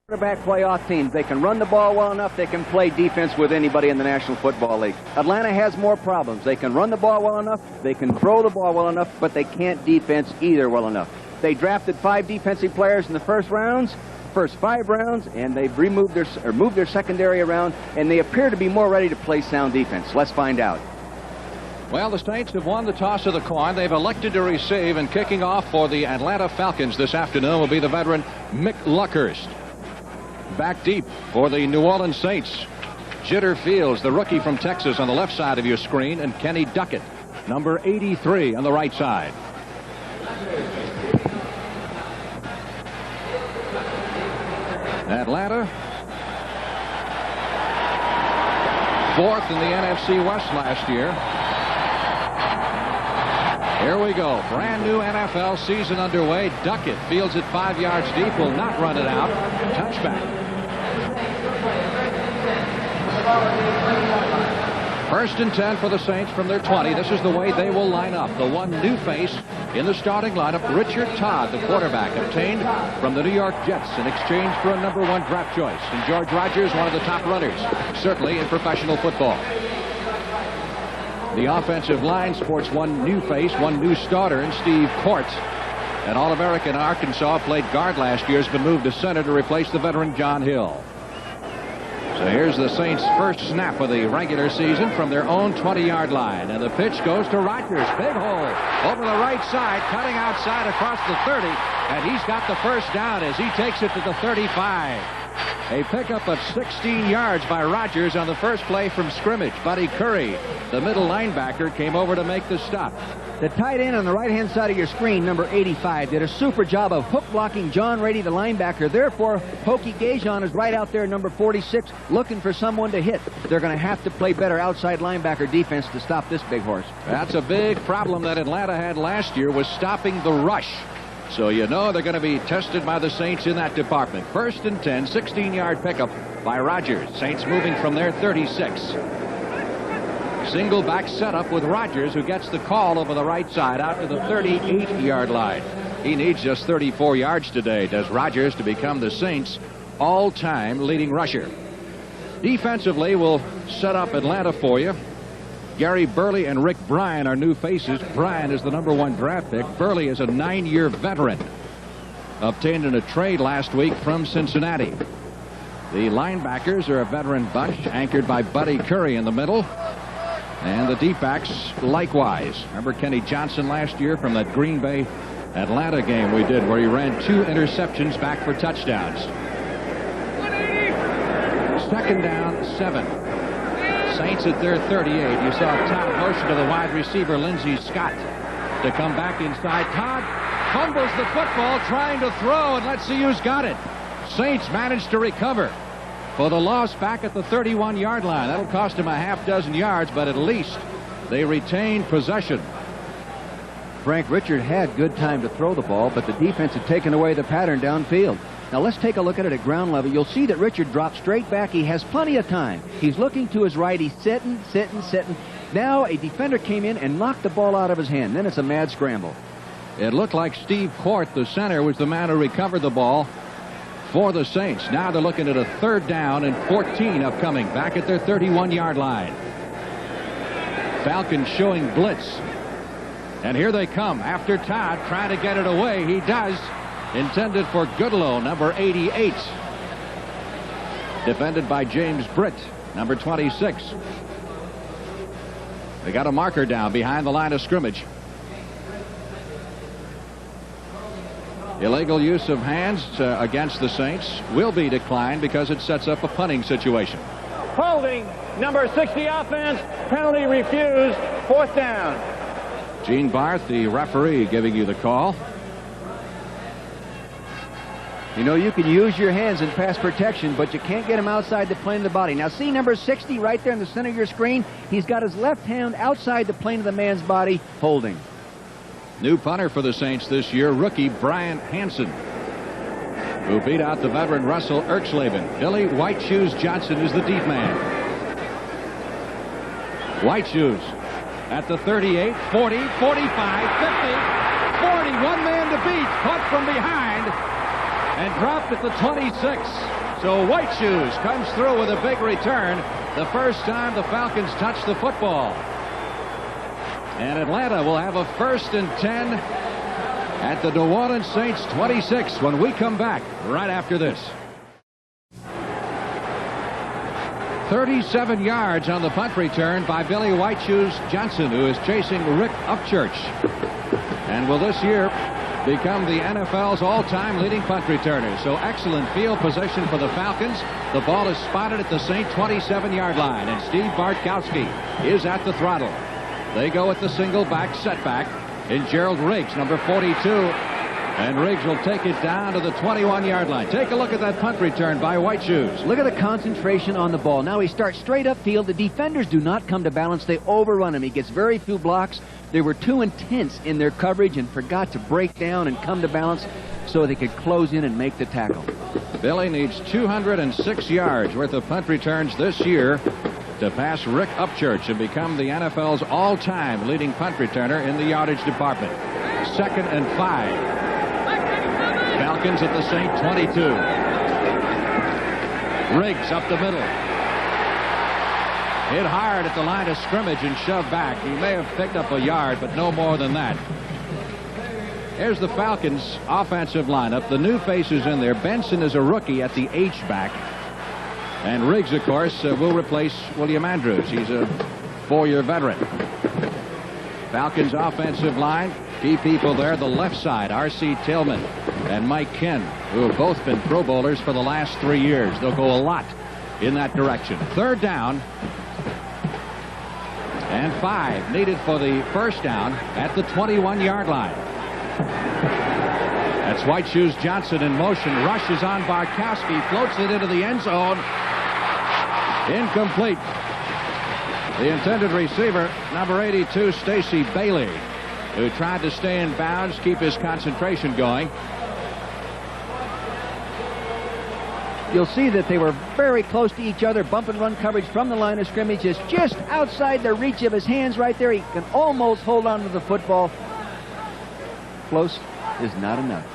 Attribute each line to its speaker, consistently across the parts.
Speaker 1: quarterback playoff teams. They can run the ball well enough. They can play defense with anybody in the National Football League. Atlanta has more problems. They can run the ball well enough. They can throw the ball well enough, but they can't defense either well enough. They drafted 5 defensive players in the first 5 rounds, and they've moved their secondary around, and they appear to be more ready to play sound defense. Let's find out.
Speaker 2: Well, the Saints have won the toss of the coin. They've elected to receive, and kicking off for the Atlanta Falcons this afternoon will be the veteran Mick Luckhurst. Back deep for the New Orleans Saints, Jitter Fields, the rookie from Texas, on the left side of your screen, and Kenny Duckett, number 83, on the right side. Atlanta, 4th in the NFC West last year. Here we go. Brand new NFL season underway. Duckett fields it 5 yards deep. Will not run it out. Touchback. 1st and 10 for the Saints from their 20. This is the way they will line up. The one new face in the starting lineup, Richard Todd, the quarterback, obtained from the New York Jets in exchange for a #1 draft choice. And George Rogers, one of the top runners, certainly in professional football. The offensive line sports one new face, one new starter in Steve Court. An All-American Arkansas, played guard last year, has been moved to center to replace the veteran John Hill. So here's the Saints' first snap of the regular season from their own 20-yard line. And the pitch goes to Rodgers. Big hole over the right side, cutting outside across the 30. And he's got the first down as he takes it to the 35. A pickup of 16 yards by Rodgers on the first play from scrimmage. Buddy Curry, the middle linebacker, came over to make the stop.
Speaker 1: The tight end on the right-hand side of your screen, number 85, did a super job of hook blocking John Rady, the linebacker. Therefore, Pokey Gajon is right out there, number 46, looking for someone to hit. They're going to have to play better outside linebacker defense to stop this big horse.
Speaker 2: That's a big problem that Atlanta had last year, was stopping the rush. So you know they're going to be tested by the Saints in that department. 1st and 10, 16-yard pickup by Rodgers. Saints moving from their 36. Single back setup with Rodgers, who gets the call over the right side out to the 38-yard line. He needs just 34 yards today, does Rodgers, to become the Saints' all-time leading rusher. Defensively, we'll set up Atlanta for you. Gary Burley and Rick Bryan are new faces. Bryan is the #1 draft pick. Burley is a 9-year veteran, obtained in a trade last week from Cincinnati. The linebackers are a veteran bunch, anchored by Buddy Curry in the middle. And the deep backs likewise. Remember Kenny Johnson last year from that Green Bay Atlanta game we did, where he ran 2 interceptions back for touchdowns. 2nd down, 7. Saints at their 38. You saw Todd motion to the wide receiver Lindsey Scott to come back inside. Todd fumbles the football trying to throw, and let's see who's got it. Saints managed to recover for the loss back at the 31-yard line. That'll cost him a half dozen yards, but at least they retained possession.
Speaker 1: Frank, Richard had good time to throw the ball, but the defense had taken away the pattern downfield. Now let's take a look at it at ground level. You'll see that Richard dropped straight back. He has plenty of time. He's looking to his right. He's sitting. Now a defender came in and knocked the ball out of his hand. Then it's a mad scramble.
Speaker 2: It looked like Steve Court, the center, was the man who recovered the ball for the Saints. Now they're looking at a 3rd down and 14 upcoming, back at their 31-yard line. Falcons showing blitz. And here they come after Todd trying to get it away. He does. Intended for Goodlow, number 88. Defended by James Britt, number 26. They got a marker down behind the line of scrimmage. Illegal use of hands against the Saints will be declined because it sets up a punting situation.
Speaker 3: Holding, number 60 offense, penalty refused, 4th down.
Speaker 2: Gene Barth, the referee, giving you the call.
Speaker 1: You know, you can use your hands in pass protection, but you can't get him outside the plane of the body. Now see number 60 right there in the center of your screen? He's got his left hand outside the plane of the man's body, holding.
Speaker 2: New punter for the Saints this year, rookie Brian Hansen, who beat out the veteran Russell Erxleben. Billy White Shoes Johnson is the deep man. White Shoes at the 38, 40, 45, 50, 40. One man to beat, caught from behind. and dropped at the 26. So White Shoes comes through with a big return, the first time the Falcons touched the football. And Atlanta will have a 1st and 10 at the New Orleans Saints 26 when we come back right after this. 37 yards on the punt return by Billy White Shoes Johnson, who is chasing Rick Upchurch, and will this year become the NFL's all-time leading punt returner. So excellent field position for the Falcons. The ball is spotted at the Saint 27-yard line, and Steve Bartkowski is at the throttle. They go with the single back setback in Gerald Riggs, number 42. And Riggs will take it down to the 21-yard line. Take a look at that punt return by White Shoes.
Speaker 1: Look at the concentration on the ball. Now he starts straight upfield. The defenders do not come to balance. They overrun him. He gets very few blocks. They were too intense in their coverage and forgot to break down and come to balance so they could close in and make the tackle.
Speaker 2: Billy needs 206 yards worth of punt returns this year to pass Rick Upchurch and become the NFL's all-time leading punt returner in the yardage department. 2nd and 5. Falcons at the Saint 22. Riggs up the middle. Hit hard at the line of scrimmage and shoved back. He may have picked up a yard, but no more than that. Here's the Falcons offensive lineup. The new faces in there. Benson is a rookie at the H-back. And Riggs, of course, will replace William Andrews. He's a 4-year veteran. Falcons offensive line. Key people there, the left side, R.C. Tillman and Mike Ken, who have both been Pro Bowlers for the last 3 years. They'll go a lot in that direction. 3rd down and 5 needed for the 1st down at the 21-yard line. That's White Shoes Johnson in motion. Rushes on Bartkowski, floats it into the end zone. Incomplete. The intended receiver, number 82, Stacy Bailey, who tried to stay in bounds, keep his concentration going.
Speaker 1: You'll see that they were very close to each other. Bump and run coverage from the line of scrimmage is just outside the reach of his hands right there. He can almost hold on to the football. Close is not enough.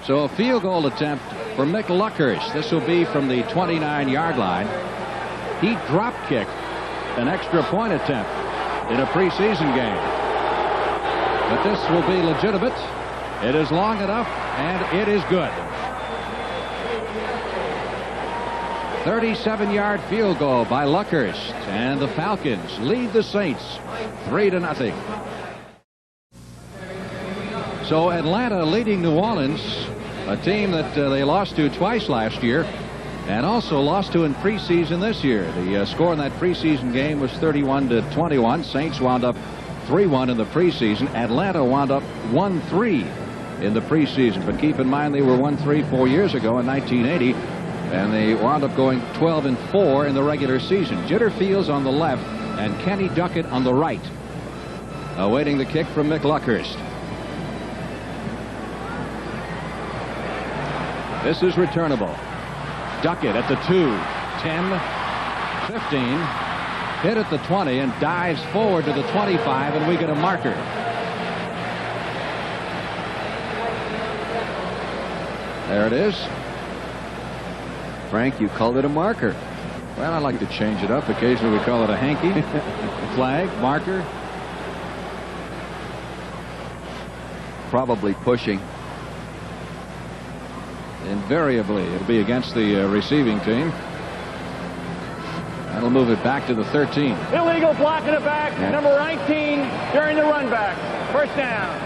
Speaker 2: So a field goal attempt for Mick Luckhurst. This will be from the 29-yard line. He drop kicked an extra point attempt in a preseason game. But this will be legitimate. It is long enough, and it is good. 37-yard field goal by Luckhurst, and the Falcons lead the Saints 3-0. So Atlanta leading New Orleans, a team that they lost to twice last year and also lost to in preseason this year. The score in that preseason game was 31-21. Saints wound up 3-1 in the preseason. Atlanta wound up 1-3 in the preseason. But keep in mind they were 1-3 4 years ago in 1980. And they wound up going 12-4 in the regular season. Jitter Fields on the left and Kenny Duckett on the right. Awaiting the kick from Mick Luckhurst. This is returnable. Duckett at the 2, 10, 15, hit at the 20 and dives forward to the 25, and we get a marker. There it is.
Speaker 1: Frank, you called it a marker.
Speaker 2: Well, I like to change it up. Occasionally we call it a hanky, flag, marker.
Speaker 1: Probably pushing.
Speaker 2: Invariably, it'll be against the receiving team. That'll move it back to the 13.
Speaker 3: Illegal block in the back, yeah. Number 19 during the run back. 1st down.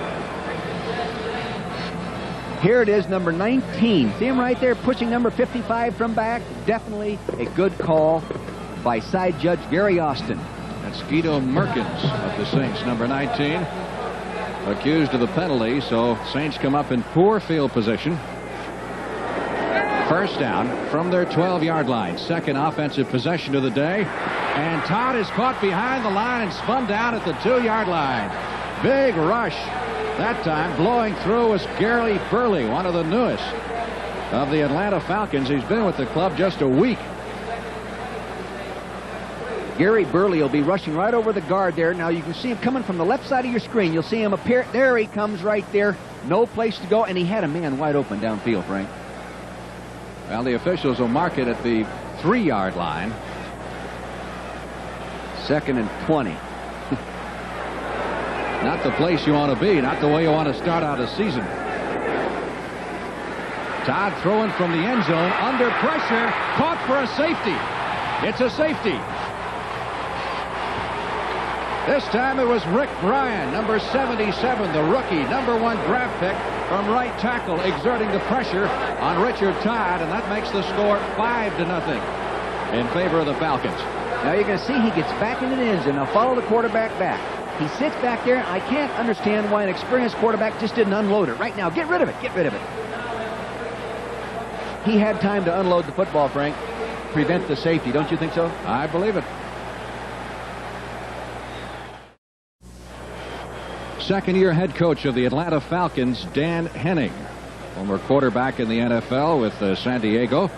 Speaker 1: Here it is, number 19. See him right there pushing number 55 from back? Definitely a good call by side judge Gary Austin.
Speaker 2: That's Guido Merkins of the Saints, number 19. Accused of the penalty, so Saints come up in poor field position. 1st down from their 12-yard line. 2nd offensive possession of the day. And Todd is caught behind the line and spun down at the 2-yard line. Big rush. That time blowing through was Gary Burley, one of the newest of the Atlanta Falcons. He's been with the club just a week.
Speaker 1: Gary Burley will be rushing right over the guard there. Now you can see him coming from the left side of your screen. You'll see him appear. There he comes right there. No place to go, and he had a man wide open downfield, Frank.
Speaker 2: Well, the officials will mark it at the 3-yard line.
Speaker 1: 2nd and 20.
Speaker 2: Not the place you want to be, not the way you want to start out a season. Todd throwing from the end zone under pressure, caught for a safety. It's a safety. This time it was Rick Bryan, number 77, the rookie, number 1 draft pick from right tackle, exerting the pressure on Richard Todd, and that makes the score 5-0 in favor of the Falcons.
Speaker 1: Now you're going to see he gets back into the end zone. Now follow the quarterback back. He sits back there. I can't understand why an experienced quarterback just didn't unload it right now. Get rid of it. Get rid of it. He had time to unload the football, Frank. Prevent the safety. Don't you think so?
Speaker 2: I believe it. Second-year head coach of the Atlanta Falcons, Dan Henning, former quarterback in the NFL with San Diego.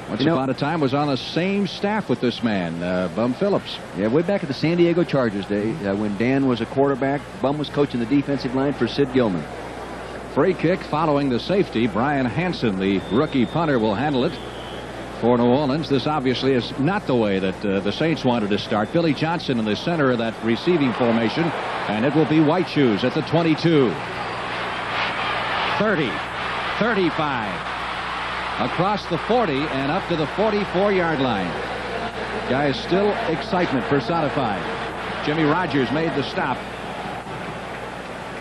Speaker 2: Once upon a time was on the same staff with this man, Bum Phillips.
Speaker 1: Yeah, way back at the San Diego Chargers day, when Dan was a quarterback, Bum was coaching the defensive line for Sid Gilman.
Speaker 2: Free kick following the safety. Brian Hansen, the rookie punter, will handle it for New Orleans. This obviously is not the way that the Saints wanted to start. Billy Johnson in the center of that receiving formation, and it will be White Shoes at the 22, 30, 35, across the 40 and up to the 44-yard line. Guys, still excitement personified. Jimmy Rogers made the stop.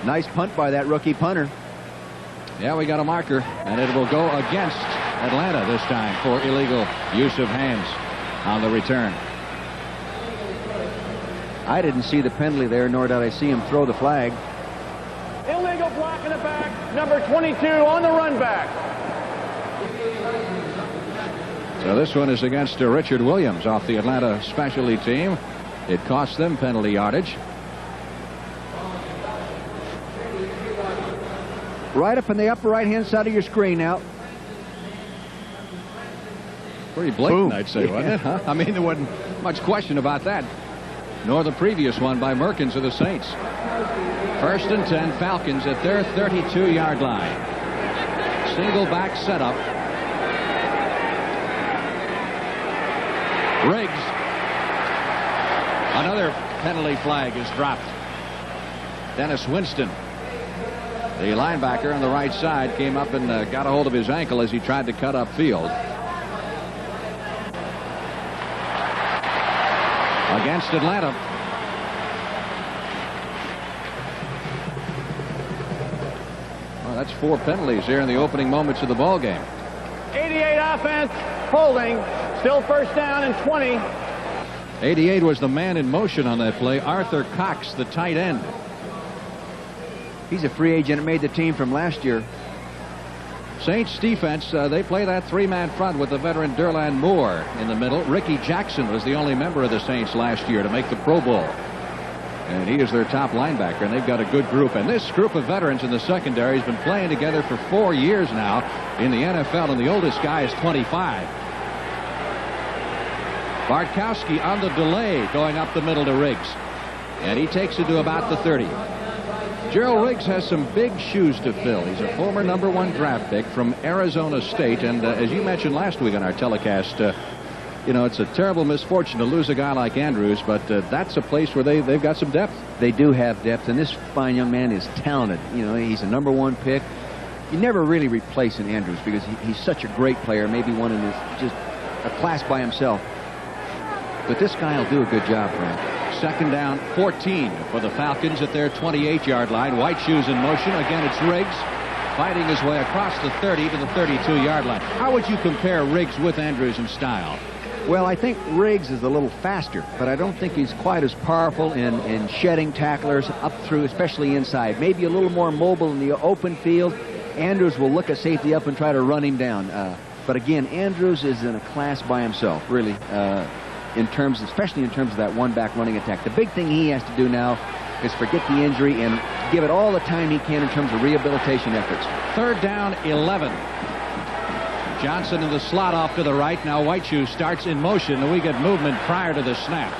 Speaker 1: Nice punt by that rookie punter.
Speaker 2: Yeah, we got a marker, and it will go against Atlanta this time for illegal use of hands on the return.
Speaker 1: I didn't see the penalty there, nor did I see him throw the flag.
Speaker 3: Illegal block in the back. Number 22 on the run back.
Speaker 2: So this one is against Richard Williams off the Atlanta specialty team. It cost them penalty yardage.
Speaker 1: Right up in the upper right-hand side of your screen now.
Speaker 2: Pretty blatant,
Speaker 1: Boom.
Speaker 2: I'd say, wasn't it? Huh? I mean, there wasn't much question about that. Nor the previous one by Merkins of the Saints. 1st and 10, Falcons at their 32-yard line. Single back setup. Riggs. Another penalty flag is dropped. Dennis Winston, the linebacker on the right side, came up and got a hold of his ankle as he tried to cut upfield. Against Atlanta. Well, that's 4 penalties here in the opening moments of the ball game.
Speaker 3: 88 offense, holding, still 1st down and 20.
Speaker 2: 88 was the man in motion on that play. Arthur Cox, the tight end.
Speaker 1: He's a free agent and made the team from last year.
Speaker 2: Saints defense, they play that 3-man front with the veteran Derland Moore in the middle. Ricky Jackson was the only member of the Saints last year to make the Pro Bowl. And he is their top linebacker, and they've got a good group. And this group of veterans in the secondary has been playing together for 4 years now in the NFL, and the oldest guy is 25. Bartkowski on the delay going up the middle to Riggs. And he takes it to about the 30. Gerald Riggs has some big shoes to fill. He's a former number 1 draft pick from Arizona State. And as you mentioned last week on our telecast, you know, it's a terrible misfortune to lose a guy like Andrews, but that's a place where they've got some depth.
Speaker 1: They do have depth, and this fine young man is talented. You know, he's a number 1 pick. You never really replace an Andrews because he's such a great player, maybe one in his, just a class by himself. But this guy will do a good job for him.
Speaker 2: 2nd down, 14 for the Falcons at their 28-yard line. White Shoes in motion. Again, it's Riggs fighting his way across the 30 to the 32-yard line. How would you compare Riggs with Andrews in style?
Speaker 1: Well, I think Riggs is a little faster, but I don't think he's quite as powerful in shedding tacklers up through, especially inside. Maybe a little more mobile in the open field. Andrews will look a safety up and try to run him down. But again, Andrews is in a class by himself, really. Especially in terms of that one-back running attack. The big thing he has to do now is forget the injury and give it all the time he can in terms of rehabilitation efforts.
Speaker 2: 3rd down, 11. Johnson in the slot off to the right. Now White Shoes starts in motion, and we get movement prior to the snap.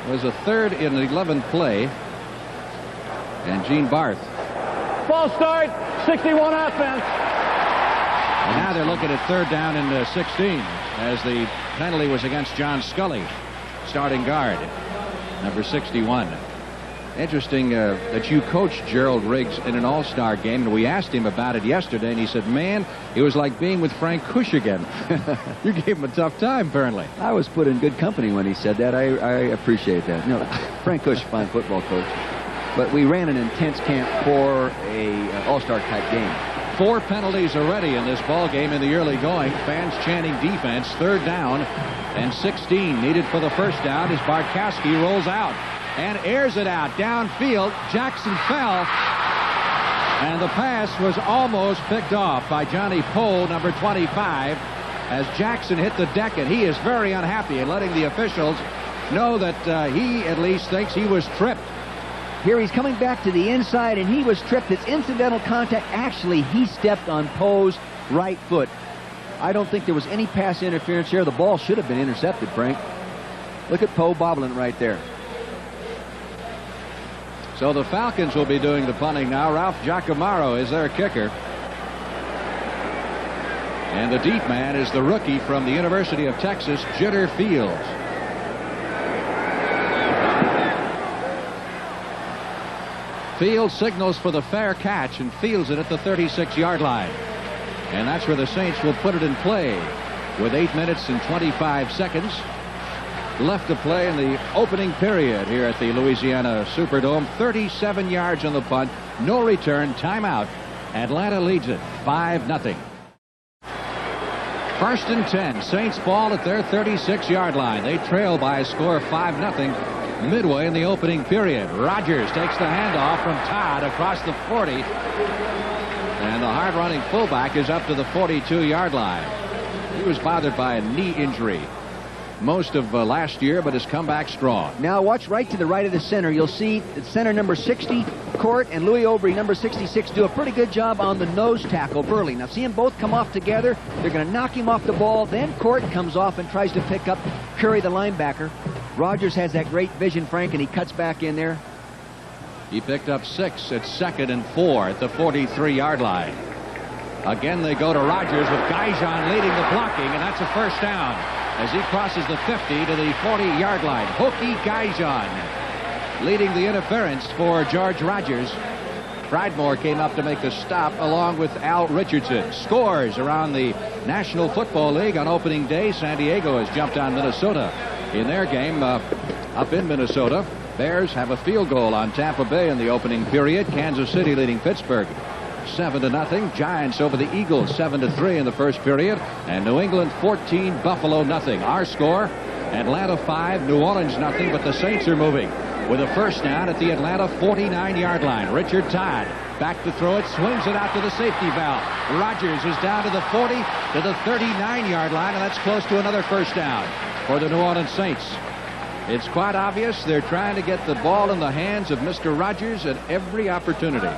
Speaker 2: It was a 3rd and 11 play. And Gene Barth.
Speaker 3: False start, 61 offense.
Speaker 2: Now they're looking at 3rd down and 16 as the penalty was against John Scully, starting guard, number 61. Interesting that you coached Gerald Riggs in an all-star game, and we asked him about it yesterday, and he said, man, it was like being with Frank Kush again. You gave him a tough time, apparently.
Speaker 1: I was put in good company when he said that. I appreciate that. No, Frank Kush, fine football coach. But we ran an intense camp for a all-star type game.
Speaker 2: 4 penalties already in this ball game in the early going. Fans chanting defense. 3rd down and 16 needed for the 1st down as Bartkowski rolls out and airs it out downfield. Jackson fell, and the pass was almost picked off by Johnny Poe, number 25, as Jackson hit the deck, and he is very unhappy and letting the officials know that he at least thinks he was tripped.
Speaker 1: Here he's coming back to the inside, and he was tripped. It's incidental contact. Actually, he stepped on Poe's right foot. I don't think there was any pass interference here. The ball should have been intercepted, Frank. Look at Poe bobbling right there.
Speaker 2: So the Falcons will be doing the punting now. Ralph Giacomaro is their kicker. And the deep man is the rookie from the University of Texas, Jitter Fields. Fields signals for the fair catch and fields it at the 36-yard line. And that's where the Saints will put it in play with 8 minutes and 25 seconds left to play in the opening period here at the Louisiana Superdome. 37 yards on the punt, no return, timeout. Atlanta leads it 5-0. 1st and 10. Saints ball at their 36-yard line. They trail by a score of 5-0. Midway in the opening period. Rodgers takes the handoff from Todd across the 40. And the hard-running fullback is up to the 42-yard line. He was bothered by a knee injury most of last year, but has come back strong.
Speaker 1: Now watch right to the right of the center. You'll see the center number 60, Court, and Louis Aubry, number 66, do a pretty good job on the nose tackle, Burley. Now see them both come off together. They're going to knock him off the ball. Then Court comes off and tries to pick up Curry, the linebacker. Rodgers has that great vision, Frank, and he cuts back in there.
Speaker 2: He picked up 6 at 2nd and 4 at the 43-yard line. Again, they go to Rodgers with Guyjon leading the blocking, and that's a 1st down as he crosses the 50 to the 40-yard line. Hokie Guyjon leading the interference for George Rodgers. Pridemore came up to make the stop along with Al Richardson. Scores around the National Football League on opening day. San Diego has jumped on Minnesota in their game up in Minnesota. Bears have a field goal on Tampa Bay in the opening period. Kansas City leading Pittsburgh 7-0. Giants over the Eagles 7-3 in the 1st period. And New England 14, Buffalo nothing. Our score, Atlanta 5, New Orleans nothing, but the Saints are moving with a 1st down at the Atlanta 49-yard line. Richard Todd back to throw it, swings it out to the safety valve. Rodgers is down to the 40 to the 39-yard line, and that's close to another 1st down for the New Orleans Saints. It's quite obvious they're trying to get the ball in the hands of Mr. Rodgers at every opportunity.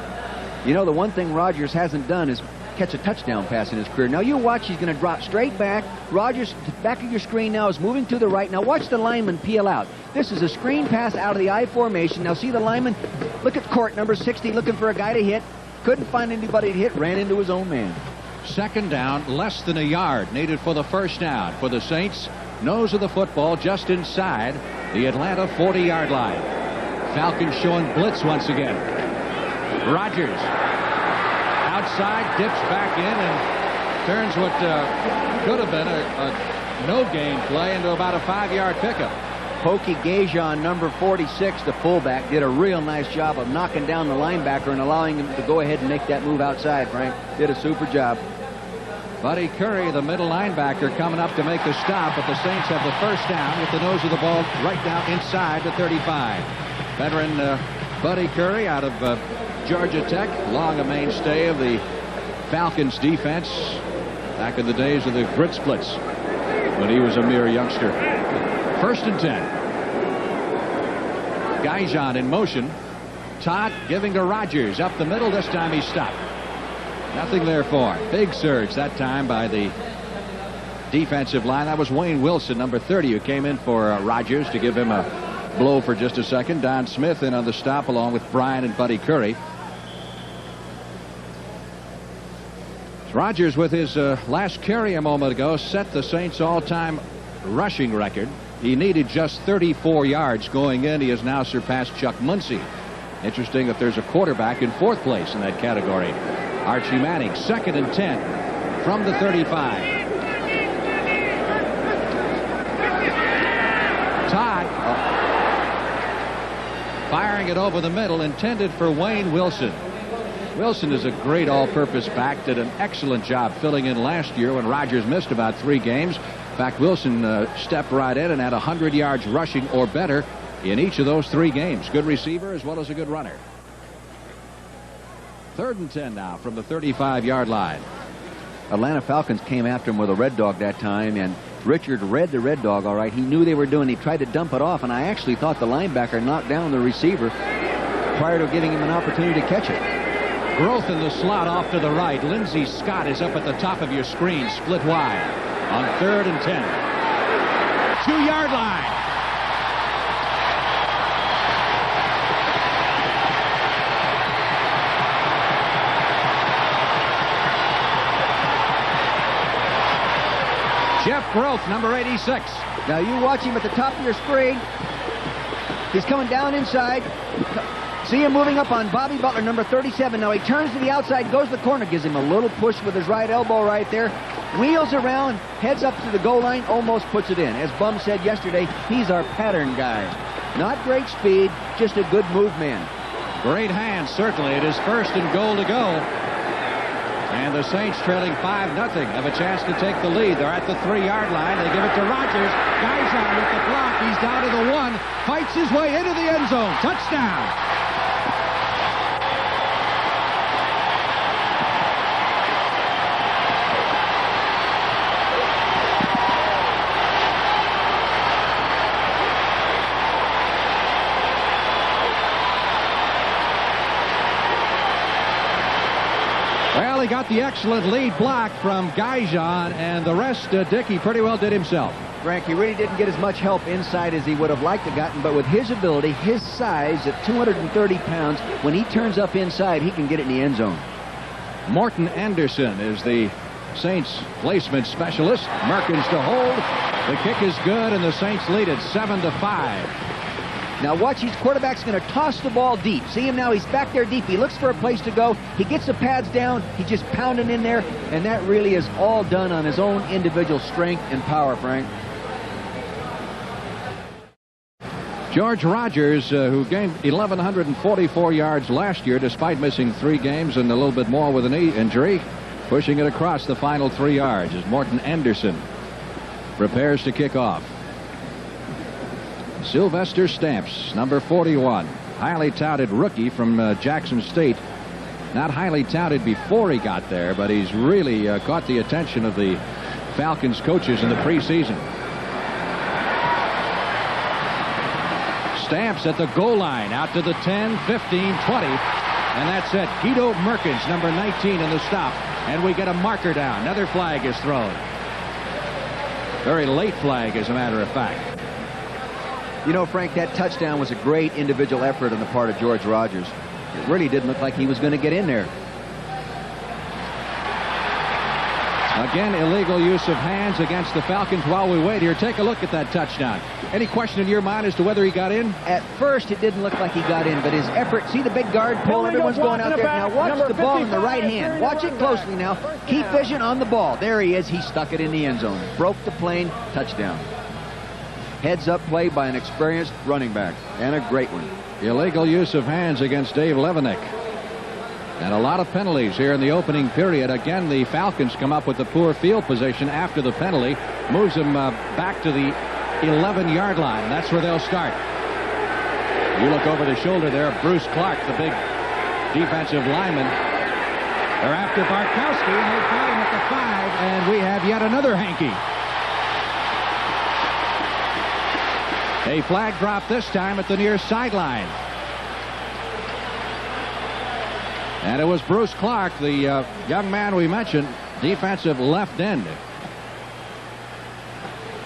Speaker 1: You know, the one thing Rodgers hasn't done is catch a touchdown pass in his career. Now you watch, he's going to drop straight back. Rodgers, back of your screen now, is moving to the right. Now watch the lineman peel out. This is a screen pass out of the I formation. Now see the lineman, look at Court, number 60, looking for a guy to hit. Couldn't find anybody to hit, ran into his own man.
Speaker 2: 2nd down, less than a yard needed for the 1st down for the Saints. Nose of the football just inside the Atlanta 40-yard line. Falcons showing blitz once again. Rodgers outside, dips back in, and turns what could have been a no-gain play into about a 5-yard pickup.
Speaker 1: Hokie Guyjon, number 46, the fullback, did a real nice job of knocking down the linebacker and allowing him to go ahead and make that move outside, Frank. Did a super job.
Speaker 2: Buddy Curry, the middle linebacker, coming up to make the stop, but the Saints have the 1st down with the nose of the ball right down inside the 35. Veteran Buddy Curry out of Georgia Tech, long a mainstay of the Falcons defense back in the days of the grit splits when he was a mere youngster. 1st and 10. Guyjon in motion. Todd giving to Rodgers up the middle. This time he stopped. Nothing there for him. Big surge that time by the defensive line. That was Wayne Wilson, number 30, who came in for Rodgers to give him a blow for just a second. Don Smith in on the stop along with Bryan and Buddy Curry. Rodgers, with his last carry a moment ago, set the Saints' all-time rushing record. He needed just 34 yards going in. He has now surpassed Chuck Muncie. Interesting that there's a quarterback in 4th place in that category. Archie Manning, 2nd and 10 from the 35. Todd firing it over the middle, intended for Wayne Wilson. Wilson is a great all-purpose back, did an excellent job filling in last year when Rodgers missed about 3 games. In fact, Wilson stepped right in and had 100 yards rushing or better in each of those 3 games. Good receiver as well as a good runner. 3rd and 10 now from the 35-yard line.
Speaker 1: Atlanta Falcons came after him with a red dog that time, and Richard read the red dog all right. He knew they were doing. He tried to dump it off, and I actually thought the linebacker knocked down the receiver prior to giving him an opportunity to catch it.
Speaker 2: Growth in the slot off to the right. Lindsey Scott is up at the top of your screen, split wide on 3rd and 10. 2-yard line. Jeff Growth, number 86.
Speaker 1: Now you watch him at the top of your screen. He's coming down inside. See him moving up on Bobby Butler, number 37. Now he turns to the outside, goes to the corner, gives him a little push with his right elbow right there. Wheels around, heads up to the goal line, almost puts it in. As Bum said yesterday, he's our pattern guy. Not great speed, just a good move man.
Speaker 2: Great hands, certainly. It is 1st and goal to go. And the Saints trailing 5-0 have a chance to take the lead. They're at the 3-yard line. They give it to Rodgers. Guyson with the block. He's down to the 1. Fights his way into the end zone. Touchdown. Well, he got the excellent lead block from Guyson, and the rest, Dick, he pretty well did himself.
Speaker 1: Frank, he really didn't get as much help inside as he would have liked to gotten, but with his ability, his size at 230 pounds, when he turns up inside, he can get it in the end zone.
Speaker 2: Morton Anderson is the Saints placement specialist. Merkins to hold. The kick is good, and the Saints lead it 7-5.
Speaker 1: Now watch, his quarterback's going to toss the ball deep. See him now, he's back there deep. He looks for a place to go. He gets the pads down. He's just pounding in there, and that really is all done on his own individual strength and power, Frank.
Speaker 2: George Rodgers, who gained 1,144 yards last year despite missing 3 games and a little bit more with a knee injury, pushing it across the final 3 yards as Morton Anderson prepares to kick off. Sylvester Stamps, number 41, highly touted rookie from Jackson State. Not highly touted before he got there, but he's really caught the attention of the Falcons coaches in the preseason. Stamps at the goal line, out to the 10, 15, 20, and that's it. Guido Merkins, number 19, in the stop, and we get a marker down. Another flag is thrown. Very late flag, as a matter of fact.
Speaker 1: You know, Frank, that touchdown was a great individual effort on the part of George Rodgers. It really didn't look like he was going to get in there.
Speaker 2: Again, illegal use of hands against the Falcons. While we wait here, take a look at that touchdown. Any question in your mind as to whether he got in?
Speaker 1: At first, it didn't look like he got in, but his effort, see the big guard pull, everyone's going out there. Now watch the ball in the right hand. Watch it closely now. Keep vision on the ball. There he is. He stuck it in the end zone. Broke the plane. Touchdown. Heads-up play by an experienced running back, and a great one.
Speaker 2: Illegal use of hands against Dave Levanek. And a lot of penalties here in the opening period. Again, the Falcons come up with the poor field position after the penalty. Moves them back to the 11-yard line. And that's where they'll start. You look over the shoulder there of Bruce Clark, the big defensive lineman. They're after Bartkowski, and they've got him at the 5, and we have yet another hanky. A flag drop this time at the near sideline. And it was Bruce Clark, the young man we mentioned, defensive left end.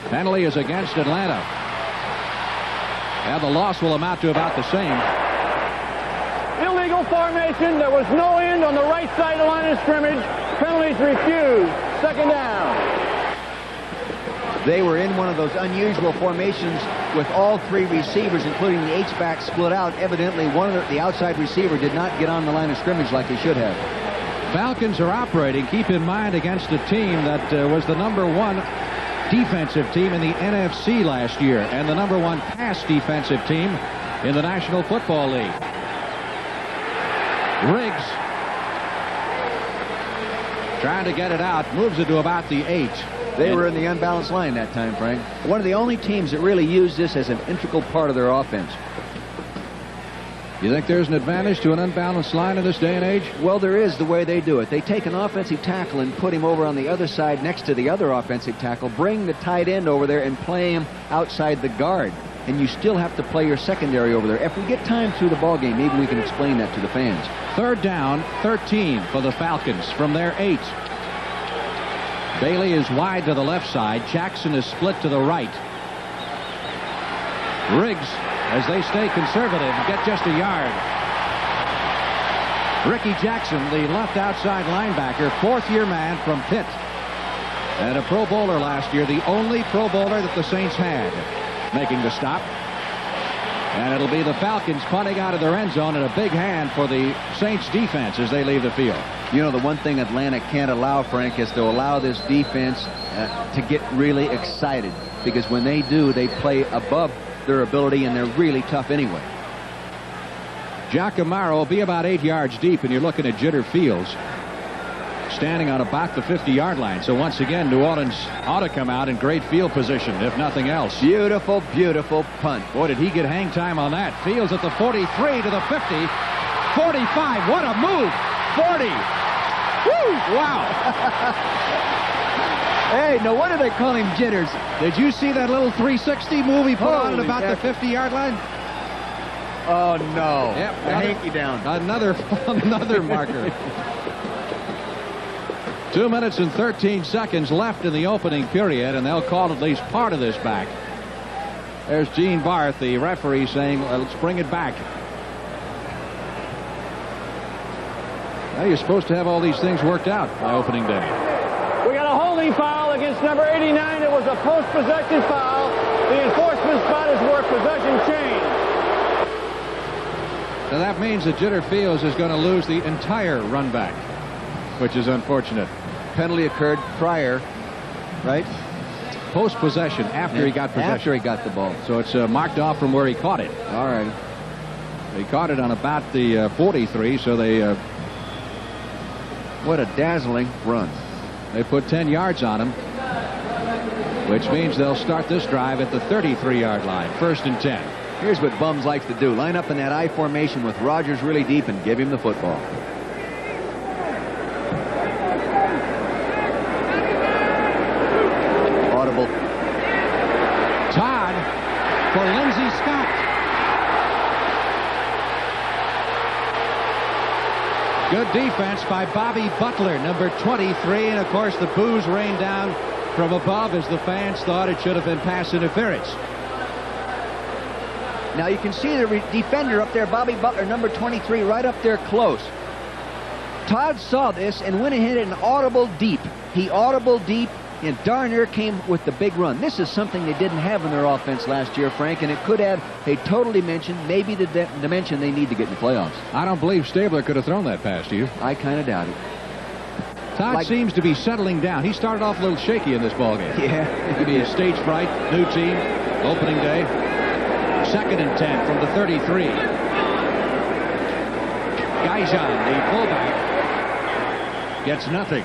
Speaker 2: Penalty is against Atlanta. And the loss will amount to about the same.
Speaker 3: Illegal full formation. There was no end on the right side of the line of scrimmage. Penalties refused. Second down.
Speaker 1: They were in one of those unusual formations with all three receivers, including the H-back, split out. Evidently, the outside receiver did not get on the line of scrimmage like he should have.
Speaker 2: Falcons are operating, keep in mind, against a team that was the #1 defensive team in the NFC last year and the #1 pass defensive team in the National Football League. Riggs trying to get it out, moves it to about the 8.
Speaker 1: They were in the unbalanced line that time, Frank. One of the only teams that really used this as an integral part of their offense.
Speaker 2: You think there's an advantage to an unbalanced line in this day and age?
Speaker 1: Well, there is, the way they do it. They take an offensive tackle and put him over on the other side next to the other offensive tackle, bring the tight end over there and play him outside the guard. And you still have to play your secondary over there. If we get time through the ball game, maybe we can explain that to the fans.
Speaker 2: 3rd down, 13 for the Falcons from their 8. Bailey is wide to the left side. Jackson is split to the right. Riggs, as they stay conservative, get just a yard. Ricky Jackson, the left outside linebacker, 4th-year man from Pitt. And a Pro Bowler last year, the only Pro Bowler that the Saints had, making the stop. And it'll be the Falcons punting out of their end zone, and a big hand for the Saints defense as they leave the field.
Speaker 1: You know, the one thing Atlanta can't allow, Frank, is to allow this defense to get really excited. Because when they do, they play above their ability, and they're really tough anyway.
Speaker 2: Jack Amaro will be about 8 yards deep, and you're looking at Jitter Fields standing on about the 50-yard line. So once again, New Orleans ought to come out in great field position, if nothing else.
Speaker 1: Beautiful, beautiful punt.
Speaker 2: Boy, did he get hang time on that. Fields at the 43 to the 50. 45. What a move. 40. Woo! Wow.
Speaker 1: Hey, no wonder they call him Jitters.
Speaker 2: Did you see that little 360 move he put on at
Speaker 1: Holy
Speaker 2: about
Speaker 1: heck.
Speaker 2: the 50-yard line?
Speaker 1: Oh, no.
Speaker 2: Yep.
Speaker 1: A hanky down.
Speaker 2: Another marker. 2 minutes and 13 seconds left in the opening period, and they'll call at least part of this back. There's Gene Barth, the referee, saying, let's bring it back. Now you're supposed to have all these things worked out by opening day.
Speaker 3: We got a holding foul against number 89. It was a post-possession foul. The enforcement spot is worth possession change.
Speaker 2: So that means that Jitter Fields is going to lose the entire run back, which is unfortunate.
Speaker 1: Penalty occurred prior, right?
Speaker 2: Post-possession, after he got possession.
Speaker 1: After he got the ball.
Speaker 2: So it's marked off from where he caught it.
Speaker 1: All right.
Speaker 2: He caught it on about the 43, so they...
Speaker 1: What a dazzling run.
Speaker 2: They put 10 yards on him, which means they'll start this drive at the 33-yard line, 1st and 10.
Speaker 1: Here's what Bums likes to do. Line up in that I formation with Rodgers really deep and give him the football. Audible.
Speaker 2: Todd for Lindsey Scott. Good defense by Bobby Butler, number 23, and of course the boos rained down from above as the fans thought it should have been pass interference.
Speaker 1: Now you can see the defender up there, Bobby Butler, number 23, right up there close. Todd saw this and went and hit an audible deep. He audible deep, and darn near came with the big run. This is something they didn't have in their offense last year, Frank, and it could add a total dimension, maybe the dimension they need to get in the playoffs.
Speaker 2: I don't believe Stabler could have thrown that pass to you.
Speaker 1: I kind of doubt it.
Speaker 2: Todd seems to be settling down. He started off a little shaky in this ballgame.
Speaker 1: Yeah.
Speaker 2: Maybe a stage fright, new team, opening day. 2nd and 10 from the 33. Gaijan, the fullback, gets nothing.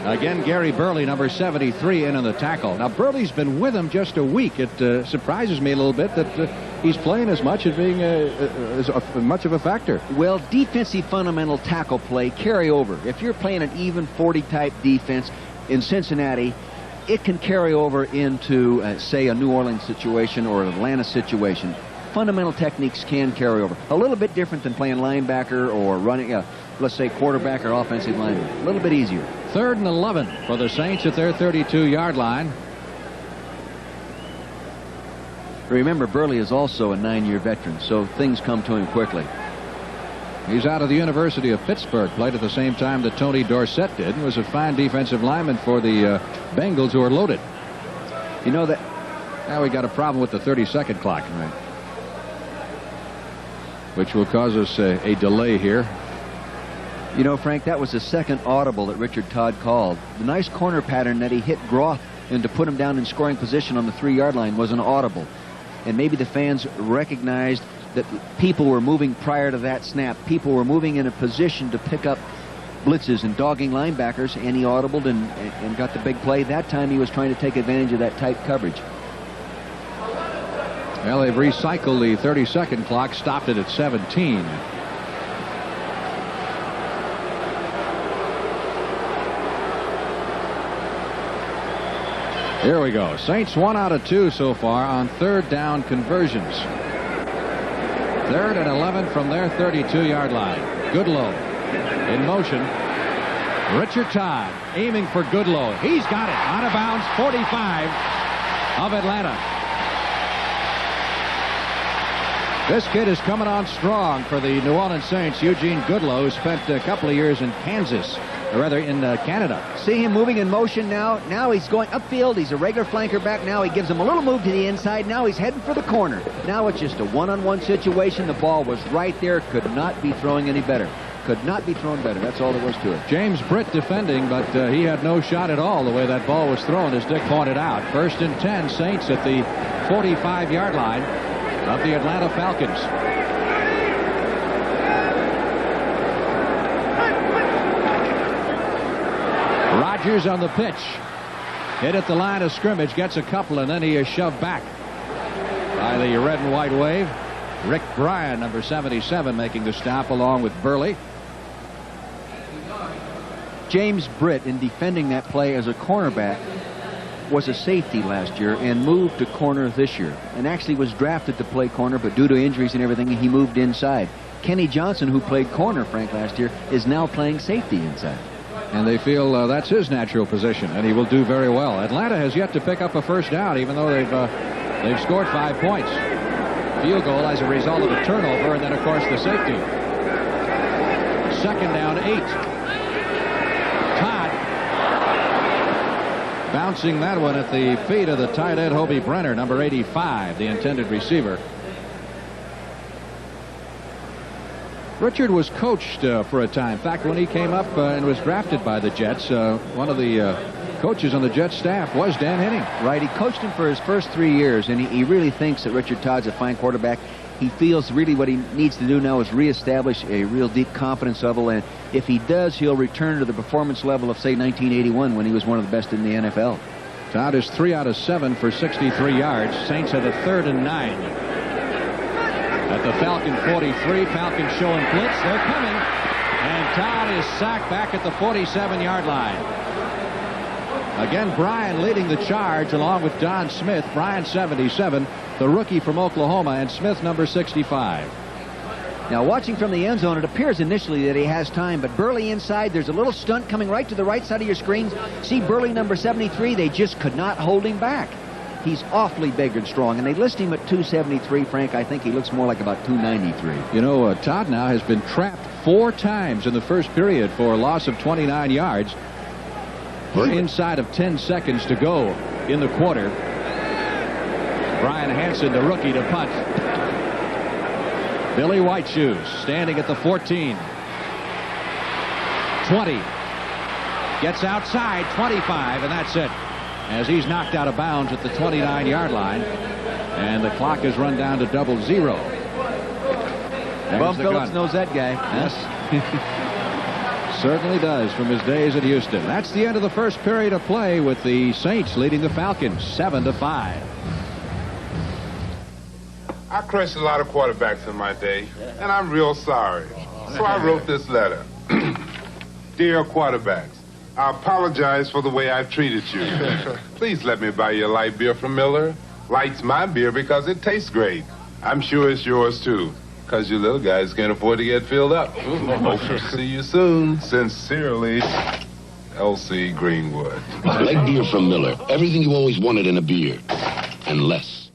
Speaker 2: Again, Gary Burley, number 73, in on the tackle. Now, Burley's been with him just a week. It surprises me a little bit that he's playing as much as being as much of a factor.
Speaker 1: Well, defensive fundamental tackle play carry over. If you're playing an even 40-type defense in Cincinnati, it can carry over into, say, a New Orleans situation or an Atlanta situation. Fundamental techniques can carry over. A little bit different than playing linebacker or running, let's say, quarterback or offensive lineman. A little bit easier.
Speaker 2: 3rd and 11 for the Saints at their 32-yard line.
Speaker 1: Remember, Burley is also a 9-year veteran, so things come to him quickly.
Speaker 2: He's out of the University of Pittsburgh, played at the same time that Tony Dorsett did, and was a fine defensive lineman for the Bengals, who are loaded.
Speaker 1: You know that.
Speaker 2: Now we got a problem with the 30-second clock, right? Which will cause us a delay here.
Speaker 1: You know, Frank, that was the second audible that Richard Todd called. The nice corner pattern that he hit Groth and to put him down in scoring position on the 3-yard line was an audible. And maybe the fans recognized that people were moving prior to that snap. People were moving in a position to pick up blitzes and dogging linebackers, and he audibled and got the big play. That time he was trying to take advantage of that tight coverage.
Speaker 2: Well, they've recycled the 30-second clock, stopped it at 17. Here we go. Saints 1 out of 2 so far on third down conversions. 3rd and 11 from their 32-yard line. Goodlow in motion. Richard Todd aiming for Goodlow. He's got it. Out of bounds, 45 of Atlanta. This kid is coming on strong for the New Orleans Saints. Eugene Goodlow, who spent a couple of years in Kansas, or rather in Canada.
Speaker 1: See him moving in motion now. Now he's going upfield. He's a regular flanker back. Now he gives him a little move to the inside. Now he's heading for the corner. Now it's just a one-on-one situation. The ball was right there. Could not be throwing any better. Could not be thrown better. That's all there was to it.
Speaker 2: James Britt defending, but he had no shot at all the way that ball was thrown, as Dick pointed out. 1st and 10, Saints at the 45-yard line of the Atlanta Falcons. Rodgers on the pitch. Hit at the line of scrimmage, gets a couple, and then he is shoved back by the red and white wave. Rick Bryan, number 77, making the stop along with Burley.
Speaker 1: James Britt, in defending that play as a cornerback, was a safety last year and moved to corner this year, and actually was drafted to play corner, but due to injuries and everything, he moved inside. Kenny Johnson, who played corner, Frank, last year, is now playing safety inside.
Speaker 2: And they feel that's his natural position, and he will do very well. Atlanta has yet to pick up a first down, even though they've scored 5 points. Field goal as a result of a turnover, and then, of course, the safety. 2nd down, 8. Todd bouncing that one at the feet of the tight end, Hobie Brenner, number 85, the intended receiver. Richard was coached for a time. In fact, when he came up and was drafted by the Jets, one of the coaches on the Jets staff was Dan Henning.
Speaker 1: Right, he coached him for his first 3 years, and he really thinks that Richard Todd's a fine quarterback. He feels really what he needs to do now is reestablish a real deep confidence level, and if he does, he'll return to the performance level of, say, 1981, when he was one of the best in the NFL.
Speaker 2: Todd is 3 out of 7 for 63 yards. Saints at a 3rd and 9. At the Falcon 43, Falcons showing blitz. They're coming, and Todd is sacked back at the 47-yard line. Again, Bryan leading the charge along with Don Smith. Bryan 77, the rookie from Oklahoma, and Smith number 65.
Speaker 1: Now, watching from the end zone, it appears initially that he has time, but Burley inside, there's a little stunt coming right to the right side of your screen. See Burley number 73, they just could not hold him back. He's awfully big and strong, and they list him at 273. Frank, I think he looks more like about 293.
Speaker 2: You know, Todd now has been trapped 4 times in the first period for a loss of 29 yards. We're inside of 10 seconds to go in the quarter. Brian Hansen, the rookie, to punt. Billy Whiteshoes standing at the 14. 20. Gets outside, 25, and that's it, as he's knocked out of bounds at the 29-yard line, and the clock is run down to 00.
Speaker 1: Bob Phillips knows that guy.
Speaker 2: Yes. Certainly does, from his days at Houston. That's the end of the first period of play, with the Saints leading the Falcons 7-5.
Speaker 4: I crushed a lot of quarterbacks in my day, and I'm real sorry. So I wrote this letter. Dear quarterbacks, I apologize for the way I treated you. Please let me buy you a light beer from Miller. Light's my beer because it tastes great. I'm sure it's yours, too, because you little guys can't afford to get filled up. Hope to see you soon. Sincerely, L.C. Greenwood.
Speaker 5: Light beer from Miller. Everything you always wanted in a beer. And less.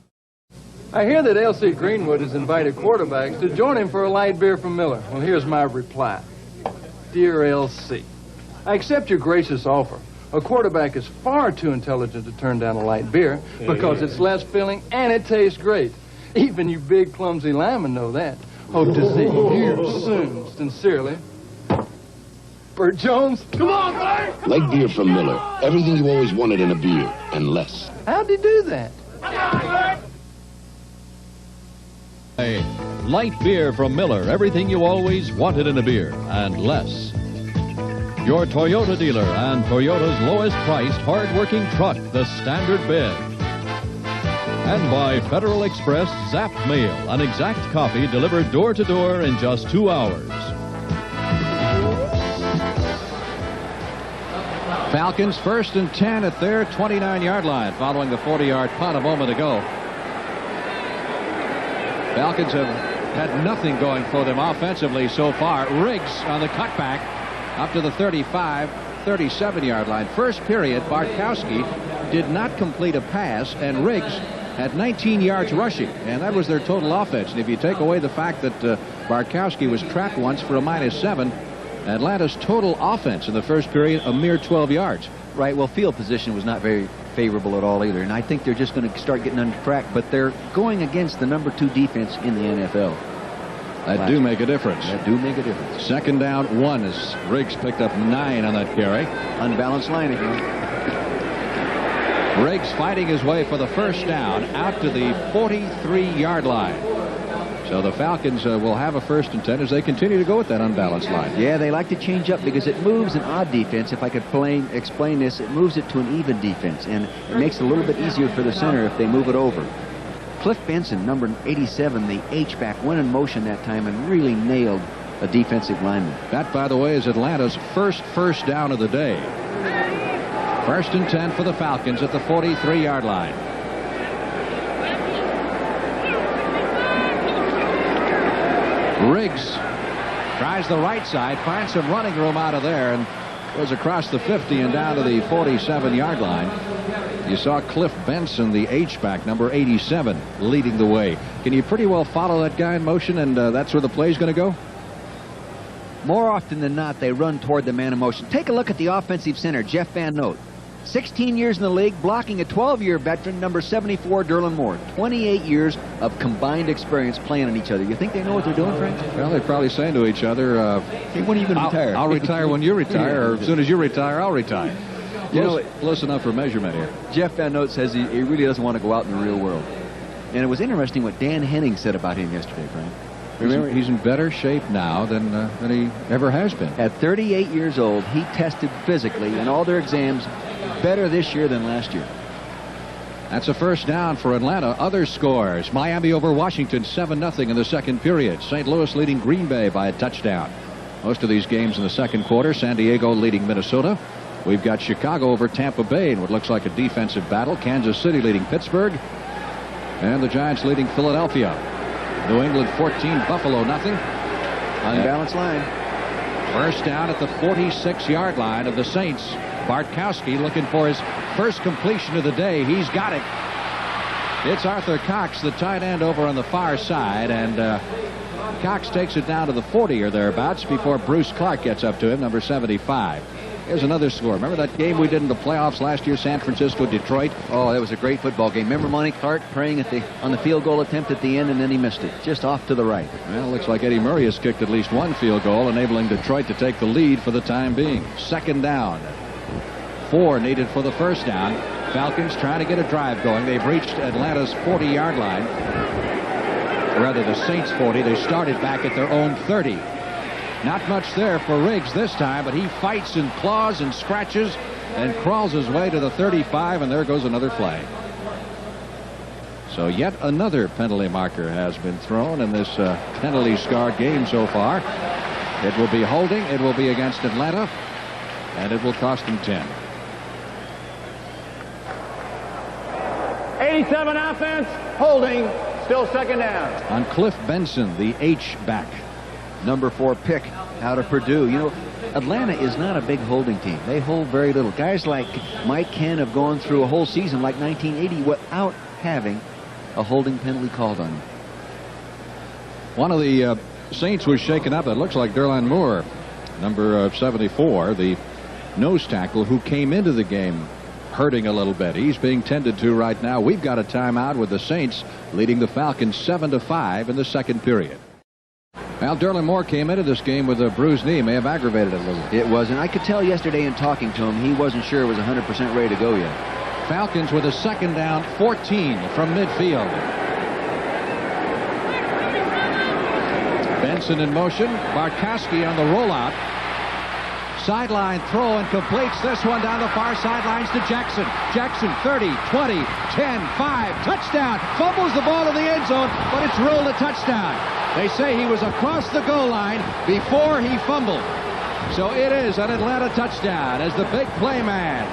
Speaker 5: I hear that L.C. Greenwood has invited quarterbacks to join him for a light beer from Miller. Well, here's my reply. Dear L.C., I accept your gracious offer. A quarterback is far too intelligent to turn down a light beer because it's less filling and it tastes great. Even you big, clumsy linemen know that. Hope to see you soon. Sincerely, Bert Jones. Come on, Bert!
Speaker 6: Light beer from Miller. Everything you always wanted in a beer, and less.
Speaker 5: How'd he do that?
Speaker 2: A light beer from Miller. Everything you always wanted in a beer, and less. Your Toyota dealer and Toyota's lowest priced, hard-working truck, the Standard Bid. And by Federal Express Zap Mail, an exact copy delivered door to door in just 2 hours. Falcons 1st and 10 at their 29-yard line following the 40-yard punt a moment ago. Falcons have had nothing going for them offensively so far. Riggs on the cutback up to the 35, 37-yard line. First period, Bartkowski did not complete a pass, and Riggs had 19 yards rushing, and that was their total offense. And if you take away the fact that Bartkowski was trapped once for a -7, Atlanta's total offense in the first period, a mere 12 yards.
Speaker 1: Right, well, field position was not very favorable at all either, and I think they're just going to start getting under track, but they're going against the #2 defense in the NFL.
Speaker 2: That do make a difference.
Speaker 1: That do make a difference.
Speaker 2: 2nd down 1 as Riggs picked up 9 on that carry.
Speaker 1: Unbalanced line again.
Speaker 2: Riggs fighting his way for the first down out to the 43-yard line. So the Falcons will have a 1st and 10 as they continue to go with that unbalanced line.
Speaker 1: Yeah, they like to change up because it moves an odd defense. If I could explain this, it moves it to an even defense, and it makes it a little bit easier for the center if they move it over. Cliff Benson, number 87, the H-back, went in motion that time and really nailed a defensive lineman.
Speaker 2: That, by the way, is Atlanta's first down of the day. 1st and 10 for the Falcons at the 43-yard line. Riggs tries the right side, finds some running room out of there, and goes across the 50 and down to the 47-yard line. You saw Cliff Benson, the H-back, number 87, leading the way. Can you pretty well follow that guy in motion, and that's where the play's going to go?
Speaker 1: More often than not, they run toward the man in motion. Take a look at the offensive center, Jeff Van Note. 16 years in the league, blocking a 12-year veteran, number 74, Derlin Moore. 28 years of combined experience playing on each other. You think they know what they're doing, Frank?
Speaker 2: Well, they're probably saying to each other,
Speaker 1: hey, when are you going to retire?
Speaker 2: I'll retire when you retire, or as soon as you retire, I'll retire.
Speaker 1: You know,
Speaker 2: close enough for measurement here.
Speaker 1: Jeff Van Note says he really doesn't want to go out in the real world. And it was interesting what Dan Henning said about him yesterday, Frank.
Speaker 2: Remember, he's in better shape now than he ever has been.
Speaker 1: At 38 years old, he tested physically in all their exams better this year than last year.
Speaker 2: That's a 1st down for Atlanta. Other scores: Miami over Washington 7-0 in the 2nd period. St. Louis leading Green Bay by a touchdown. Most of these games in the 2nd quarter. San Diego leading Minnesota. We've got Chicago over Tampa Bay in what looks like a defensive battle. Kansas City leading Pittsburgh, and the Giants leading Philadelphia. New England 14, Buffalo nothing.
Speaker 1: Unbalanced line.
Speaker 2: 1st down at the 46-yard line of the Saints. Bartkowski looking for his first completion of the day. He's got it. It's Arthur Cox, the tight end, over on the far side, and Cox takes it down to the 40 or thereabouts before Bruce Clark gets up to him, number 75. Here's another score. Remember that game we did in the playoffs last year, San Francisco, Detroit?
Speaker 1: Oh, that was a great football game. Remember Monty Clark praying on the field goal attempt at the end, and then he missed it, just off to the right.
Speaker 2: Well, looks like Eddie Murray has kicked at least one field goal, enabling Detroit to take the lead for the time being. 2nd down. 4 needed for the 1st down. Falcons trying to get a drive going. They've reached Atlanta's 40-yard line. Rather, the Saints 40. They started back at their own 30. Not much there for Riggs this time, but he fights and claws and scratches and crawls his way to the 35, and there goes another flag. So yet another penalty marker has been thrown in this penalty-scarred game so far. It will be holding. It will be against Atlanta, and it will cost them 10.
Speaker 3: 87 offense, holding, still 2nd down.
Speaker 2: On Cliff Benson, the H-back.
Speaker 1: Number 4 pick out of Purdue. You know, Atlanta is not a big holding team. They hold very little. Guys like Mike Ken have gone through a whole season like 1980 without having a holding penalty called on him.
Speaker 2: One of the Saints was shaken up. It looks like Derlin Moore, number 74, the nose tackle who came into the game hurting a little bit. He's being tended to right now. We've got a timeout with the Saints leading the Falcons 7-5 in the second period. Well, Derlin Moore came into this game with a bruised knee. May have aggravated it a little.
Speaker 1: It was, and I could tell yesterday in talking to him, he wasn't sure it was 100% ready to go yet.
Speaker 2: Falcons with a second down, 14 from midfield. Benson in motion. Bartkowski on the rollout. Sideline throw and completes this one down the far sidelines to Jackson. Jackson 30, 20, 10, 5, touchdown. Fumbles the ball in the end zone, but it's ruled a touchdown. They say he was across the goal line before he fumbled. So it is an Atlanta touchdown as the big play man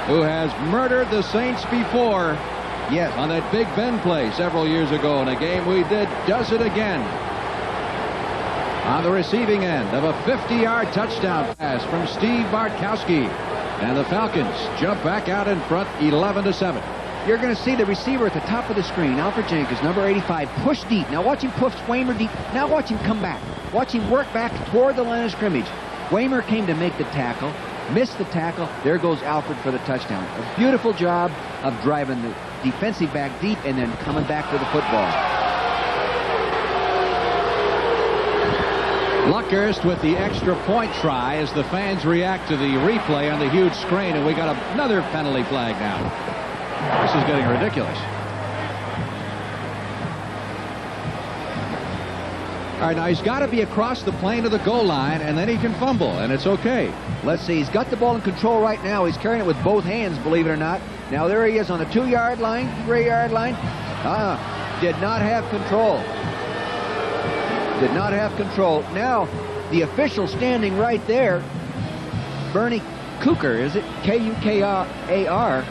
Speaker 2: who has murdered the Saints before. Yes, on that Big Ben play several years ago in a game we did, does it again. On the receiving end of a 50-yard touchdown pass from Steve Bartkowski. And the Falcons jump back out in front 11-7.
Speaker 1: You're going to see the receiver at the top of the screen, Alfred Jenkins, number 85, push deep. Now watch him push Waymer deep. Now watch him come back. Watch him work back toward the line of scrimmage. Waymer came to make the tackle, missed the tackle. There goes Alfred for the touchdown. A beautiful job of driving the defensive back deep and then coming back for the football.
Speaker 2: Luckhurst with the extra point try as the fans react to the replay on the huge screen, and we got another penalty flag now. This is getting ridiculous. All right, now he's got to be across the plane of the goal line, and then he can fumble, and it's okay.
Speaker 1: Let's see. He's got the ball in control right now. He's carrying it with both hands, believe it or not. Now there he is on the 2-yard line, 3-yard line. Did not have control. Did not have control. Now, the official standing right there, Bernie Cooker, is it? K-U-K-A-R,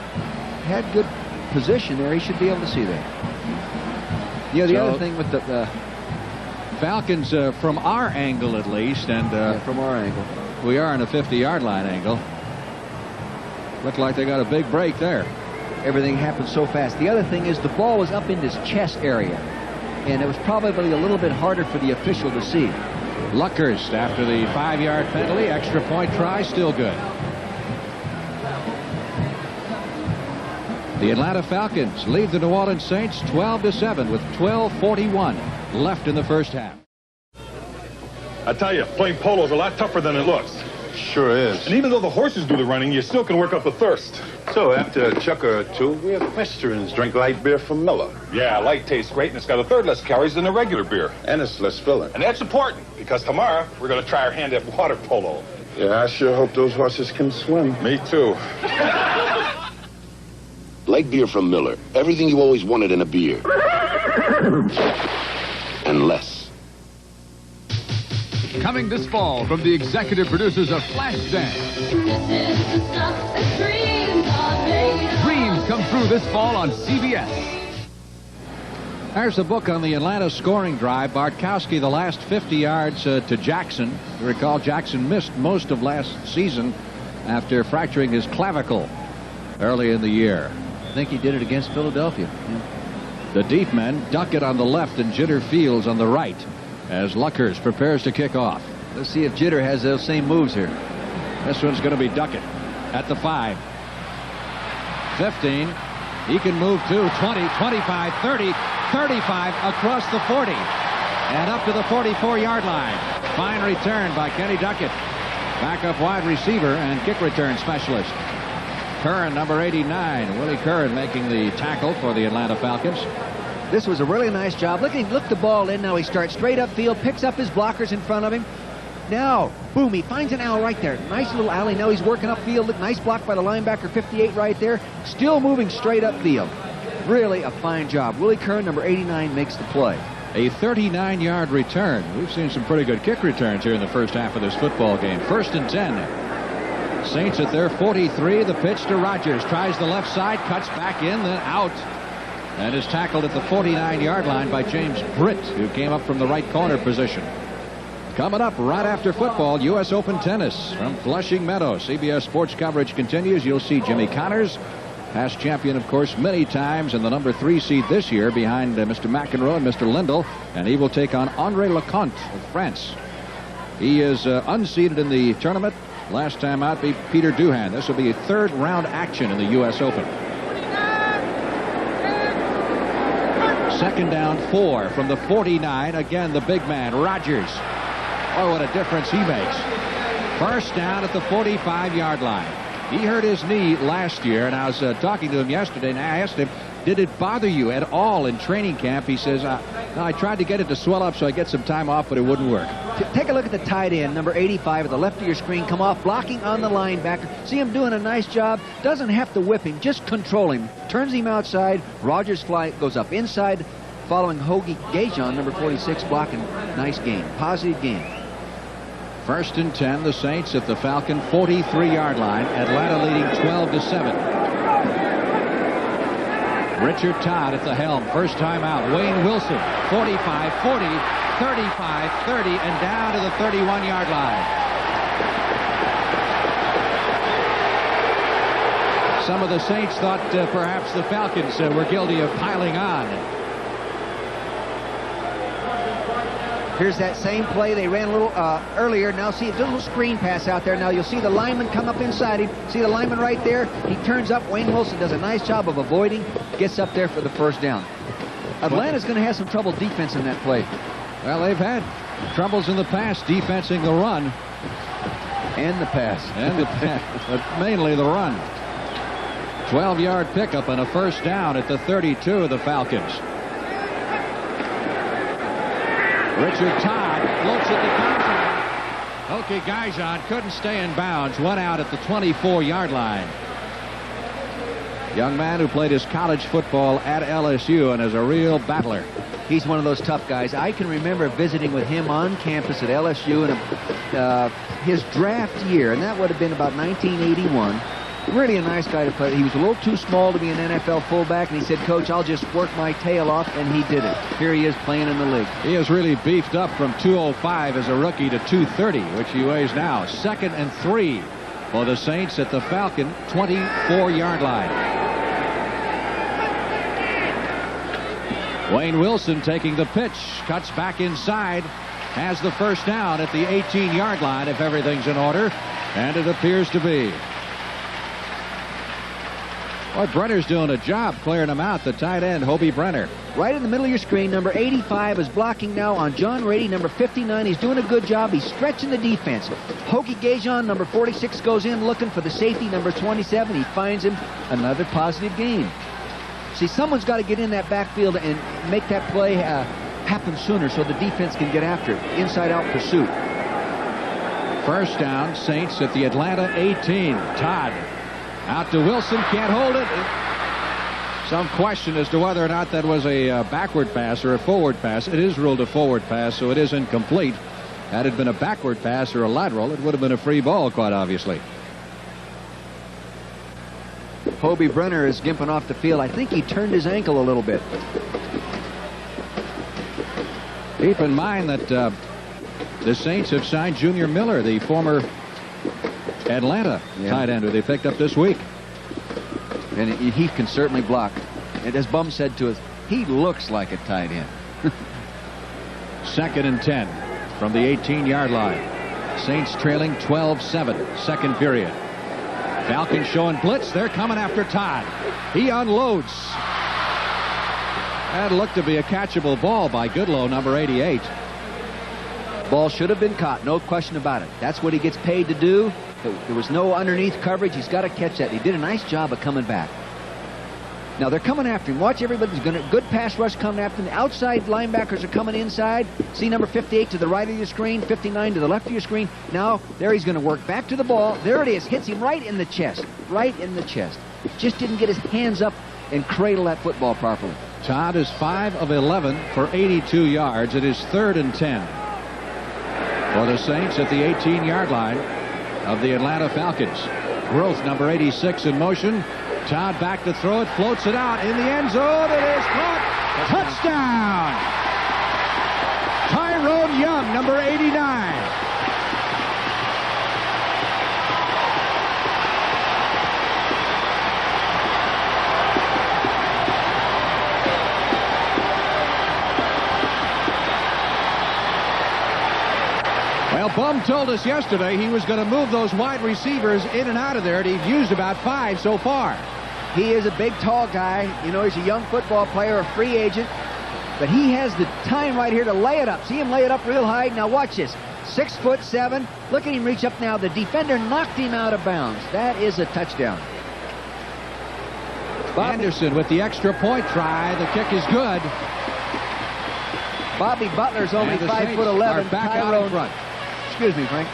Speaker 1: had good position there. He should be able to see that. Yeah, the other thing with the
Speaker 2: Falcons, from our angle at least, and
Speaker 1: from our angle,
Speaker 2: we are in a 50-yard line angle. Looked like they got a big break there.
Speaker 1: Everything happened so fast. The other thing is the ball was up in his chest area, and it was probably a little bit harder for the official to see.
Speaker 2: Luckhurst after the 5-yard penalty, extra point try, still good. The Atlanta Falcons lead the New Orleans Saints 12-7 with 12:41 left in the first half.
Speaker 7: I tell you, playing polo is a lot tougher than it looks.
Speaker 4: Sure is.
Speaker 7: And even though the horses do the running, you still can work up a thirst.
Speaker 8: So after a chucker or two, we equestrians drink light beer from Miller.
Speaker 7: Yeah, light tastes great, and it's got a third less calories than a regular beer.
Speaker 8: And it's less filling.
Speaker 7: And that's important, because tomorrow we're going to try our hand at water polo.
Speaker 8: Yeah, I sure hope those horses can swim.
Speaker 7: Me too.
Speaker 6: Light beer from Miller. Everything you always wanted in a beer. And less.
Speaker 9: Coming this fall from the executive producers of Flashdance.
Speaker 10: This is the stuff that dreams are made of.
Speaker 9: Dreams come through this fall on CBS.
Speaker 2: There's the book on the Atlanta scoring drive. Bartkowski, the last 50 yards to Jackson. You recall Jackson missed most of last season after fracturing his clavicle early in the year.
Speaker 1: I think he did it against Philadelphia. Yeah.
Speaker 2: The deep men duck it on the left and Jitter Fields on the right as Luckhurst prepares to kick off.
Speaker 1: Let's see if Jitter has those same moves here.
Speaker 2: This one's going to be Duckett at the 5. 15. He can move to 20, 25, 30, 35 across the 40 and up to the 44-yard line. Fine return by Kenny Duckett. Backup wide receiver and kick return specialist. Curran, number 89. Willie Curran making the tackle for the Atlanta Falcons.
Speaker 1: This was a really nice job. Look at him look the ball in. Now he starts straight upfield, picks up his blockers in front of him. Now, boom, he finds an owl right there. Nice little alley. Now he's working upfield. Look, nice block by the linebacker, 58 right there. Still moving straight upfield. Really a fine job. Willie Curran, number 89, makes the play.
Speaker 2: A 39-yard return. We've seen some pretty good kick returns here in the first half of this football game. 1st and 10. Saints at their 43. The pitch to Rodgers. Tries the left side, cuts back in, then out. And is tackled at the 49-yard line by James Britt, who came up from the right corner position. Coming up right after football, U.S. Open tennis from Flushing Meadows. CBS Sports coverage continues. You'll see Jimmy Connors Past champion, of course, many times, and the number 3 seed this year behind Mr. McEnroe and Mr. Lindell. And he will take on André Lecomte of France. He is unseeded in the tournament. Last time out beat Peter Duhan. This will be a 3rd round action in the U.S. Open. 2nd down 4 from the 49. Again, the big man, Rogers. Oh, what a difference he makes. 1st down at the 45-yard line. He hurt his knee last year, and I was talking to him yesterday, and I asked him, did it bother you at all in training camp? He says, no, I tried to get it to swell up so I get some time off, but it wouldn't work.
Speaker 1: Take a look at the tight end, number 85, at the left of your screen, come off, blocking on the linebacker. See him doing a nice job. Doesn't have to whip him, just control him. Turns him outside. Rogers goes up inside, following Hoagie Gajon, number 46, blocking. Nice game. Positive game.
Speaker 2: 1st and 10, the Saints at the Falcon 43-yard line. Atlanta leading 12-7. Richard Todd at the helm. 1st time out. Wayne Wilson, 45, 40, 35, 30, and down to the 31-yard line. Some of the Saints thought perhaps the Falcons were guilty of piling on.
Speaker 1: Here's that same play they ran a little earlier. Now see a little screen pass out there. Now you'll see the lineman come up inside him. See the lineman right there? He turns up. Wayne Wilson does a nice job of avoiding. Gets up there for the 1st down. Atlanta's going to have some trouble defensing that play.
Speaker 2: Well, they've had troubles in the past defensing the run.
Speaker 1: And the pass.
Speaker 2: And the pass, but mainly the run. 12-yard pickup and a 1st down at the 32 of the Falcons. Richard Todd looks at the Gajon. Okay, Gajon couldn't stay in bounds. Went out at the 24-yard line. Young man who played his college football at LSU and is a real battler.
Speaker 1: He's one of those tough guys. I can remember visiting with him on campus at LSU in his draft year, and that would have been about 1981. Really a nice guy to play. He was a little too small to be an NFL fullback, and he said, Coach, I'll just work my tail off, and he did it. Here he is playing in the league.
Speaker 2: He has really beefed up from 205 as a rookie to 230, which he weighs now. 2nd and 3 for the Saints at the Falcon 24-yard line. Wayne Wilson taking the pitch, cuts back inside, has the 1st down at the 18-yard line if everything's in order, and it appears to be. Boy, Brenner's doing a job clearing him out, the tight end, Hobie Brenner.
Speaker 1: Right in the middle of your screen, number 85 is blocking now on John Rady, number 59. He's doing a good job. He's stretching the defense. Hoagie Gajon, number 46, goes in looking for the safety, number 27. He finds him. Another positive gain. See, someone's got to get in that backfield and make that play happen sooner so the defense can get after it. Inside-out pursuit.
Speaker 2: 1st down, Saints at the Atlanta 18. Todd out to Wilson, can't hold it. Some question as to whether or not that was a backward pass or a forward pass. It is ruled a forward pass, so it is incomplete. Had it been a backward pass or a lateral, it would have been a free ball, quite obviously.
Speaker 1: Hobie Brenner is gimping off the field. I think he turned his ankle a little bit.
Speaker 2: Keep in mind that the Saints have signed Junior Miller, the former Atlanta tight end who they picked up this week.
Speaker 1: And he can certainly block. And as Bum said to us, he looks like a tight end.
Speaker 2: 2nd and 10 from the 18-yard line. Saints trailing 12-7, 2nd period. Falcons showing blitz. They're coming after Todd. He unloads. That looked to be a catchable ball by Goodlow, number 88.
Speaker 1: Ball should have been caught, no question about it. That's what he gets paid to do. There was no underneath coverage. He's got to catch that. He did a nice job of coming back. Now they're coming after him. Watch, everybody's going to good pass rush coming after him. The outside linebackers are coming inside. See number 58 to the right of your screen, 59 to the left of your screen. Now there he's going to work back to the ball. There it is. Hits him right in the chest. Right in the chest. Just didn't get his hands up and cradle that football properly.
Speaker 2: Todd is 5 of 11 for 82 yards. It is 3rd and 10 for the Saints at the 18-yard line of the Atlanta Falcons. Growth, number 86, in motion. Todd back to throw it, floats it out in the end zone. It is caught. Touchdown! Tyrone Young, number 89. Bum told us yesterday he was going to move those wide receivers in and out of there, and he's used about 5 so far.
Speaker 1: He is a big, tall guy. You know, he's a young football player, a free agent. But he has the time right here to lay it up. See him lay it up real high. Now watch this. 6'7". Look at him reach up now. The defender knocked him out of bounds. That is a touchdown.
Speaker 2: Anderson with the extra point try. The kick is good.
Speaker 1: Bobby Butler's only
Speaker 2: And the
Speaker 1: 5'11".
Speaker 2: Saints are back out in front.
Speaker 1: Excuse me, Frank.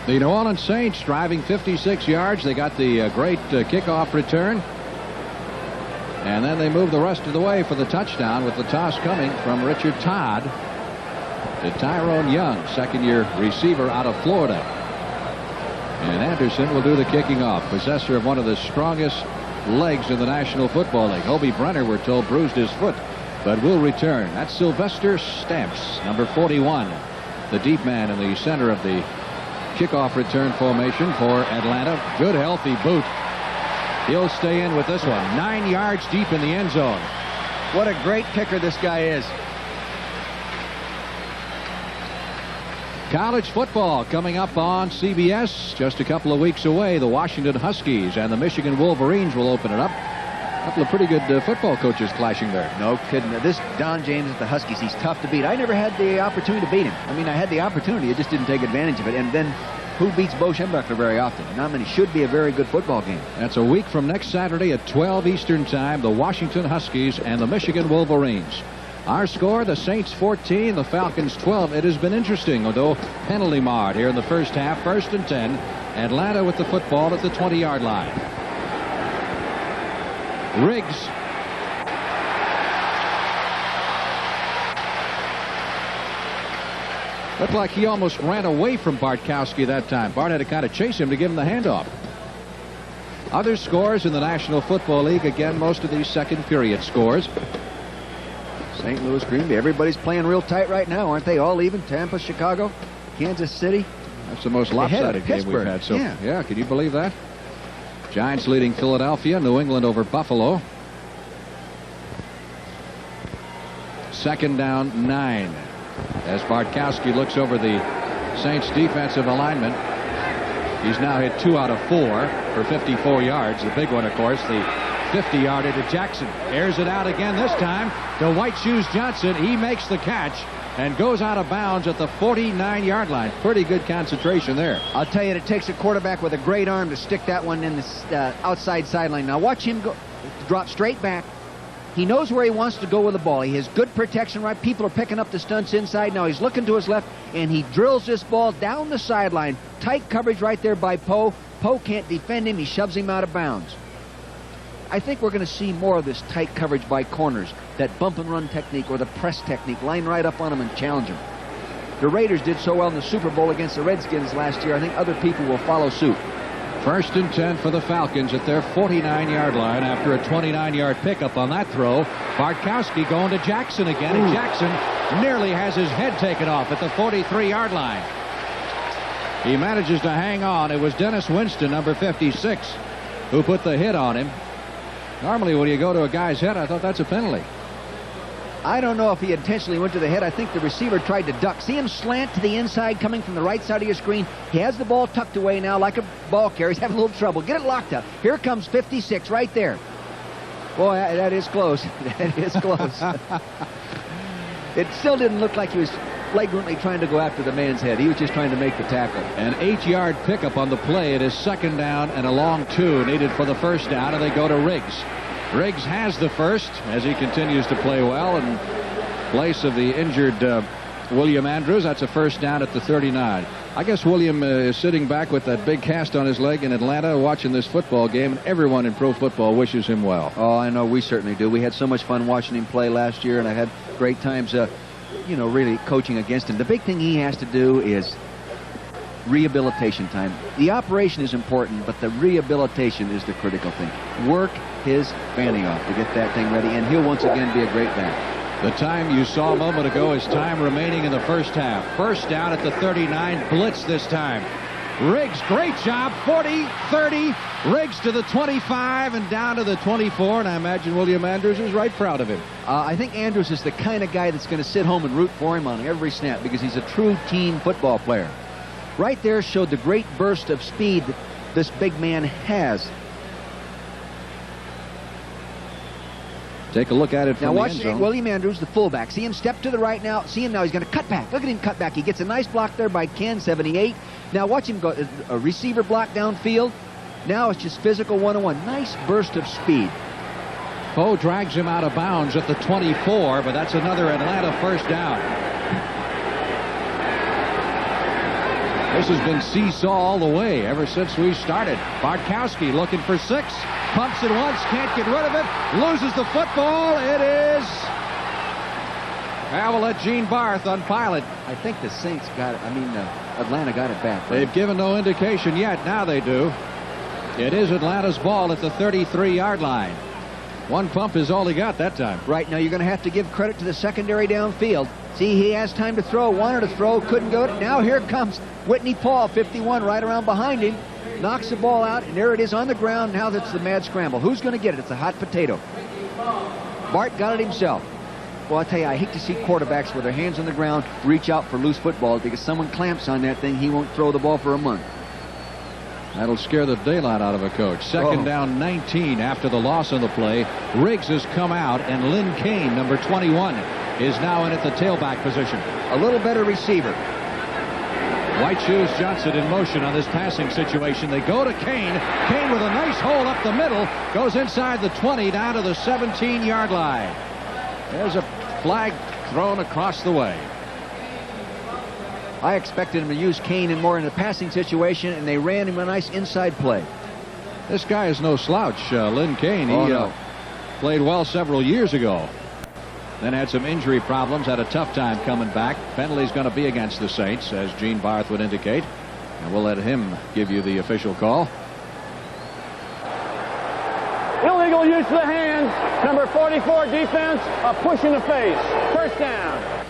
Speaker 2: The New Orleans Saints driving 56 yards. They got the great kickoff return. And then they move the rest of the way for the touchdown with the toss coming from Richard Todd to Tyrone Young, second-year receiver out of Florida. And Anderson will do the kicking off, possessor of one of the strongest legs in the National Football League. Obie Brenner, we're told, bruised his foot, but will return. That's Sylvester Stamps, number 41, the deep man in the center of the kickoff return formation for Atlanta. Good, healthy boot. He'll stay in with this one. 9 yards deep in the end zone.
Speaker 1: What a great kicker this guy is.
Speaker 2: College football coming up on CBS just a couple of weeks away. The Washington Huskies and the Michigan Wolverines will open it up. A couple of pretty good football coaches clashing there.
Speaker 1: No kidding. This Don James at the Huskies, he's tough to beat. I never had the opportunity to beat him. I mean, I had the opportunity. I just didn't take advantage of it. And then who beats Bo Schembechler very often? Not many. Should be a very good football game.
Speaker 2: That's a week from next Saturday at 12 Eastern Time. The Washington Huskies and the Michigan Wolverines. Our score, the Saints 14, the Falcons 12. It has been interesting, although penalty marred here in the first half. 1st and 10. Atlanta with the football at the 20-yard line. Riggs. Looked like he almost ran away from Bartkowski that time. Bart had to kind of chase him to give him the handoff. Other scores in the National Football League. Again, most of these second period scores.
Speaker 1: St. Louis, Green Bay. Everybody's playing real tight right now, aren't they? All even. Tampa, Chicago, Kansas City.
Speaker 2: That's the most lopsided game we've had. So, yeah, can you believe that? Giants leading Philadelphia. New England over Buffalo. 2nd down, 9. As Bartkowski looks over the Saints defensive alignment. He's now hit 2 out of 4 for 54 yards. The big one, of course, the 50-yarder to Jackson. Airs it out again this time to White Shoes Johnson. He makes the catch and goes out of bounds at the 49-yard line. Pretty good concentration there.
Speaker 1: I'll tell you, it takes a quarterback with a great arm to stick that one in the outside sideline. Now watch him go, drop straight back. He knows where he wants to go with the ball. He has good protection, right? People are picking up the stunts inside. Now he's looking to his left, and he drills this ball down the sideline. Tight coverage right there by Poe. Poe can't defend him. He shoves him out of bounds. I think we're going to see more of this tight coverage by corners, that bump and run technique or the press technique. Line right up on them and challenge them. The Raiders did so well in the Super Bowl against the Redskins last year. I think other people will follow suit.
Speaker 2: 1st and 10 for the Falcons at their 49-yard line after a 29-yard pickup on that throw. Bartkowski going to Jackson again, and Jackson nearly has his head taken off at the 43-yard line. He manages to hang on. It was Dennis Winston, number 56, who put the hit on him. Normally, when you go to a guy's head, I thought that's a penalty.
Speaker 1: I don't know if he intentionally went to the head. I think the receiver tried to duck. See him slant to the inside coming from the right side of your screen. He has the ball tucked away now like a ball carrier. He's having a little trouble. Get it locked up. Here comes 56 right there. Boy, that is close. That is close. It still didn't look like he was flagrantly trying to go after the man's head. He was just trying to make the tackle.
Speaker 2: An 8-yard pickup on the play. It is 2nd down and a long 2 needed for the 1st down, and they go to Riggs. Riggs has the first as he continues to play well in place of the injured William Andrews. That's a 1st down at the 39. I guess William is sitting back with that big cast on his leg in Atlanta watching this football game, and everyone in pro football wishes him well.
Speaker 1: Oh, I know. We certainly do. We had so much fun watching him play last year, and I had great times, really coaching against him. The big thing he has to do is rehabilitation time. The operation is important, but the rehabilitation is the critical thing. Work his fanny off to get that thing ready, and he'll once again be a great back.
Speaker 2: The time you saw a moment ago is time remaining in the 1st half. 1st down at the 39. Blitz this time. Riggs, great job. 40, 30. Riggs to the 25 and down to the 24. And I imagine William Andrews is right proud of him.
Speaker 1: I think Andrews is the kind of guy that's going to sit home and root for him on every snap because he's a true team football player. Right there showed the great burst of speed that this big man has.
Speaker 2: Take a look at it from
Speaker 1: now
Speaker 2: the
Speaker 1: watch
Speaker 2: end zone.
Speaker 1: William Andrews, the fullback. See him step to the right now. See him now. He's going to cut back. Look at him cut back. He gets a nice block there by Ken, 78. Now watch him go. A receiver block downfield. Now it's just physical one-on-one. Nice burst of speed.
Speaker 2: Poe drags him out of bounds at the 24, but that's another Atlanta first down. This has been seesaw all the way ever since we started. Bartkowski looking for 6. Pumps it once, can't get rid of it, loses the football. It is. Now we'll let Gene Barth unpile it.
Speaker 1: I think the Saints got it. Atlanta got it back.
Speaker 2: They've given no indication yet. Now they do. It is Atlanta's ball at the 33-yard line. One pump is all he got that time.
Speaker 1: Right, now you're going to have to give credit to the secondary downfield. See, he has time to throw, wanted to throw, couldn't go. Now here comes Whitney Paul, 51, right around behind him. Knocks the ball out, and there it is on the ground. Now that's the mad scramble. Who's going to get it? It's a hot potato. Bart got it himself. Well, I tell you, I hate to see quarterbacks with their hands on the ground reach out for loose footballs because someone clamps on that thing, he won't throw the ball for a month.
Speaker 2: That'll scare the daylight out of a coach. Second down 19 after the loss on the play. Riggs has come out, and Lynn Kane, number 21, is now in at the tailback position.
Speaker 1: A little better receiver.
Speaker 2: White Shoes Johnson in motion on this passing situation. They go to Kane. Kane with a nice hole up the middle. Goes inside the 20 down to the 17-yard line. There's a flag thrown across the way.
Speaker 1: I expected him to use Kane in more in the passing situation, and they ran him a nice inside play.
Speaker 2: This guy is no slouch, Lynn Kane. He played well several years ago. Then had some injury problems, had a tough time coming back. Penalty's going to be against the Saints, as Gene Barth would indicate. And we'll let him give you the official call.
Speaker 3: Illegal use of the hands. Number 44 defense, a push in the face. First down.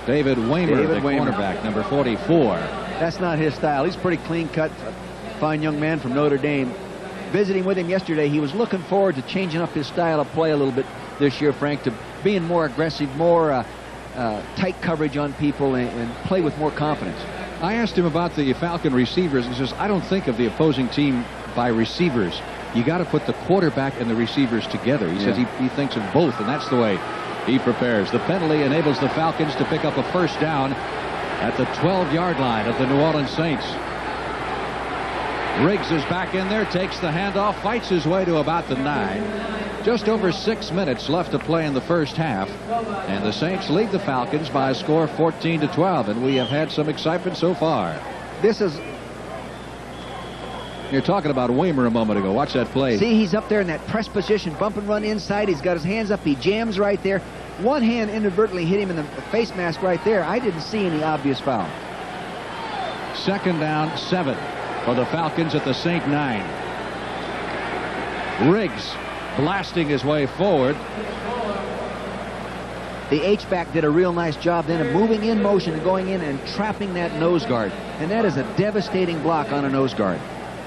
Speaker 2: David Waymer, the cornerback, number 44.
Speaker 1: That's not his style. He's pretty clean-cut, fine young man from Notre Dame. Visiting with him yesterday, he was looking forward to changing up his style of play a little bit this year, Frank, to being more aggressive, more tight coverage on people, and play with more confidence.
Speaker 2: I asked him about the Falcon receivers, and he says, I don't think of the opposing team by receivers. You got to put the quarterback and the receivers together. He says he thinks of both, and that's the way he prepares. The penalty enables the Falcons to pick up a first down at the 12-yard line of the New Orleans Saints. Riggs is back in there, takes the handoff, fights his way to about the 9. Just over 6 minutes left to play in the first half, and the Saints lead the Falcons by a score of 14-12, and we have had some excitement so far.
Speaker 1: This is...
Speaker 2: You're talking about Waymer a moment ago. Watch that play.
Speaker 1: See, he's up there in that press position, bump and run inside. He's got his hands up. He jams right there. One hand inadvertently hit him in the face mask right there. I didn't see any obvious foul.
Speaker 2: Second down, 7 for the Falcons at the Saint 9. Riggs blasting his way forward.
Speaker 1: The H-back did a real nice job then of moving in motion and going in and trapping that nose guard. And that is a devastating block on a nose guard.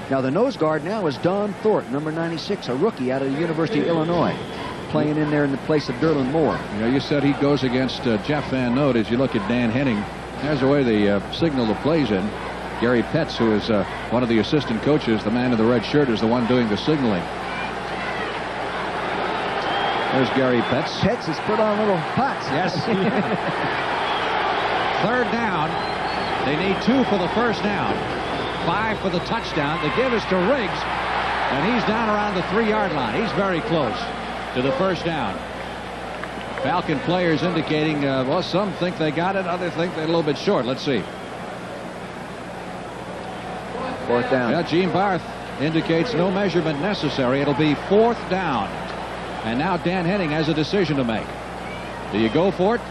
Speaker 1: Now, the nose guard now is Don Thorpe, number 96, a rookie out of the University of Illinois, playing in there in the place of Derlin Moore.
Speaker 2: You know, you said he goes against Jeff Van Note. As you look at Dan Henning, there's the way they signal the plays in. Gary Petz, who is one of the assistant coaches, the man in the red shirt, is the one doing the signaling. There's Gary Petz.
Speaker 1: Petz has put on little pots.
Speaker 2: Yes. Third down. They need 2 for the first down. 5 for the touchdown. The give is to Riggs, and he's down around the 3-yard line. He's very close to the first down. Falcon players indicating, well, some think they got it, others think they're a little bit short. Let's see.
Speaker 1: Fourth down.
Speaker 2: Yeah, Gene Barth indicates no measurement necessary. It'll be 4th down. And now Dan Henning has a decision to make. Do you go for it?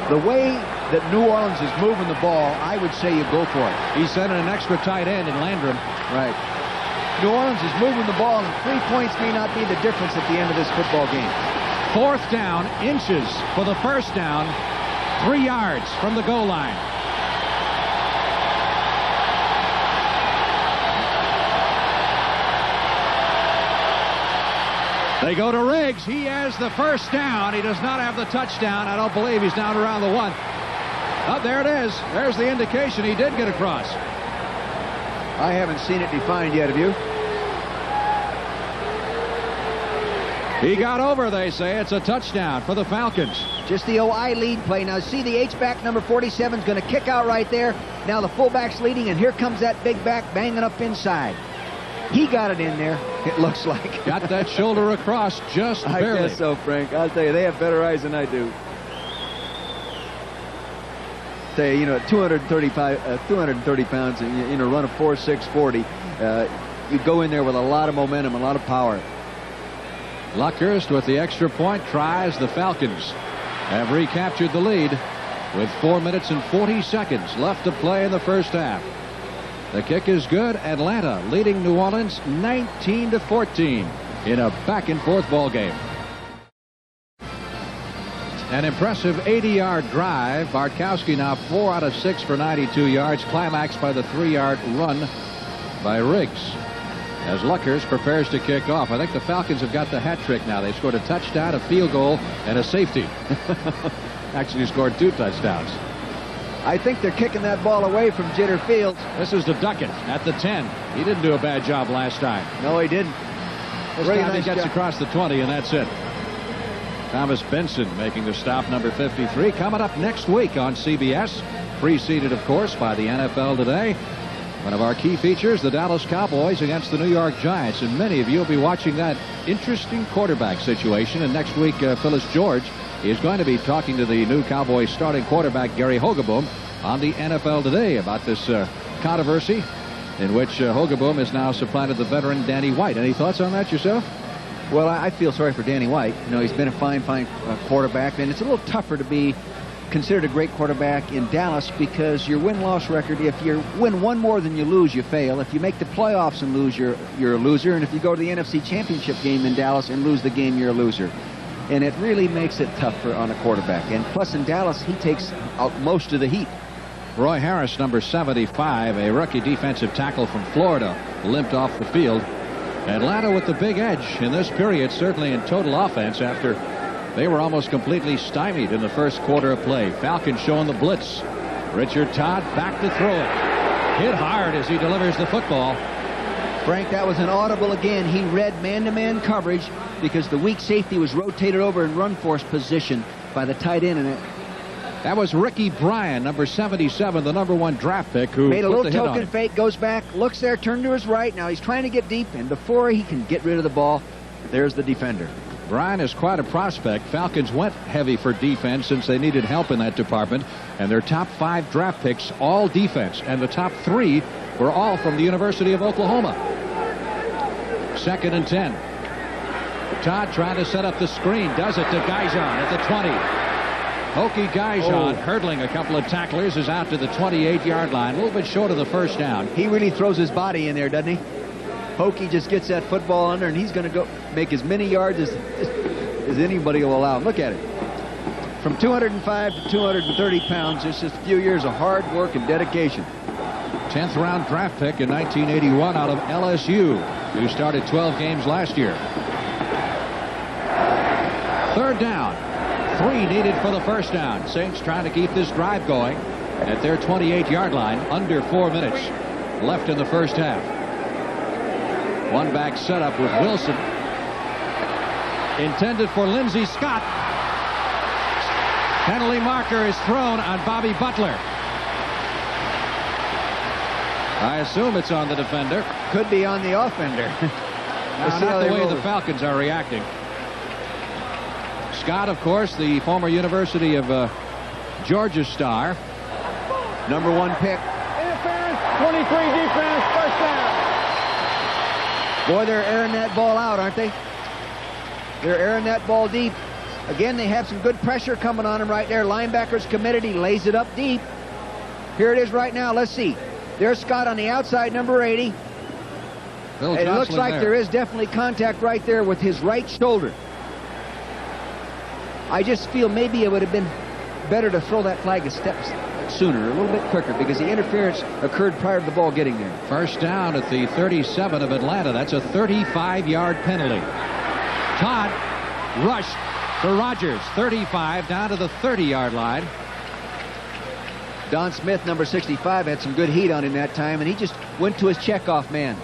Speaker 1: The way that New Orleans is moving the ball, I would say you go for it.
Speaker 2: He sent in an extra tight end in Landrum.
Speaker 1: Right. New Orleans is moving the ball, and 3 points may not be the difference at the end of this football game.
Speaker 2: 4th down, inches for the first down. 3 yards from the goal line. They go to Riggs. He has the first down. He does not have the touchdown. I don't believe he's down around the 1. Oh, there it is. There's the indication he did get across.
Speaker 1: I haven't seen it defined yet, have you?
Speaker 2: He got over, they say. It's a touchdown for the Falcons.
Speaker 1: Just the OI lead play. Now, see the H-back, number 47, is going to kick out right there. Now the fullback's leading, and here comes that big back banging up inside. He got it in there, it looks like.
Speaker 2: Got that shoulder across just barely.
Speaker 1: I guess so, Frank. I'll tell you, they have better eyes than I do. Say, you know, at 230 pounds, and you know, run a 4.6 40, you go in there with a lot of momentum, a lot of power.
Speaker 2: Luckhurst with the extra point tries. The Falcons have recaptured the lead with 4 minutes and 40 seconds left to play in the first half. The kick is good. Atlanta leading New Orleans 19-14 in a back-and-forth ball game. An impressive 80-yard drive. Bartkowski now 4 out of 6 for 92 yards. Climaxed by the 3-yard run by Riggs. As Luckhurst prepares to kick off. I think the Falcons have got the hat trick now. They scored a touchdown, a field goal, and a safety. Actually scored 2 touchdowns.
Speaker 1: I think they're kicking that ball away from Jitter Fields.
Speaker 2: This is to Duckett at the 10. He didn't do a bad job last time.
Speaker 1: No, he didn't.
Speaker 2: This time he gets across the 20, and that's it. Thomas Benson making the stop, number 53. Coming up next week on CBS. Preceded, of course, by the NFL Today. One of our key features, the Dallas Cowboys against the New York Giants. And many of you will be watching that interesting quarterback situation. And next week, Phyllis George is going to be talking to the new Cowboys starting quarterback, Gary Hogeboom, on the NFL Today about this controversy in which Hogeboom has now supplanted the veteran Danny White. Any thoughts on that yourself?
Speaker 1: Well, I feel sorry for Danny White. You know, he's been a fine quarterback, and it's a little tougher to be considered a great quarterback in Dallas because your win-loss record, if you win one more than you lose, you fail. If you make the playoffs and lose, you're a loser. And if you go to the NFC Championship game in Dallas and lose the game, you're a loser. And it really makes it tough on a quarterback. And plus, in Dallas, he takes out most of the heat.
Speaker 2: Roy Harris, number 75, a rookie defensive tackle from Florida, limped off the field. Atlanta with the big edge in this period, certainly in total offense, after they were almost completely stymied in the first quarter of play. Falcons showing the blitz. Richard Todd back to throw it. Hit hard as he delivers the football.
Speaker 1: Frank, that was an audible again. He read man-to-man coverage because the weak safety was rotated over in run force position by the tight end. And
Speaker 2: that was Ricky Bryan, number 77, the number 1 draft pick, who
Speaker 1: made a little
Speaker 2: put the hit on
Speaker 1: token
Speaker 2: him.
Speaker 1: fake, goes back, looks there, turned to his right. Now he's trying to get deep, and before he can get rid of the ball, there's the defender.
Speaker 2: Bryan is quite a prospect. Falcons went heavy for defense since they needed help in that department, and their top 5 draft picks, all defense, and the top 3 were all from the University of Oklahoma. 2nd and 10. Todd trying to set up the screen, does it to Gaijon at the 20. Hokie Gaijon, hurdling a couple of tacklers, is out to the 28-yard line, a little bit short of the first down.
Speaker 1: He really throws his body in there, doesn't he? Hokie just gets that football under, and he's going to go make as many yards as anybody will allow him. Look at it. From 205 to 230 pounds, it's just a few years of hard work and dedication.
Speaker 2: 10th round draft pick in 1981 out of LSU, who started 12 games last year. 3rd down. 3 needed for the first down. Saints trying to keep this drive going at their 28-yard line. Under 4 minutes left in the first half. One back setup with Wilson. Intended for Lindsey Scott. Penalty marker is thrown on Bobby Butler. I assume it's on the defender.
Speaker 1: Could be on the offender.
Speaker 2: Not the way the Falcons are reacting. Scott, of course, the former University of Georgia star.
Speaker 1: Number 1 pick.
Speaker 3: Interference, 23 defense, first down.
Speaker 1: Boy, they're airing that ball out, aren't they? They're airing that ball deep. Again, they have some good pressure coming on him right there. Linebacker's committed. He lays it up deep. Here it is right now. Let's see. There's Scott on the outside, number 80. And it looks like there is definitely contact right there with his right shoulder. I just feel maybe it would have been better to throw that flag a step sooner, a little bit quicker, because the interference occurred prior to the ball getting there.
Speaker 2: First down at the 37 of Atlanta. That's a 35-yard penalty. Todd rushed for Rogers. 35 down to the 30-yard line.
Speaker 1: Don Smith, number 65, had some good heat on him that time, and he just went to his checkoff man.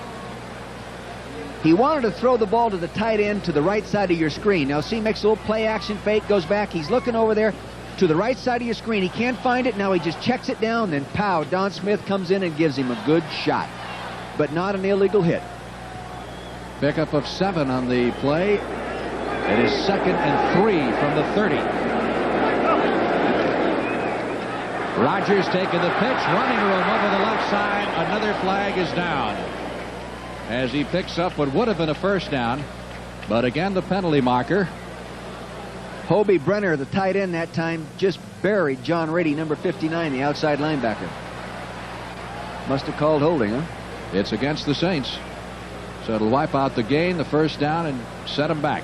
Speaker 1: He wanted to throw the ball to the tight end to the right side of your screen. Now, see, makes a little play action fake, goes back. He's looking over there to the right side of your screen. He can't find it. Now he just checks it down. Then, pow, Don Smith comes in and gives him a good shot. But not an illegal hit.
Speaker 2: Pickup of 7 on the play. It is 2nd and 3 from the 30. Rogers taking the pitch. Running room over the left side. Another flag is down as he picks up what would have been a first down. But again, the penalty marker.
Speaker 1: Hobie Brenner, the tight end that time, just buried John Rady, number 59, the outside linebacker. Must have called holding, huh?
Speaker 2: It's against the Saints. So it'll wipe out the gain, the first down, and set them back.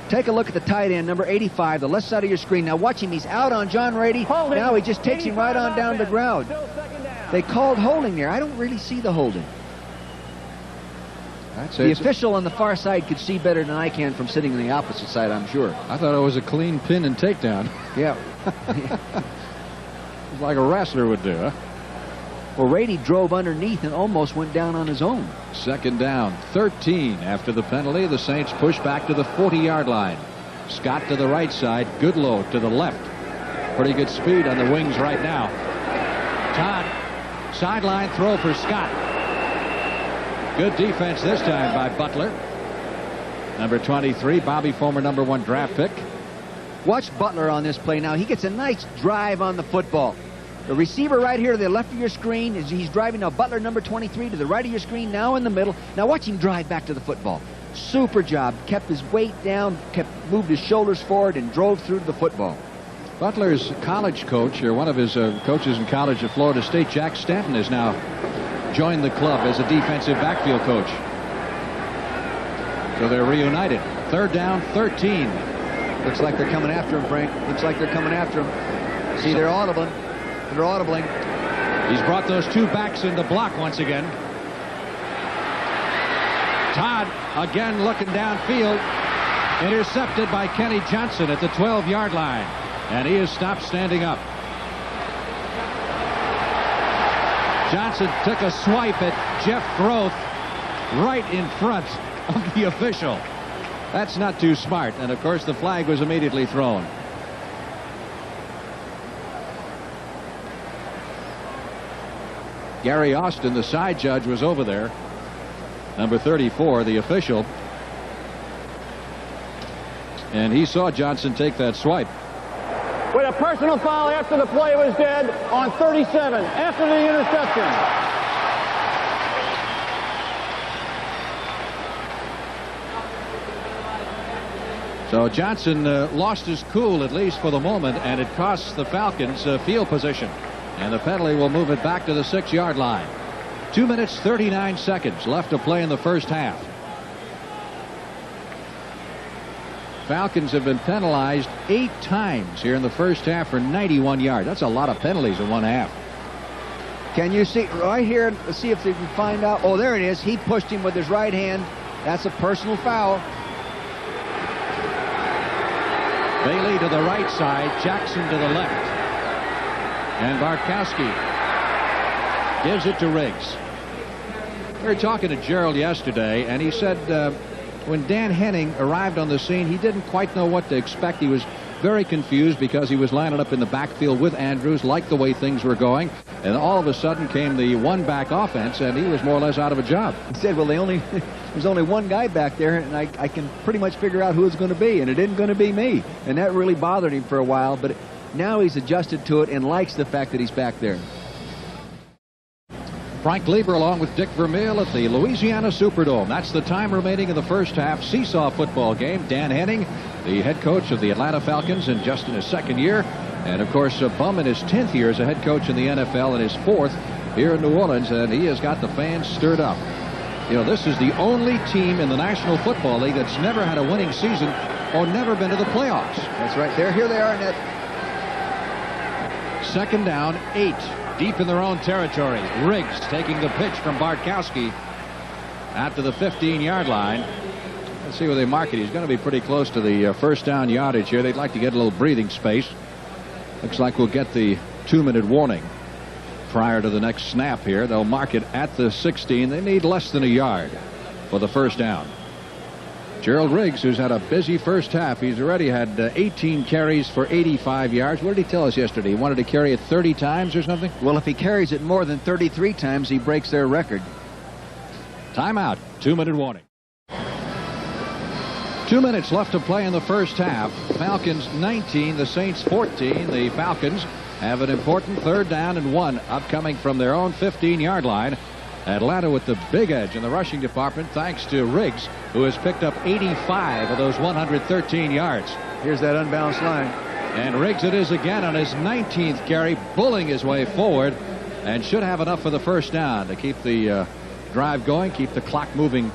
Speaker 1: Take a look at the tight end, number 85, the left side of your screen. Now watch him. He's out on John Rady.
Speaker 3: Holding.
Speaker 1: Now he just takes him right on down the ground. They called holding there. I don't really see the holding. The official on the far side could see better than I can from sitting on the opposite side, I'm sure.
Speaker 2: I thought it was a clean pin and takedown.
Speaker 1: Yeah.
Speaker 2: It's like a wrestler would do, huh?
Speaker 1: Well, Rady drove underneath and almost went down on his own.
Speaker 2: 2nd down, 13 after the penalty. The Saints push back to the 40-yard line. Scott to the right side, Goodlow to the left. Pretty good speed on the wings right now. Todd, sideline throw for Scott. Good defense this time by Butler. Number 23, Bobby, former number 1 draft pick.
Speaker 1: Watch Butler on this play now. He gets a nice drive on the football. The receiver right here to the left of your screen, he's driving now. Butler, number 23, to the right of your screen, now in the middle. Now watch him drive back to the football. Super job. Kept his weight down, moved his shoulders forward, and drove through to the football.
Speaker 2: Butler's college coach, or one of his coaches in college at Florida State, Jack Stanton, has now joined the club as a defensive backfield coach. So they're reunited. 3rd down, 13.
Speaker 1: Looks like they're coming after him, Frank. Looks like they're coming after him. See, they're audibling. They're audibling.
Speaker 2: He's brought those 2 backs in the block once again. Todd again looking downfield. Intercepted by Kenny Johnson at the 12-yard line. And he is stopped standing up. Johnson took a swipe at Jeff Groth right in front of the official. That's not too smart. And, of course, the flag was immediately thrown. Gary Austin, the side judge, was over there. Number 34, the official. And he saw Johnson take that swipe.
Speaker 3: With a personal foul after the play was dead on 37, after the interception.
Speaker 2: So Johnson lost his cool, at least for the moment, and it costs the Falcons field position. And the penalty will move it back to the 6-yard line. 2 minutes, 39 seconds left to play in the first half. Falcons have been penalized 8 times here in the first half for 91 yards. That's a lot of penalties in one half.
Speaker 1: Can you see right here? Let's see if they can find out. Oh, there it is. He pushed him with his right hand. That's a personal foul.
Speaker 2: Bailey to the right side, Jackson to the left. And Barkowski gives it to Riggs. We were talking to Gerald yesterday, and he said when Dan Henning arrived on the scene, he didn't quite know what to expect. He was very confused because he was lining up in the backfield with Andrews, liked the way things were going, and all of a sudden came the one-back offense, and he was more or less out of a job.
Speaker 1: He said, well, there's only one guy back there, and I can pretty much figure out who it's going to be, and it isn't going to be me. And that really bothered him for a while, but now he's adjusted to it and likes the fact that he's back there.
Speaker 2: Frank Lieber along with Dick Vermeil at the Louisiana Superdome. That's the time remaining in the first half seesaw football game. Dan Henning, the head coach of the Atlanta Falcons, and just in his 2nd year. And, of course, Bum in his 10th year as a head coach in the NFL and his 4th here in New Orleans. And he has got the fans stirred up. You know, this is the only team in the National Football League that's never had a winning season or never been to the playoffs.
Speaker 1: That's right. Here they are in that
Speaker 2: Second down, 8, deep in their own territory. Riggs taking the pitch from Bartkowski out to the 15-yard line. Let's see where they mark it. He's going to be pretty close to the first down yardage here. They'd like to get a little breathing space. Looks like we'll get the 2-minute warning prior to the next snap here. They'll mark it at the 16. They need less than a yard for the first down. Gerald Riggs, who's had a busy first half, he's already had 18 carries for 85 yards. What did he tell us yesterday? He wanted to carry it 30 times or something?
Speaker 1: Well, if he carries it more than 33 times, he breaks their record.
Speaker 2: Timeout. 2-minute warning. 2 minutes left to play in the first half. Falcons 19, the Saints 14. The Falcons have an important 3rd down and 1 upcoming from their own 15-yard line. Atlanta with the big edge in the rushing department thanks to Riggs, who has picked up 85 of those 113 yards.
Speaker 1: Here's that unbalanced line.
Speaker 2: And Riggs it is again on his 19th carry, bulling his way forward, and should have enough for the first down to keep the drive going, keep the clock moving.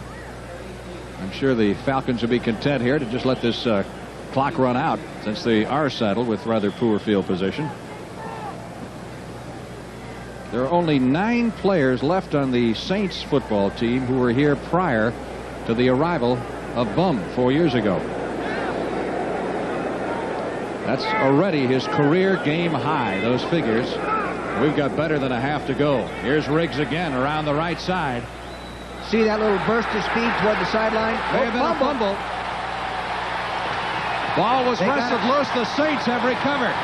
Speaker 2: I'm sure the Falcons will be content here to just let this clock run out since they are saddled with rather poor field position. There are only 9 players left on the Saints football team who were here prior to the arrival of Bum 4 years ago. That's already his career game high, those figures. We've got better than a half to go. Here's Riggs again around the right side.
Speaker 1: See that little burst of speed toward the sideline?
Speaker 2: May have been a fumble. Ball was wrestled loose. The Saints have recovered.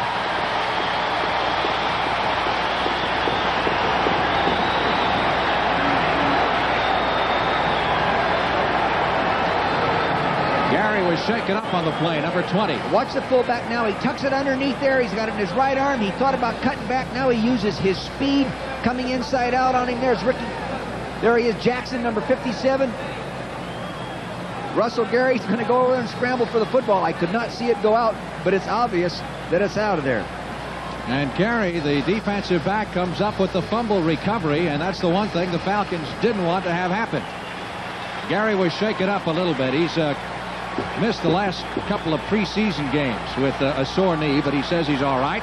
Speaker 2: Gary was shaken up on the play, number 20.
Speaker 1: Watch the fullback now. He tucks it underneath there. He's got it in his right arm. He thought about cutting back. Now he uses his speed coming inside out on him. There's Ricky. There he is, Jackson, number 57. Russell Gary's going to go over and scramble for the football. I could not see it go out, but it's obvious that it's out of there.
Speaker 2: And Gary, the defensive back, comes up with the fumble recovery, and that's the one thing the Falcons didn't want to have happen. Gary was shaken up a little bit. He's missed the last couple of preseason games with a sore knee, but he says he's all right.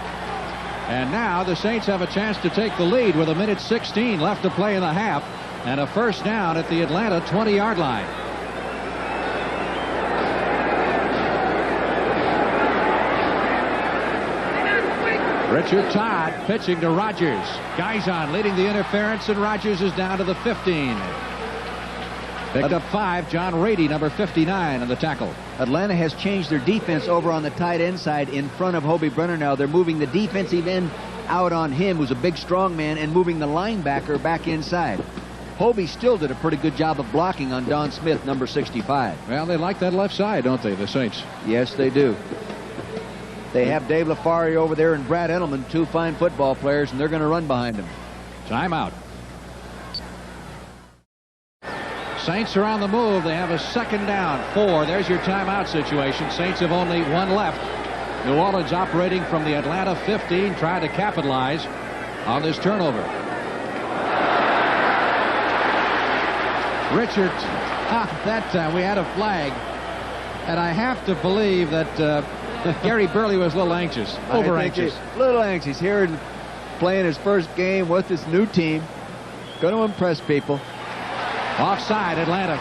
Speaker 2: And now the Saints have a chance to take the lead with 1:16 left to play in the half, and a first down at the Atlanta 20-yard line. Richard Todd pitching to Rogers. Guyson leading the interference, and Rogers is down to the 15. Picked up 5, John Rady, number 59, on the tackle.
Speaker 1: Atlanta has changed their defense over on the tight end side in front of Hobie Brenner now. They're moving the defensive end out on him, who's a big, strong man, and moving the linebacker back inside. Hobie still did a pretty good job of blocking on Don Smith, number 65.
Speaker 2: Well, they like that left side, don't they, the Saints?
Speaker 1: Yes, they do. They have Dave LaFari over there and Brad Edelman, 2 fine football players, and they're going to run behind them.
Speaker 2: Timeout. Saints are on the move. They have a 2nd down, 4. There's your timeout situation. Saints have only 1 left. New Orleans operating from the Atlanta 15, trying to capitalize on this turnover. Richard, that time we had a flag, and I have to believe that Gary Burley was a little anxious, over anxious.
Speaker 1: A little anxious here, playing his first game with this new team. Going to impress people.
Speaker 2: Offside, Atlanta,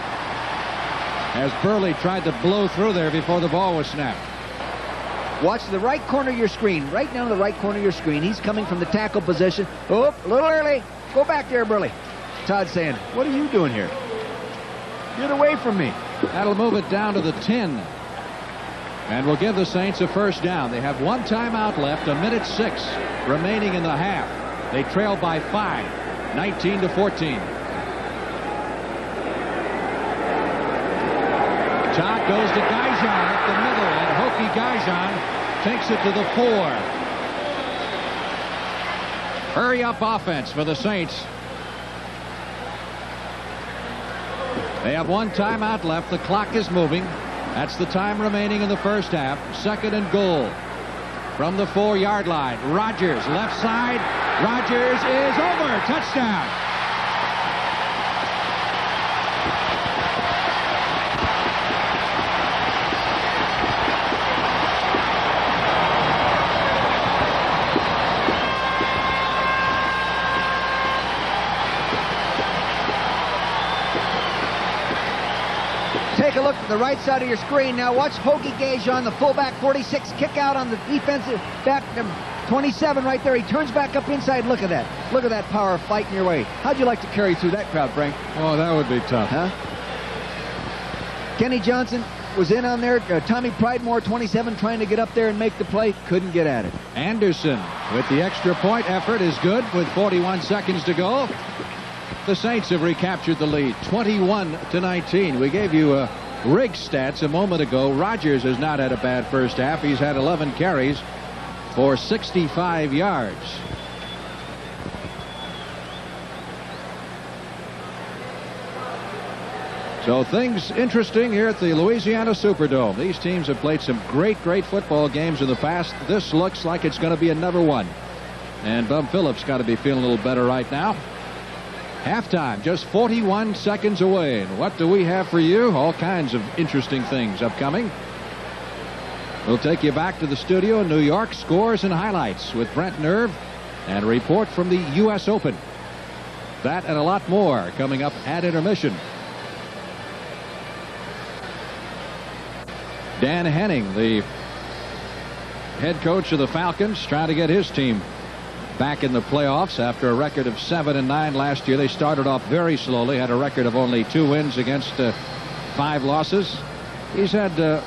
Speaker 2: as Burley tried to blow through there before the ball was snapped.
Speaker 1: Watch the right corner of your screen, right down the right corner of your screen. He's coming from the tackle position. Oh, a little early. Go back there, Burley. Todd saying, what are you doing here? Get away from me.
Speaker 2: That'll move it down to the 10. And will give the Saints a first down. They have 1 timeout left, 1:06 remaining in the half. They trail by 5, 19-14. Todd goes to Guyson up the middle, and Hokie Guyson takes it to the 4. Hurry up offense for the Saints. They have 1 timeout left. The clock is moving. That's the time remaining in the first half. 2nd and goal from the 4-yard line. Rogers, left side. Rogers is over. Touchdown.
Speaker 11: a look at the right side of your screen. Now watch Hoagie Gajon, the fullback, 46, kick out on the defensive back, 27 right there. He turns back up inside. Look at that. Look at that power fighting your way. How'd you like to carry through that crowd, Frank?
Speaker 2: Oh, that would be tough.
Speaker 11: Huh? Kenny Johnson was in on there. Tommy Pridemore, 27, trying to get up there and make the play. Couldn't get at it.
Speaker 2: Anderson with the extra point effort is good with 41 seconds to go. The Saints have recaptured the lead, 21-19. We gave you Riggs stats a moment ago. Rodgers has not had a bad first half. He's had 11 carries for 65 yards. So things interesting here at the Louisiana Superdome. These teams have played some great football games in the past. This looks like it's going to be another one. And Bum Phillips got to be feeling a little better right now. Halftime, just 41 seconds away. And what do we have for you? All kinds of interesting things upcoming. We'll take you back to the studio in New York. Scores and highlights with Brent Nerve and a report from the U.S. Open. That and a lot more coming up at intermission. Dan Henning, the head coach of the Falcons, trying to get his team back in the playoffs after a record of 7-9 last year. They started off very slowly, had a record of only 2 wins against 5 losses. He's had a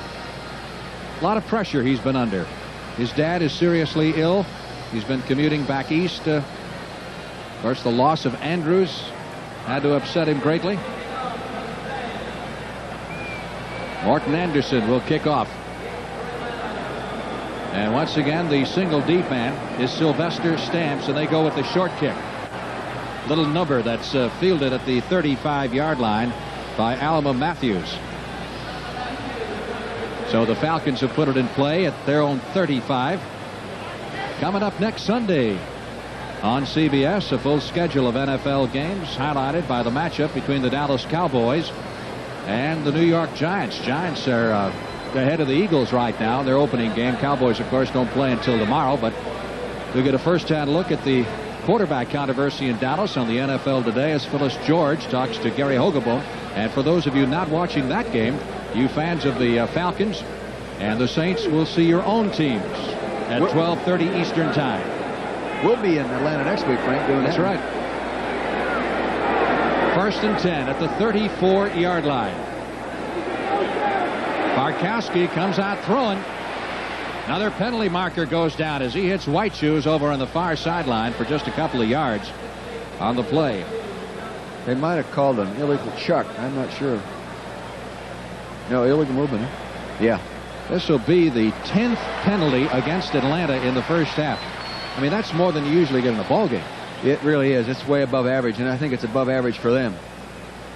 Speaker 2: lot of pressure he's been under. His dad is seriously ill. He's been commuting back east. Of course, the loss of Andrews had to upset him greatly. Morton Anderson will kick off. And once again, the single deep man is Sylvester Stamps, and they go with the short kick. Little number that's fielded at the 35-yard line by Alma Matthews. So the Falcons have put it in play at their own 35. Coming up next Sunday on CBS, a full schedule of NFL games highlighted by the matchup between the Dallas Cowboys and the New York Giants. Giants are ahead of the Eagles right now in their opening game. Cowboys, of course, don't play until tomorrow, but we'll get a first-hand look at the quarterback controversy in Dallas on the NFL Today as Phyllis George talks to Gary Hogeboom. And for those of you not watching that game, you fans of the Falcons and the Saints will see your own teams at 12:30 Eastern Time.
Speaker 11: We'll be in Atlanta next week, Frank, doing
Speaker 2: That's right. First and 10 at the 34-yard line. Barkowski comes out throwing. Another penalty marker goes down as he hits White Shoes over on the far sideline for just a couple of yards on the play.
Speaker 11: They might have called an illegal chuck. I'm not sure. No, illegal movement. Huh? Yeah.
Speaker 2: This will be the 10th penalty against Atlanta in the first half. I mean, that's more than you usually get in a ball game.
Speaker 11: It really is. It's way above average, and I think it's above average for them.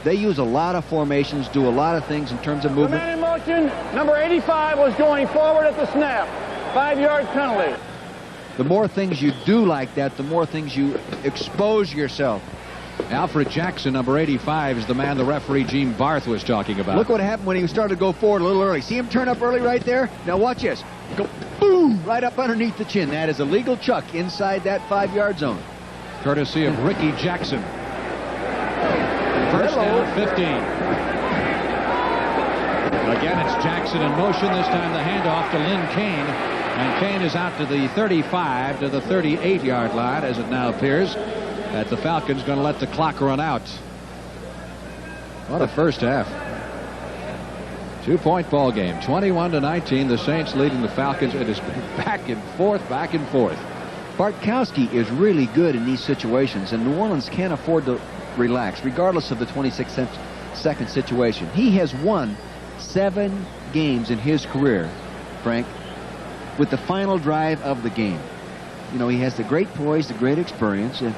Speaker 11: They use a lot of formations, do a lot of things in terms of movement.
Speaker 3: The man in motion, number 85, was going forward at the snap. 5-yard penalty.
Speaker 11: The more things you do like that, the more things you expose yourself.
Speaker 2: Alfred Jackson, number 85, is the man the referee Gene Barth was talking about.
Speaker 11: Look what happened when he started to go forward a little early. See him turn up early right there? Now watch this. Go boom right up underneath the chin. That is a legal chuck inside that 5-yard zone.
Speaker 2: Courtesy of Ricky Jackson. First down, 15. Again, it's Jackson in motion. This time the handoff to Lynn Kane. And Kane is out to the 35 to the 38-yard line, as it now appears. That the Falcons going to let the clock run out. What a first half. 2-point ball game. 21-19. The Saints leading the Falcons. It is back and forth, back and forth.
Speaker 11: Bartkowski is really good in these situations, and New Orleans can't afford to relax, regardless of the 26-second situation. He has won 7 games in his career, Frank, with the final drive of the game. You know, he has the great poise, the great experience, and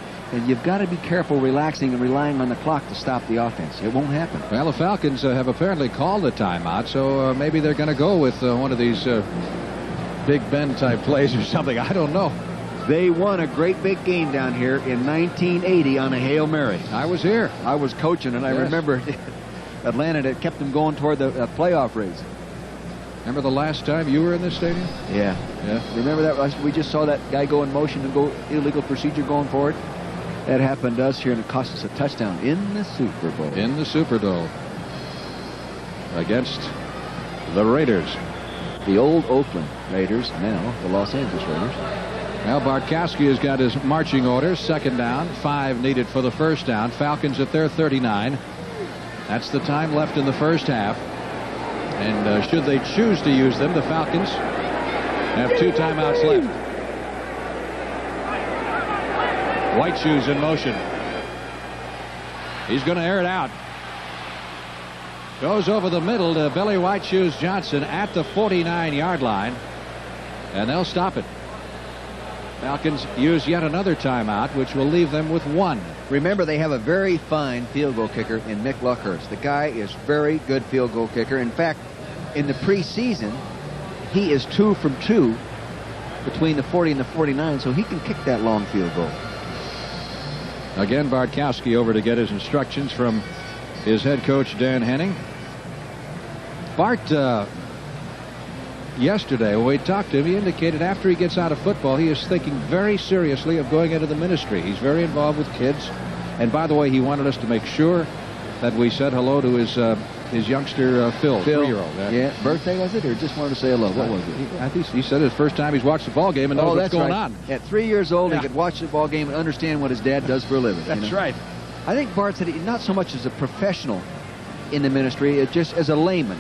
Speaker 11: you've got to be careful relaxing and relying on the clock to stop the offense. It won't happen.
Speaker 2: Well, the Falcons have apparently called a timeout, so maybe they're going to go with one of these Big Ben type plays or something. I don't know.
Speaker 11: They won a great big game down here in 1980 on a Hail Mary.
Speaker 2: I was here.
Speaker 11: I was coaching, and I remember Atlanta that kept them going toward the playoff race.
Speaker 2: Remember the last time you were in this stadium?
Speaker 11: Yeah. Remember that? We just saw that guy go in motion and go illegal procedure going forward. That happened to us here, and it cost us a touchdown in the Super Bowl.
Speaker 2: In the Superdome. against the Raiders.
Speaker 11: The old Oakland Raiders, now the Los Angeles Raiders.
Speaker 2: Now Bartkowski has got his marching orders. Second down, 5 needed for the first down. Falcons at their 39. That's the time left in the first half. And should they choose to use them, the Falcons have 2 timeouts left. White Shoes in motion. He's going to air it out. Goes over the middle to Billy White Shoes Johnson at the 49-yard line. And they'll stop it. Falcons use yet another timeout, which will leave them with 1.
Speaker 11: Remember, they have a very fine field goal kicker in Mick Luckhurst. The guy is very good field goal kicker. In fact, in the preseason, he is 2 from 2 between the 40 and the 49, so he can kick that long field goal.
Speaker 2: Again, Bartkowski over to get his instructions from his head coach, Dan Henning. Bart, yesterday, when we talked to him, he indicated after he gets out of football, he is thinking very seriously of going into the ministry. He's very involved with kids. And by the way, he wanted us to make sure that we said hello to his youngster, Phil. 3-year-old.
Speaker 11: Yeah, birthday was it, or just wanted to say hello? What was it?
Speaker 2: I think he said it's the first time he's watched the ball game and knows what's going on.
Speaker 11: At 3 years old, he could watch the ball game and understand what his dad does for a living.
Speaker 2: That's right.
Speaker 11: I think Bart said not so much as a professional in the ministry, just as a layman,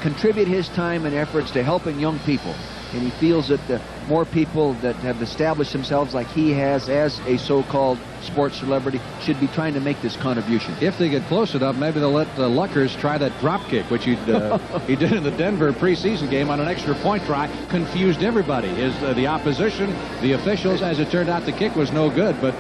Speaker 11: contribute his time and efforts to helping young people. And he feels that the more people that have established themselves like he has as a so-called sports celebrity should be trying to make this contribution.
Speaker 2: If they get close enough, maybe they'll let Luckers try that drop kick, which he did in the Denver preseason game on an extra point try. Confused everybody. The opposition, the officials. As it turned out, the kick was no good, but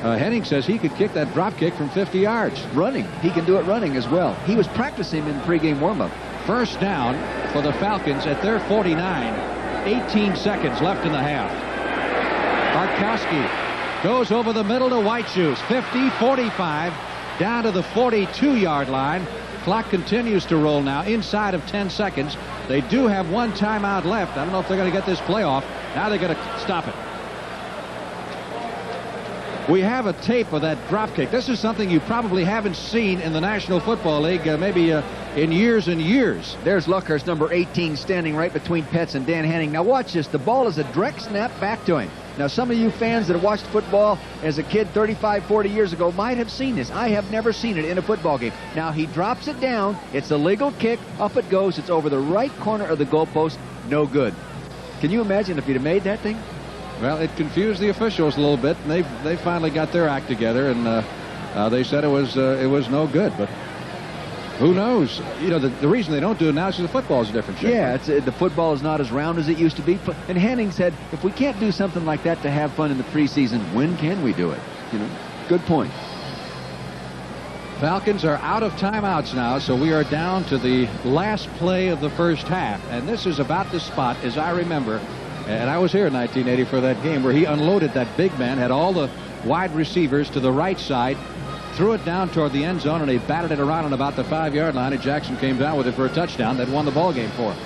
Speaker 2: Henning says he could kick that drop kick from 50 yards.
Speaker 11: Running. He can do it running as well. He was practicing in pregame warm-up.
Speaker 2: First down for the Falcons at their 49. 18 seconds left in the half. Bartkowski goes over the middle to White Shoes. 50, 45, down to the 42-yard line. Clock continues to roll now inside of 10 seconds. They do have 1 timeout left. I don't know if they're going to get this play off. Now they're going to stop it. We have a tape of that drop kick. This is something you probably haven't seen in the National Football League maybe in years and years.
Speaker 11: There's Luckhurst, number 18, standing right between Petts and Dan Henning. Now watch this. The ball is a direct snap back to him. Now some of you fans that watched football as a kid 35, 40 years ago might have seen this. I have never seen it in a football game. Now he drops it down. It's a legal kick. Up it goes. It's over the right corner of the goalpost. No good. Can you imagine if he'd have made that thing?
Speaker 2: Well, it confused the officials a little bit, and they finally got their act together, and they said it was no good. But who knows? You know, the reason they don't do it now is because the football is a different shape.
Speaker 11: Yeah, the football is not as round as it used to be. And Henning said, if we can't do something like that to have fun in the preseason, when can we do it? You know, good point.
Speaker 2: Falcons are out of timeouts now, so we are down to the last play of the first half, and this is about the spot, as I remember. And I was here in 1980 for that game where he unloaded that big man, had all the wide receivers to the right side, threw it down toward the end zone, and he batted it around on about the 5-yard line, and Jackson came down with it for a touchdown that won the ball game for him.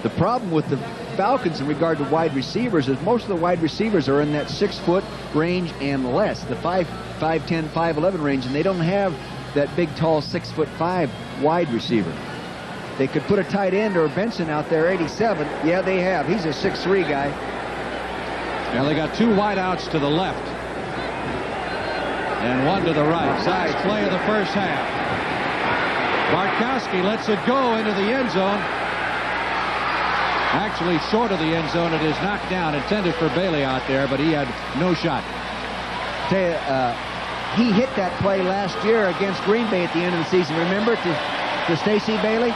Speaker 11: The problem with the Falcons in regard to wide receivers is most of the wide receivers are in that 6-foot range and less, the 5'10", 5'11" range, and they don't have that big, tall 6'5" wide receiver. They could put a tight end or Benson out there, 87. Yeah, they have. He's a 6'3" guy.
Speaker 2: Now they got 2 wideouts to the left and 1 to the right. Last play of the first half. Bartkowski lets it go into the end zone. Actually, short of the end zone. It is knocked down, intended for Bailey out there, but he had no shot.
Speaker 11: Tell you, he hit that play last year against Green Bay at the end of the season. Remember, to Stacey Bailey?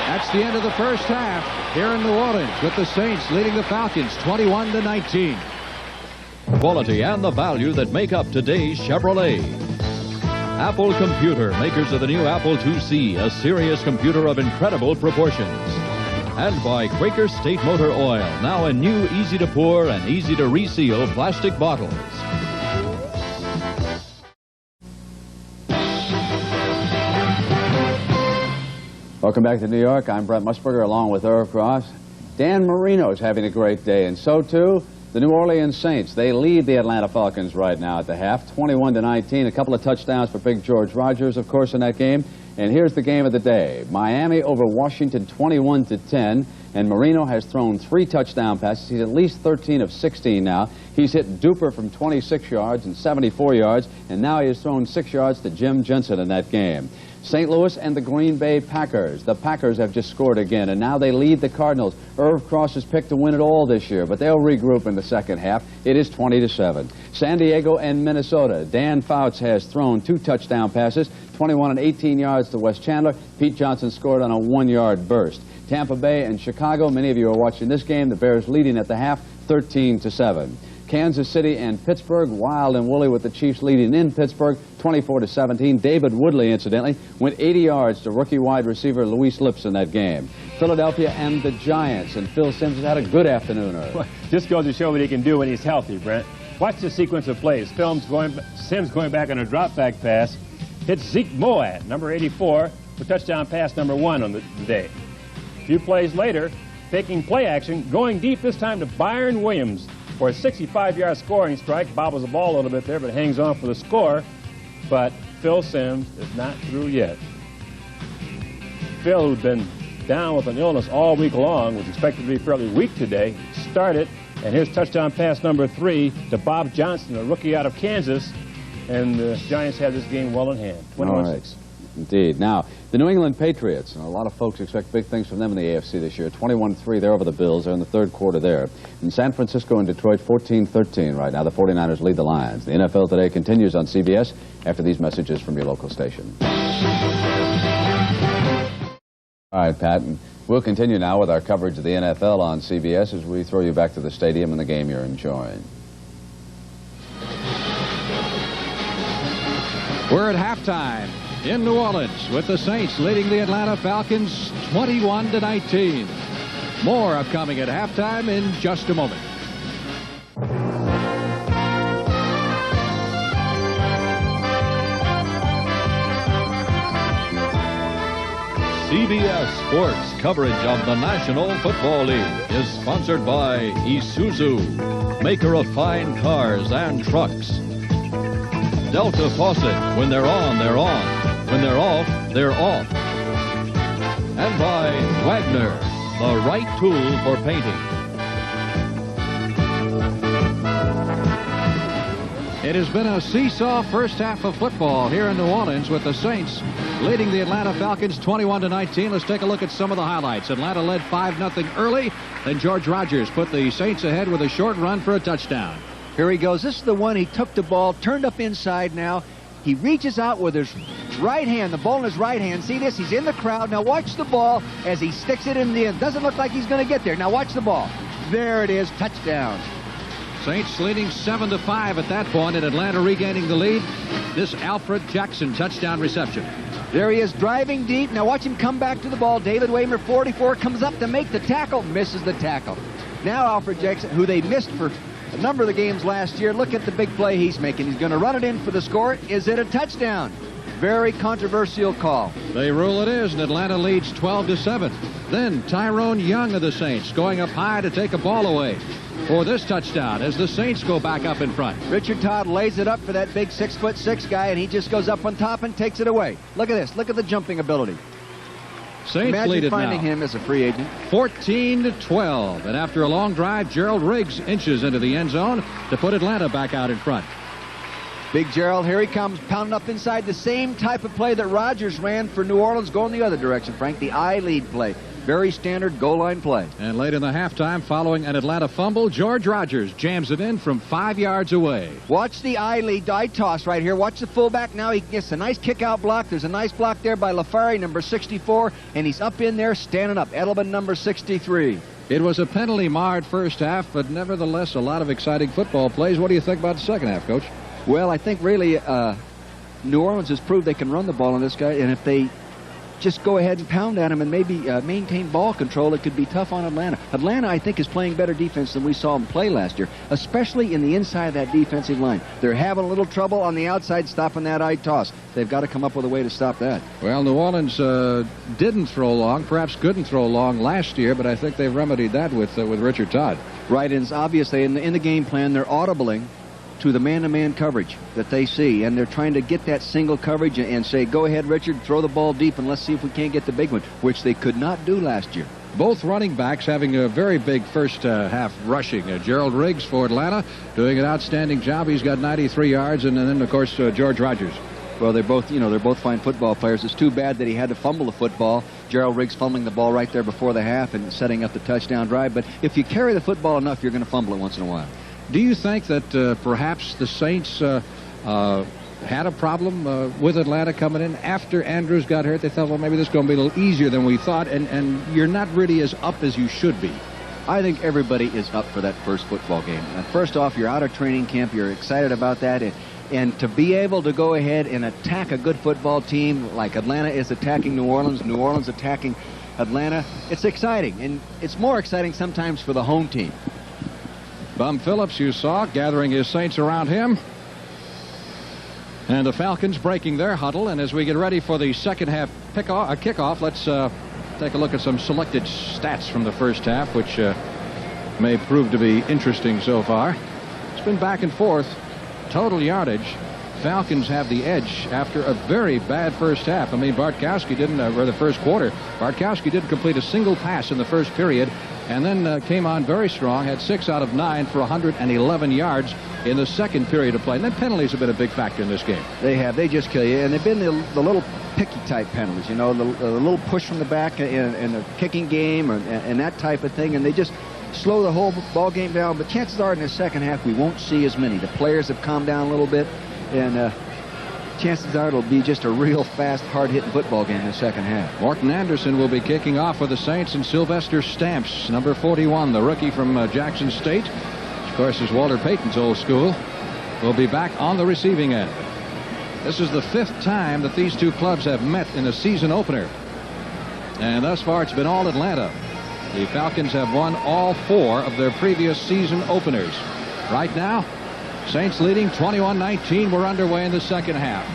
Speaker 2: That's the end of the first half here in New Orleans with the Saints leading the Falcons 21-19.
Speaker 12: Quality and the value that make up today's Chevrolet. Apple Computer, makers of the new Apple IIc, a serious computer of incredible proportions. And by Quaker State Motor Oil, now in new easy-to-pour and easy-to-reseal plastic bottles.
Speaker 13: Welcome back to New York. I'm Brett Musburger along with Irv Cross. Dan Marino's having a great day, and so too the New Orleans Saints. They lead the Atlanta Falcons right now at the half, 21-19. A couple of touchdowns for Big George Rogers, of course, in that game. And here's the game of the day. Miami over Washington 21-10. And Marino has thrown 3 touchdown passes. He's at least 13 of 16 now. He's hit Duper from 26 yards and 74 yards. And now he has thrown 6 yards to Jim Jensen in that game. St. Louis and the Green Bay Packers. The Packers have just scored again, and now they lead the Cardinals. Irv Cross has picked to win it all this year, but they'll regroup in the second half. It is 20-7. San Diego and Minnesota. Dan Fouts has thrown 2 touchdown passes, 21 and 18 yards to Wes Chandler. Pete Johnson scored on a 1-yard burst. Tampa Bay and Chicago. Many of you are watching this game. The Bears leading at the half, 13-7. Kansas City and Pittsburgh, wild and woolly with the Chiefs leading in Pittsburgh, 24-17. David Woodley, incidentally, went 80 yards to rookie wide receiver Luis Lips in that game. Philadelphia and the Giants, and Phil Simms has had a good afternoon.
Speaker 3: Just goes to show what he can do when he's healthy, Brent. Watch the sequence of plays. Simms going back on a drop-back pass, hits Zeke Moat, number 84, for touchdown pass number 1 on the day. A few plays later, taking play action, going deep this time to Byron Williams for a 65-yard scoring strike. Bobbles the ball a little bit there, but hangs on for the score. But Phil Simms is not through yet. Phil, who'd been down with an illness all week long, was expected to be fairly weak today, started, and here's touchdown pass number 3 to Bob Johnson, a rookie out of Kansas, and the Giants have this game well in hand, 21-6.
Speaker 13: Indeed. Now, the New England Patriots, and a lot of folks expect big things from them in the AFC this year. 21-3, they're over the Bills. They're in the third quarter there. In San Francisco and Detroit, 14-13 right now. The 49ers lead the Lions. The NFL Today continues on CBS after these messages from your local station. All right, Pat, and we'll continue now with our coverage of the NFL on CBS as we throw you back to the stadium and the game you're enjoying.
Speaker 2: We're at halftime in New Orleans with the Saints leading the Atlanta Falcons 21-19. More upcoming at halftime in just a moment.
Speaker 12: CBS Sports coverage of the National Football League is sponsored by Isuzu, maker of fine cars and trucks. Delta Faucet, when they're on, they're on. When they're off, they're off. And by Wagner, the right tool for painting.
Speaker 2: It has been a seesaw first half of football here in New Orleans with the Saints leading the Atlanta Falcons 21-19. Let's take a look at some of the highlights. Atlanta led 5-0 early. Then George Rogers put the Saints ahead with a short run for a touchdown.
Speaker 11: Here he goes. This is the one he took the ball, turned up inside now. He reaches out with his right hand, the ball in his right hand. See this? He's in the crowd. Now watch the ball as he sticks it in the end. Doesn't look like he's going to get there. Now watch the ball. There it is. Touchdown.
Speaker 2: Saints leading 7-5 at that point, and Atlanta regaining the lead. This Alfred Jackson touchdown reception.
Speaker 11: There he is driving deep. Now watch him come back to the ball. David Waymer, 44, comes up to make the tackle. Misses the tackle. Now Alfred Jackson, who they missed for a number of the games last year. Look at the big play he's making. He's going to run it in for the score. Is it a touchdown? Very controversial call.
Speaker 2: They rule it is, and Atlanta leads 12-7. Then Tyrone Young of the Saints going up high to take a ball away for this touchdown as the Saints go back up in front.
Speaker 11: Richard Todd lays it up for that big 6'6" guy, and he just goes up on top and takes it away. Look at this. Look at the jumping ability.
Speaker 2: Saints lead it now.
Speaker 11: Imagine finding him as a free agent.
Speaker 2: 14-12. And after a long drive, Gerald Riggs inches into the end zone to put Atlanta back out in front.
Speaker 11: Big Gerald, here he comes, pounding up inside. The same type of play that Rodgers ran for New Orleans, going the other direction, Frank. The I-lead play. Very standard goal line play.
Speaker 2: And late in the halftime, following an Atlanta fumble, George Rogers jams it in from 5 yards away.
Speaker 11: Watch the I-lead, I-toss right here. Watch the fullback now. He gets a nice kick-out block. There's a nice block there by Lafari, number 64, and he's up in there, standing up. Edelman, number 63.
Speaker 2: It was a penalty-marred first half, but nevertheless a lot of exciting football plays. What do you think about the second half, Coach?
Speaker 11: Well, I think really New Orleans has proved they can run the ball on this guy, and if they just go ahead and pound at him and maybe maintain ball control, it could be tough on Atlanta. Atlanta, I think, is playing better defense than we saw them play last year, especially in the inside of that defensive line. They're having a little trouble on the outside stopping that I-toss. They've got to come up with a way to stop that.
Speaker 2: Well, New Orleans didn't throw long, perhaps couldn't throw long last year, but I think they've remedied that with Richard Todd.
Speaker 11: Right, and it's obviously in the game plan they're audibling to the man-to-man coverage that they see, and they're trying to get that single coverage and say, go ahead, Richard, throw the ball deep, and let's see if we can't get the big one, which they could not do last year.
Speaker 2: Both running backs having a very big first half rushing. Gerald Riggs for Atlanta doing an outstanding job. He's got 93 yards, and then, of course, George Rogers.
Speaker 11: Well, they're both fine football players. It's too bad that he had to fumble the football. Gerald Riggs fumbling the ball right there before the half and setting up the touchdown drive. But if you carry the football enough, you're going to fumble it once in a while.
Speaker 2: Do you think that perhaps the Saints had a problem with Atlanta coming in after Andrews got hurt? They thought, well, maybe this is going to be a little easier than we thought, and you're not really as up as you should be.
Speaker 11: I think everybody is up for that first football game. First off, you're out of training camp. You're excited about that. And to be able to go ahead and attack a good football team like Atlanta is attacking New Orleans attacking Atlanta, it's exciting. And it's more exciting sometimes for the home team.
Speaker 2: Bum Phillips, you saw, gathering his Saints around him. And the Falcons breaking their huddle. And as we get ready for the second half kickoff, let's take a look at some selected stats from the first half, which may prove to be interesting so far. It's been back and forth. Total yardage, Falcons have the edge after a very bad first half. I mean, Bartkowski didn't, or the first quarter, Bartkowski didn't complete a single pass in the first period, and then came on very strong, had 6 out of 9 for 111 yards in the second period of play. And then penalties have been a big factor in this game.
Speaker 11: They have. They just kill you. And they've been the little picky type penalties, you know, the little push from the back in a kicking game and that type of thing, and they just slow the whole ball game down. But chances are in the second half we won't see as many. The players have calmed down a little bit, and chances are it'll be just a real fast, hard-hitting football game in the second half.
Speaker 2: Morton Anderson will be kicking off for the Saints, and Sylvester Stamps, number 41, the rookie from Jackson State, which of course is Walter Payton's old school, will be back on the receiving end. This is the 5th time that these two clubs have met in a season opener, and thus far it's been all Atlanta. The Falcons have won all 4 of their previous season openers. Right now, Saints leading 21-19. We're underway in the second half.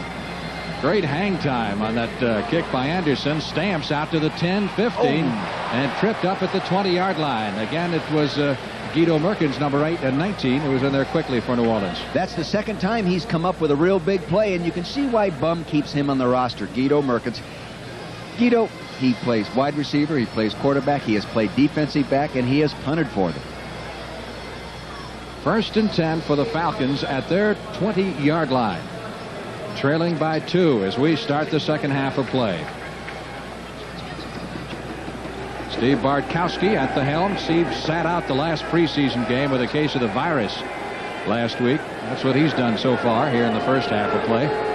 Speaker 2: Great hang time on that kick by Anderson. Stamps out to the 10, 15, and tripped up at the 20-yard line. Again, it was Guido Merkins, number 8 and 19, who was in there quickly for New Orleans.
Speaker 11: That's the second time he's come up with a real big play, and you can see why Bum keeps him on the roster. Guido Merkins. Guido, he plays wide receiver, he plays quarterback, he has played defensive back, and he has punted for them.
Speaker 2: 1st and 10 for the Falcons at their 20-yard line. Trailing by 2 as we start the second half of play. Steve Bartkowski at the helm. Steve sat out the last preseason game with a case of the virus last week. That's what he's done so far here in the first half of play.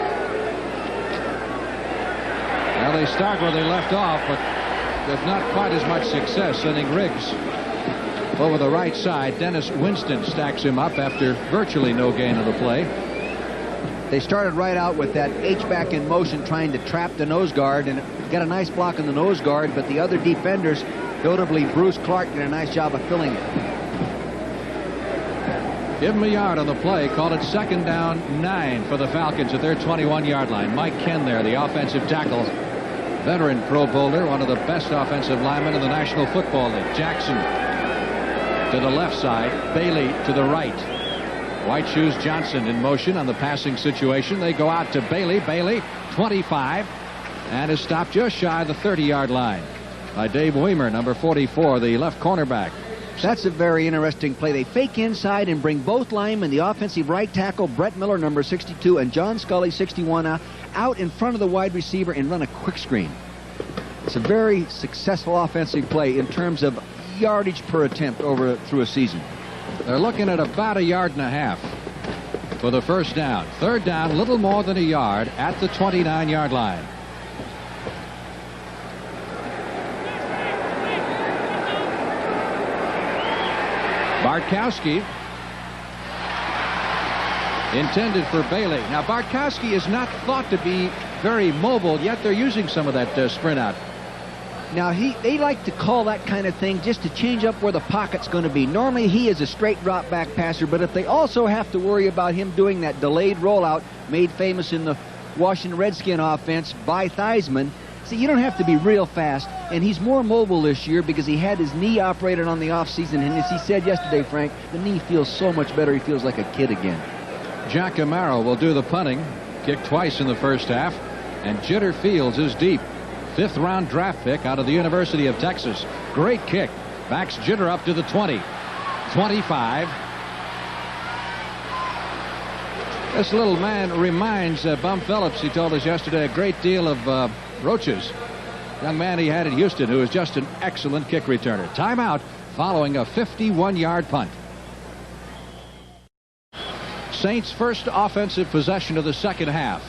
Speaker 2: Well, they start where they left off, but they've not quite as much success sending Riggs over the right side. Dennis Winston stacks him up after virtually no gain of the play.
Speaker 11: They started right out with that H-back in motion trying to trap the nose guard, and got a nice block on the nose guard, but the other defenders, notably Bruce Clark, did a nice job of filling it.
Speaker 2: Give him a yard on the play. Called it 2nd down 9 for the Falcons at their 21-yard line. Mike Ken there, the offensive tackle. Veteran Pro Bowler, one of the best offensive linemen in the National Football League. Jackson to the left side, Bailey to the right. White Shoes Johnson in motion on the passing situation. They go out to Bailey. Bailey, 25, and is stopped just shy of the 30-yard line by Dave Weimer, number 44, the left cornerback.
Speaker 11: That's a very interesting play. They fake inside and bring both linemen, the offensive right tackle, Brett Miller, number 62, and John Scully, 61, out in front of the wide receiver and run a quick screen. It's a very successful offensive play in terms of yardage per attempt through a season.
Speaker 2: They're looking at about 1.5 yards for the first down. 3rd down, little more than a yard at the 29-yard line. Bartkowski intended for Bailey. Now, Bartkowski is not thought to be very mobile, yet they're using some of that sprint out.
Speaker 11: Now, they like to call that kind of thing just to change up where the pocket's going to be. Normally, he is a straight drop back passer, but if they also have to worry about him doing that delayed rollout made famous in the Washington Redskin offense by Theismann, see, you don't have to be real fast, and he's more mobile this year because he had his knee operated on the offseason, and as he said yesterday, Frank, the knee feels so much better. He feels like a kid again.
Speaker 2: Jack Amaro will do the punting. Kicked twice in the first half. And Jitter Fields is deep. 5th round draft pick out of the University of Texas. Great kick. Backs Jitter up to the 20. 25. This little man reminds Bum Phillips, he told us yesterday, a great deal of Roaches. Young man he had at Houston who is just an excellent kick returner. Timeout following a 51-yard punt. Saints' first offensive possession of the second half.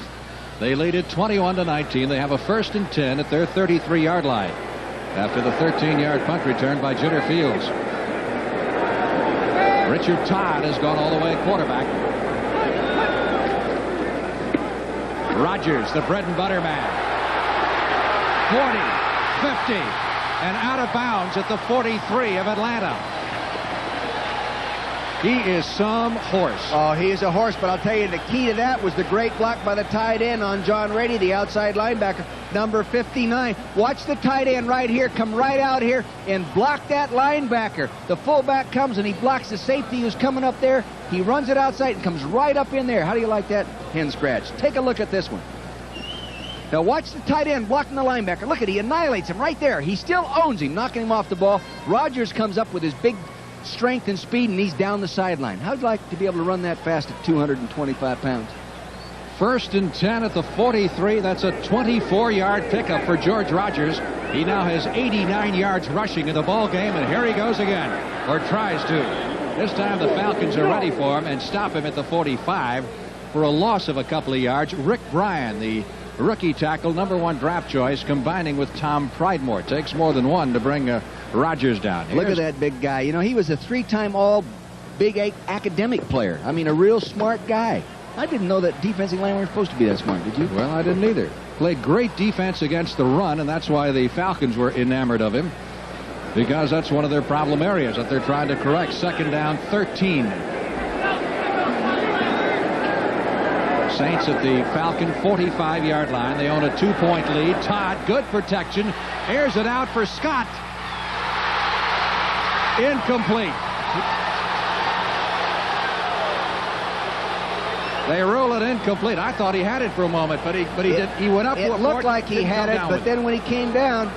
Speaker 2: They lead it 21-19. They have a 1st and 10 at their 33-yard line after the 13-yard punt return by Jitter Fields. Richard Todd has gone all the way quarterback. Rodgers, the bread and butter man. 40, 50, and out of bounds at the 43 of Atlanta. He is some horse.
Speaker 11: Oh, he is a horse, but I'll tell you, the key to that was the great block by the tight end on John Rady, the outside linebacker, number 59. Watch the tight end right here come right out here and block that linebacker. The fullback comes and he blocks the safety who's coming up there. He runs it outside and comes right up in there. How do you like that hen scratch? Take a look at this one. Now watch the tight end blocking the linebacker. Look at he annihilates him right there. He still owns him, knocking him off the ball. Rodgers comes up with his big strength and speed, and he's down the sideline. How'd you like to be able to run that fast at 225 pounds?
Speaker 2: 1st and 10 at the 43. That's a 24-yard pickup for George Rodgers. He now has 89 yards rushing in the ball game, and here he goes again, or tries to. This time the Falcons are ready for him and stop him at the 45 for a loss of a couple of yards. Rick Bryan, the rookie tackle, #1 draft choice, combining with Tom Pridemore. Takes more than one to bring Rodgers down.
Speaker 11: Look at that big guy. You know, he was a 3-time All-Big 8 academic player. I mean, a real smart guy. I didn't know that defensive linemen were supposed to be that smart, did you?
Speaker 2: Well, I didn't either. Played great defense against the run, and that's why the Falcons were enamored of him, because that's one of their problem areas that they're trying to correct. 2nd down, 13. Saints at the Falcon 45-yard line. They own a 2-point lead. Todd, good protection. Airs it out for Scott. Incomplete. They rule it incomplete. I thought he had it for a moment, but he did. He went up.
Speaker 11: It looked like he had it, but then when he came down.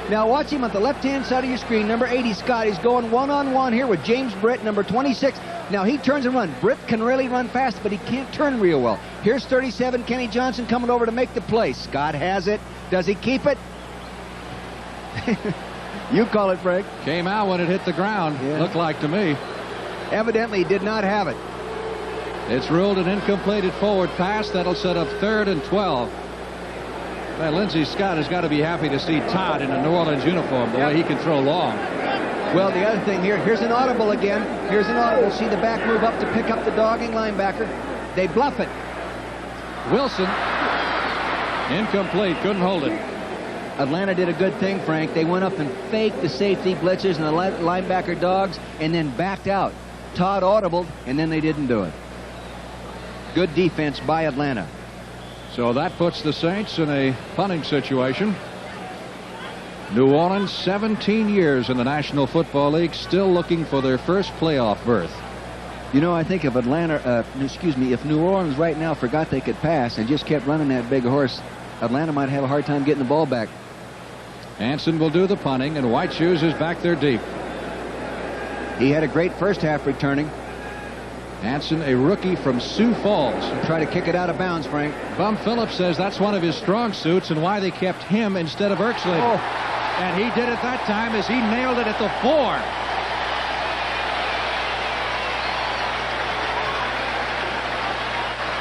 Speaker 11: Now watch him at the left-hand side of your screen. Number 80, Scott. He's going one-on-one here with James Britt, number 26. Now he turns and runs. Britt can really run fast, but he can't turn real well. Here's 37, Kenny Johnson coming over to make the play. Scott has it. Does he keep it? You call it, Frank.
Speaker 2: Came out when it hit the ground. Yeah. Looked like to me.
Speaker 11: Evidently did not have it.
Speaker 2: It's ruled an incompleted forward pass. That'll set up 3rd and 12. Well, Lindsey Scott has got to be happy to see Todd in a New Orleans uniform, the way he can throw long.
Speaker 11: Well, the other thing here's an audible again. Here's an audible. See the back move up to pick up the dogging linebacker. They bluff it.
Speaker 2: Wilson, incomplete, couldn't hold it.
Speaker 11: Atlanta did a good thing, Frank. They went up and faked the safety blitzers and the linebacker dogs and then backed out. Todd audibled, and then they didn't do it. Good defense by Atlanta.
Speaker 2: So that puts the Saints in a punting situation. New Orleans, 17 years in the National Football League, still looking for their first playoff berth.
Speaker 11: You know, I think if if New Orleans right now forgot they could pass and just kept running that big horse, Atlanta might have a hard time getting the ball back.
Speaker 2: Anson will do the punting, and White Shoes is back there deep.
Speaker 11: He had a great first half returning.
Speaker 2: Anson, a rookie from Sioux Falls.
Speaker 11: Try to kick it out of bounds, Frank.
Speaker 2: Bum Phillips says that's one of his strong suits and why they kept him instead of Erxley.
Speaker 11: Oh.
Speaker 2: And he did it that time as he nailed it at the 4.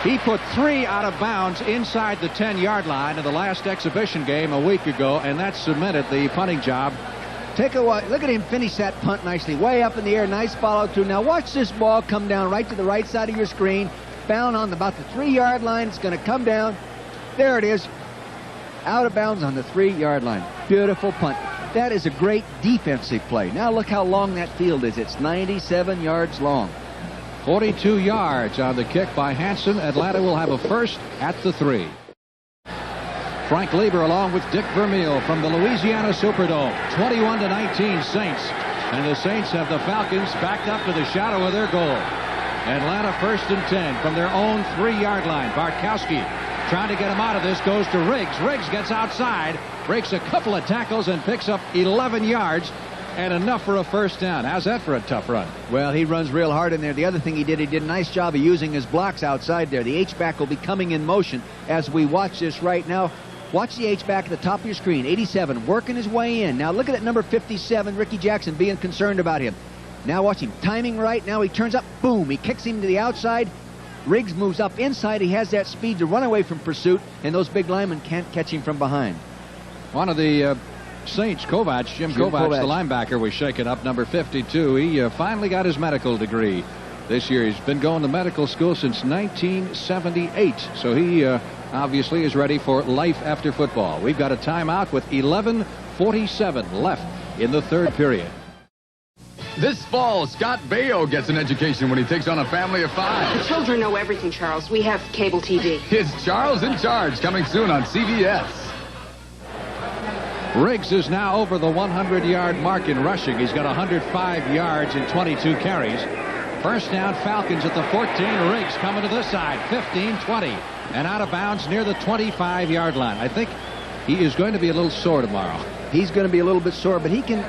Speaker 2: He put 3 out of bounds inside the 10-yard line in the last exhibition game a week ago, and that cemented the punting job.
Speaker 11: Take a look. Look at him finish that punt nicely. Way up in the air. Nice follow through. Now watch this ball come down right to the right side of your screen. Bound on about the 3-yard line. It's going to come down. There it is. Out of bounds on the 3-yard line. Beautiful punt. That is a great defensive play. Now look how long that field is. It's 97 yards long.
Speaker 2: 42 yards on the kick by Hansen. Atlanta will have a first at the 3. Frank Lieber along with Dick Vermeil from the Louisiana Superdome. 21-19 Saints. And the Saints have the Falcons backed up to the shadow of their goal. Atlanta 1st and 10 from their own 3-yard line. Bartkowski trying to get him out of this, goes to Riggs. Riggs gets outside, breaks a couple of tackles, and picks up 11 yards and enough for a first down. How's that for a tough run?
Speaker 11: Well, he runs real hard in there. The other thing he did a nice job of using his blocks outside there. The H-back will be coming in motion as we watch this right now. Watch the H-back at the top of your screen. 87 working his way in. Now look at that number 57, Ricky Jackson, being concerned about him. Now watch him timing right. Now he turns up. Boom. He kicks him to the outside. Riggs moves up inside. He has that speed to run away from pursuit, and those big linemen can't catch him from behind.
Speaker 2: One of the Saints, Kovacs, Jim Kovacs, the linebacker, was shaken up, number 52. He finally got his medical degree this year. He's been going to medical school since 1978, so he obviously is ready for life after football. We've got a timeout with 11:47 left in the third period.
Speaker 9: This fall, Scott Baio gets an education when he takes on a family of 5.
Speaker 14: The children know everything, Charles. We have cable TV.
Speaker 9: It's Charles in Charge, coming soon on CBS.
Speaker 2: Riggs is now over the 100-yard mark in rushing. He's got 105 yards and 22 carries. First down, Falcons at the 14. Riggs coming to this side, 15, 20, and out of bounds near the 25-yard line. I think he is going to be a little sore tomorrow.
Speaker 11: He's going to be a little bit sore, but he can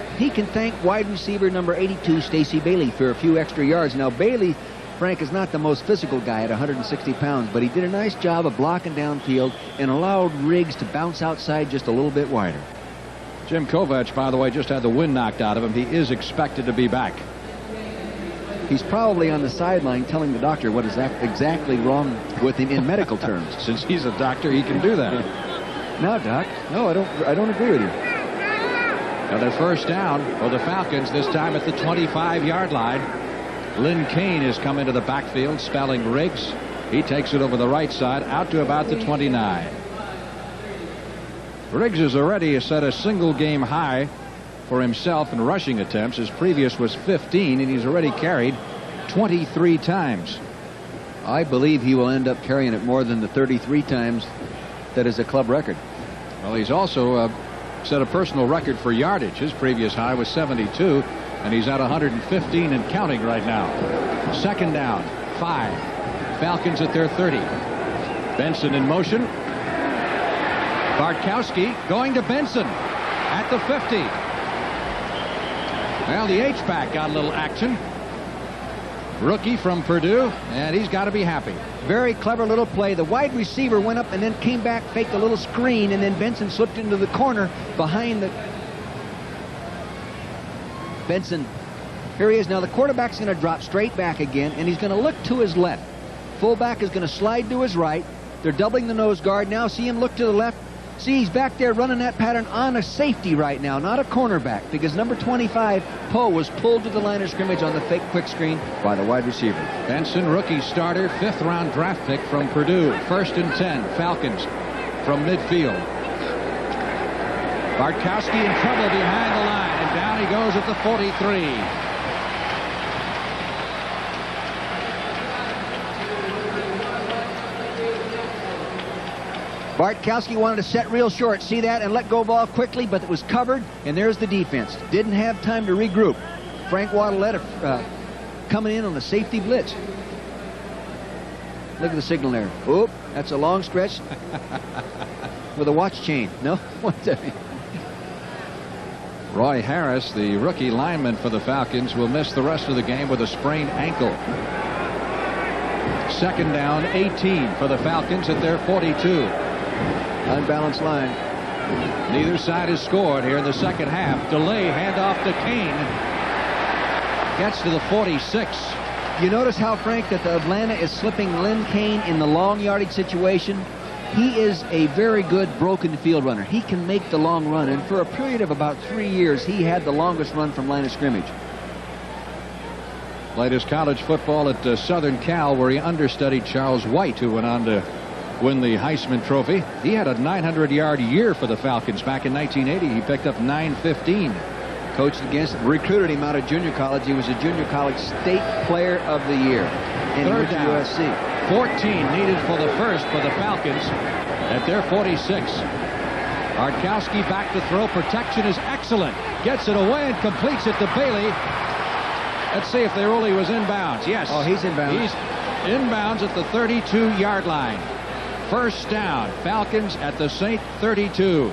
Speaker 11: thank wide receiver number 82, Stacey Bailey, for a few extra yards. Now, Bailey, Frank, is not the most physical guy at 160 pounds, but he did a nice job of blocking downfield and allowed Riggs to bounce outside just a little bit wider.
Speaker 2: Jim Kovacs, by the way, just had the wind knocked out of him. He is expected to be back.
Speaker 11: He's probably on the sideline telling the doctor what is exactly wrong with him in medical terms.
Speaker 2: Since he's a doctor, he can do that.
Speaker 11: No, Doc. No, I don't agree with you.
Speaker 2: Now their first down for the Falcons, this time at the 25-yard line. Lynn Kane has come into the backfield, spelling Riggs. He takes it over the right side, out to about the 29. Riggs has already set a single-game high for himself in rushing attempts. His previous was 15, and he's already carried 23 times.
Speaker 11: I believe he will end up carrying it more than the 33 times that is a club record.
Speaker 2: Well, he's also set a personal record for yardage. His previous high was 72, and he's at 115 and counting right now. Second down, 5. Falcons at their 30. Benson in motion. Bartkowski going to Benson at the 50. Well, the H-back got a little action. Rookie from Purdue, and he's got to be happy.
Speaker 11: Very clever little play. The wide receiver went up and then came back, faked a little screen, and then Benson slipped into the corner behind the... Benson, here he is. Now the quarterback's going to drop straight back again, and he's going to look to his left. Fullback is going to slide to his right. They're doubling the nose guard. Now see him look to the left. See, he's back there running that pattern on a safety right now, not a cornerback, because number 25, Poe, was pulled to the line of scrimmage on the fake quick screen by the wide receiver.
Speaker 2: Benson, rookie starter, 5th-round draft pick from Purdue. 1st and 10, Falcons from midfield. Bartkowski in trouble behind the line, and down he goes at the 43.
Speaker 11: Bartkowski wanted to set real short, see that, and let go ball quickly, but it was covered, and there's the defense. Didn't have time to regroup. Frank Waddle coming in on a safety blitz. Look at the signal there. Oop, that's a long stretch with a watch chain. No?
Speaker 2: Roy Harris, the rookie lineman for the Falcons, will miss the rest of the game with a sprained ankle. Second down, 18 for the Falcons at their 42.
Speaker 11: Unbalanced line.
Speaker 2: Neither side has scored here in the second half. Delay, handoff to Kane. Gets to the 46.
Speaker 11: You notice how, Frank, that the Atlanta is slipping Lynn Kane in the long yardage situation? He is a very good broken field runner. He can make the long run, and for a period of about 3 years, he had the longest run from line of scrimmage.
Speaker 2: Played his college football at Southern Cal, where he understudied Charles White, who went on to win the Heisman Trophy. He had a 900-yard year for the Falcons back in 1980. He picked up 915.
Speaker 11: Coached against, recruited him out of junior college. He was a junior college state player of the year. And
Speaker 2: third down,
Speaker 11: USC.
Speaker 2: 14 needed for the first for the Falcons at their 46. Bartkowski back to throw. Protection is excellent. Gets it away and completes it to Bailey. Let's see if the ruling was inbounds. Yes.
Speaker 11: Oh, he's inbounds.
Speaker 2: He's inbounds at the 32-yard line. First down. Falcons at the Saint 32.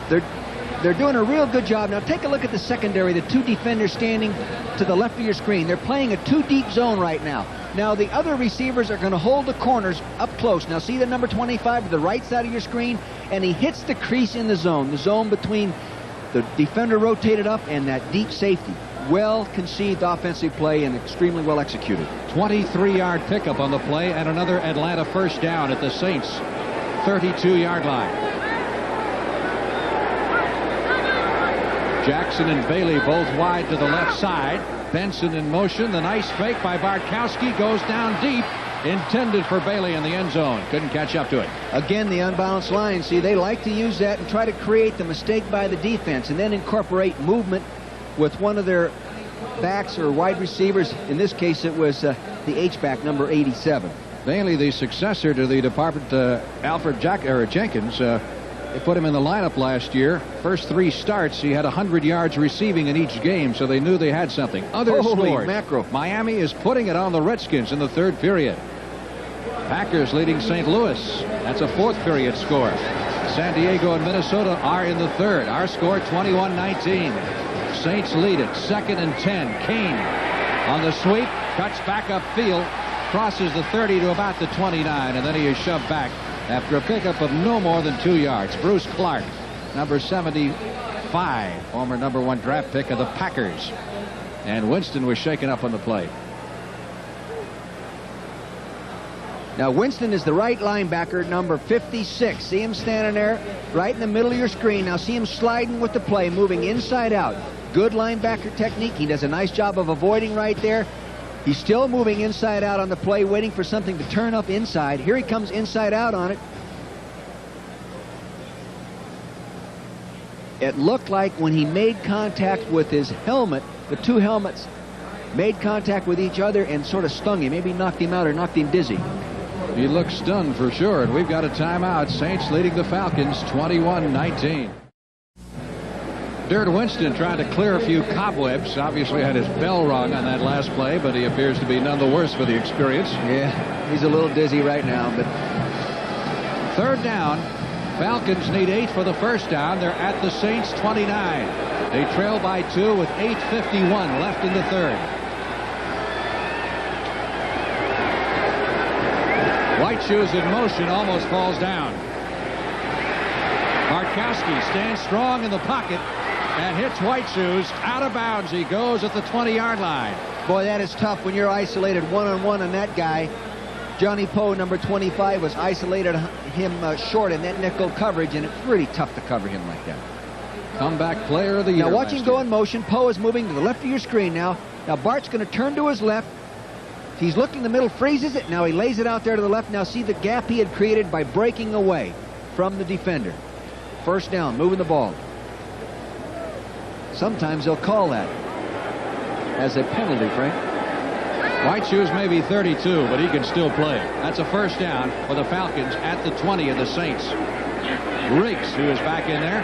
Speaker 11: They're doing a real good job. Now take a look at the secondary, the two defenders standing to the left of your screen. They're playing a two-deep zone right now. Now the other receivers are going to hold the corners up close. Now see the number 25 to the right side of your screen, and he hits the crease in the zone between the defender rotated up and that deep safety. Well conceived offensive play and extremely well executed.
Speaker 2: 23-yard pickup on the play and another Atlanta first down at the Saints 32-yard line. Jackson and Bailey both wide to the left side. Benson in motion. The nice fake by Bartkowski goes down deep. Intended for Bailey in the end zone. Couldn't catch up to it.
Speaker 11: Again, the unbalanced line. See, they like to use that and try to create the mistake by the defense and then incorporate movement with one of their backs or wide receivers. In this case, it was the H-back, number 87.
Speaker 2: Bailey, the successor to the department, Alfred Jenkins, they put him in the lineup last year. First 3 starts, he had 100 yards receiving in each game, so they knew they had something. Other scores.
Speaker 11: Mackerel.
Speaker 2: Miami is putting it on the Redskins in the 3rd period. Packers leading St. Louis. That's a 4th period score. San Diego and Minnesota are in the 3rd. Our score 21-19. Saints lead it. 2nd and 10. Kane on the sweep. Cuts back upfield. Crosses the 30 to about the 29, and then he is shoved back after a pickup of no more than 2 yards. Bruce Clark, number 75, former number 1 draft pick of the Packers. And Winston was shaken up on the play.
Speaker 11: Now Winston is the right linebacker, number 56. See him standing there right in the middle of your screen. Now see him sliding with the play, moving inside out. Good linebacker technique. He does a nice job of avoiding right there. He's still moving inside out on the play, waiting for something to turn up inside. Here he comes inside out on it. It looked like when he made contact with his helmet, the two helmets made contact with each other and sort of stung him. Maybe knocked him out or knocked him dizzy.
Speaker 2: He looks stunned for sure, and we've got a timeout. Saints leading the Falcons 21-19. Dirt Winston trying to clear a few cobwebs. Obviously had his bell rung on that last play, but he appears to be none the worse for the experience.
Speaker 11: Yeah, he's a little dizzy right now. But
Speaker 2: 3rd down. Falcons need 8 for the first down. They're at the Saints 29. They trail by 2 with 8:51 left in the 3rd. White Shoes in motion, almost falls down. Bartkowski stands strong in the pocket and hits White Shoes out of bounds. He goes at the 20-yard line.
Speaker 11: Boy, that is tough when you're isolated one-on-one on that guy. Johnny Poe, number 25, was isolated him short in that nickel coverage, and it's really tough to cover him like that.
Speaker 2: Comeback player of the year.
Speaker 11: Now watch him go in motion. Poe is moving to the left of your screen now. Now Bart's going to turn to his left. He's looking in the middle, freezes it. Now he lays it out there to the left. Now see the gap he had created by breaking away from the defender. First down, moving the ball. Sometimes they'll call that as a penalty, Frank.
Speaker 2: White Shoes may be 32, but he can still play. That's a first down for the Falcons at the 20 of the Saints. Riggs, who is back in there,